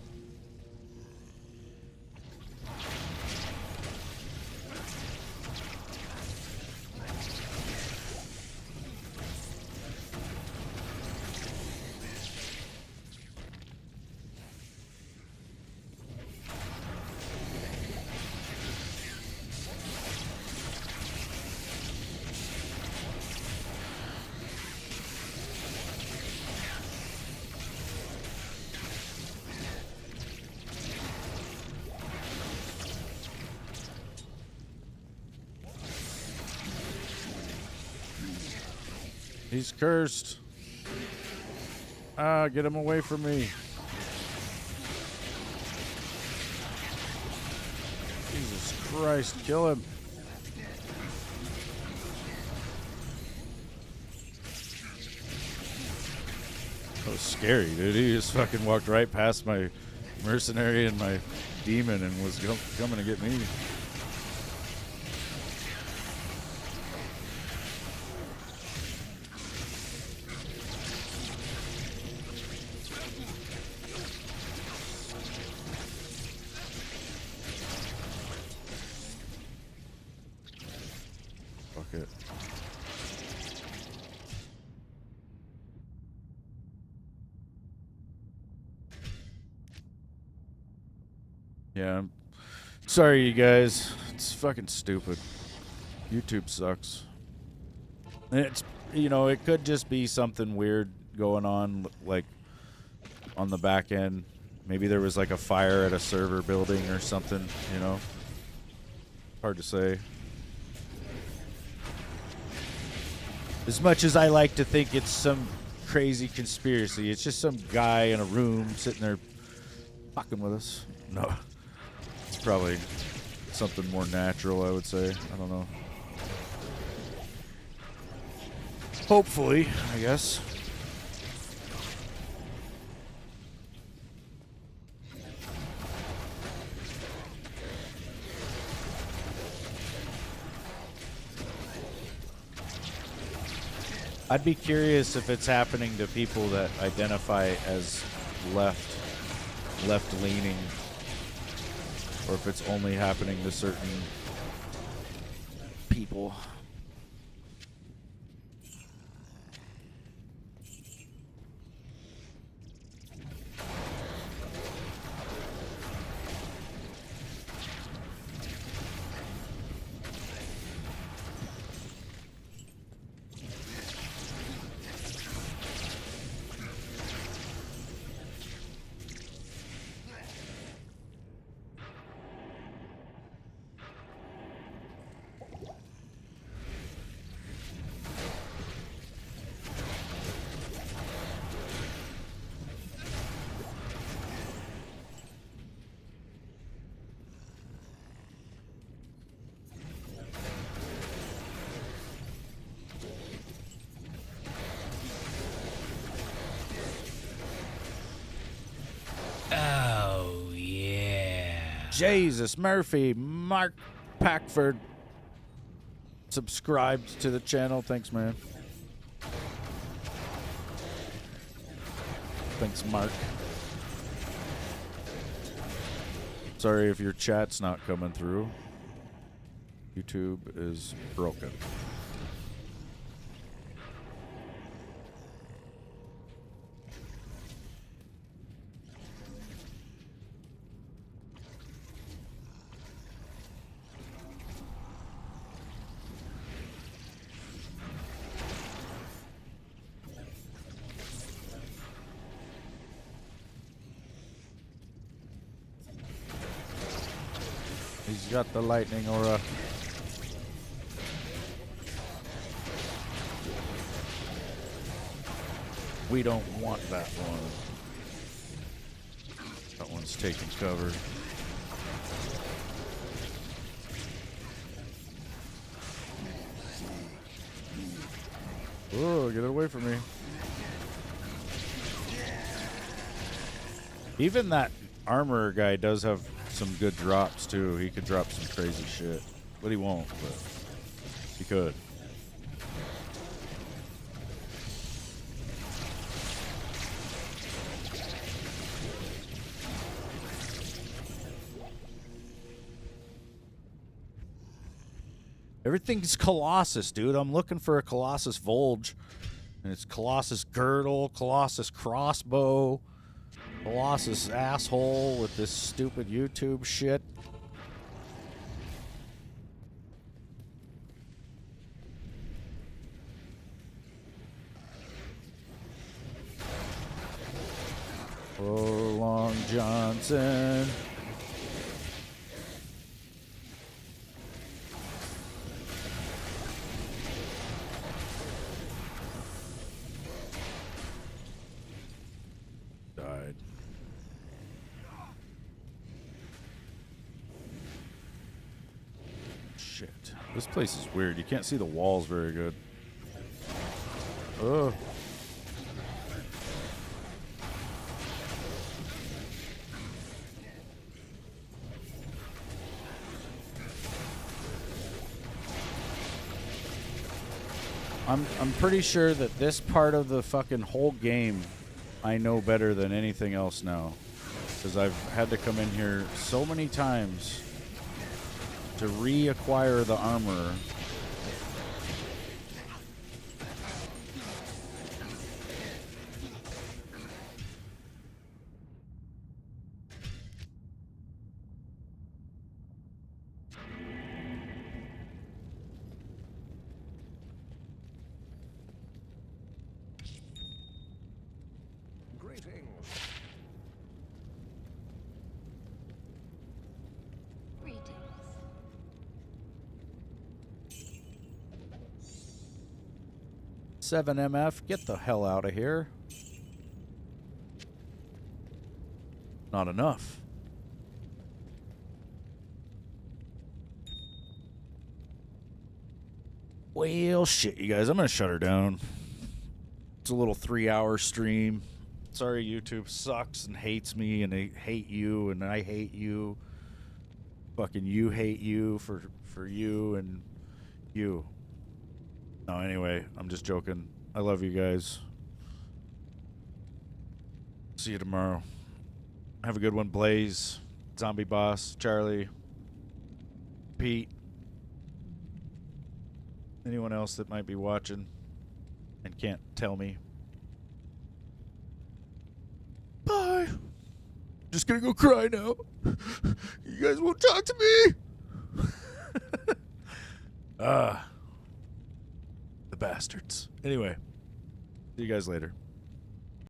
He's cursed. Ah, get him away from me. Jesus Christ, kill him. That was scary, dude. He just fucking walked right past my mercenary and my demon and was coming to get me. Fuck it. Yeah, I'm sorry, you guys. It's fucking stupid. YouTube sucks. And it's, you know, it could just be something weird going on, like, on the back end. Maybe there was, like, a fire at a server building or something, you know? Hard to say. As much as I like to think it's some crazy conspiracy, it's just some guy in a room sitting there fucking with us. No. It's probably something more natural, I would say. I don't know. Hopefully, I guess. I'd be curious if it's happening to people that identify as left-leaning, or if it's only happening to certain people. Oh, yeah. Jesus, Murphy, Mark Packford subscribed to the channel. Thanks, man. Thanks, Mark. Sorry if your chat's not coming through. YouTube is broken. He's got the lightning aura. We don't want that one. That one's taking cover. Oh, get it away from me. Even that armor guy does have some good drops too. He could drop some crazy shit, but he won't, but he could. Everything's Colossus, dude. I'm looking for a Colossus Volge, and it's Colossus Girdle, Colossus Crossbow, Colossus asshole with this stupid YouTube shit. Oh, Long Johnson. Shit. This place is weird. You can't see the walls very good. Ugh. I'm pretty sure that this part of the fucking whole game I know better than anything else now. Because I've had to come in here so many times to reacquire the armor. Greetings. Greetings. 7MF, get the hell out of here. Not enough. Well, shit, you guys. I'm going to shut her down. It's a little 3-hour stream. Sorry, YouTube sucks and hates me, and they hate you, and I hate you. Fucking you hate you for you and you. No, anyway, I'm just joking. I love you guys. See you tomorrow. Have a good one, Blaze, Zombie Boss, Charlie, Pete. Anyone else that might be watching and can't tell me. Bye. Just gonna go cry now. You guys won't talk to me. The bastards. Anyway, see you guys later.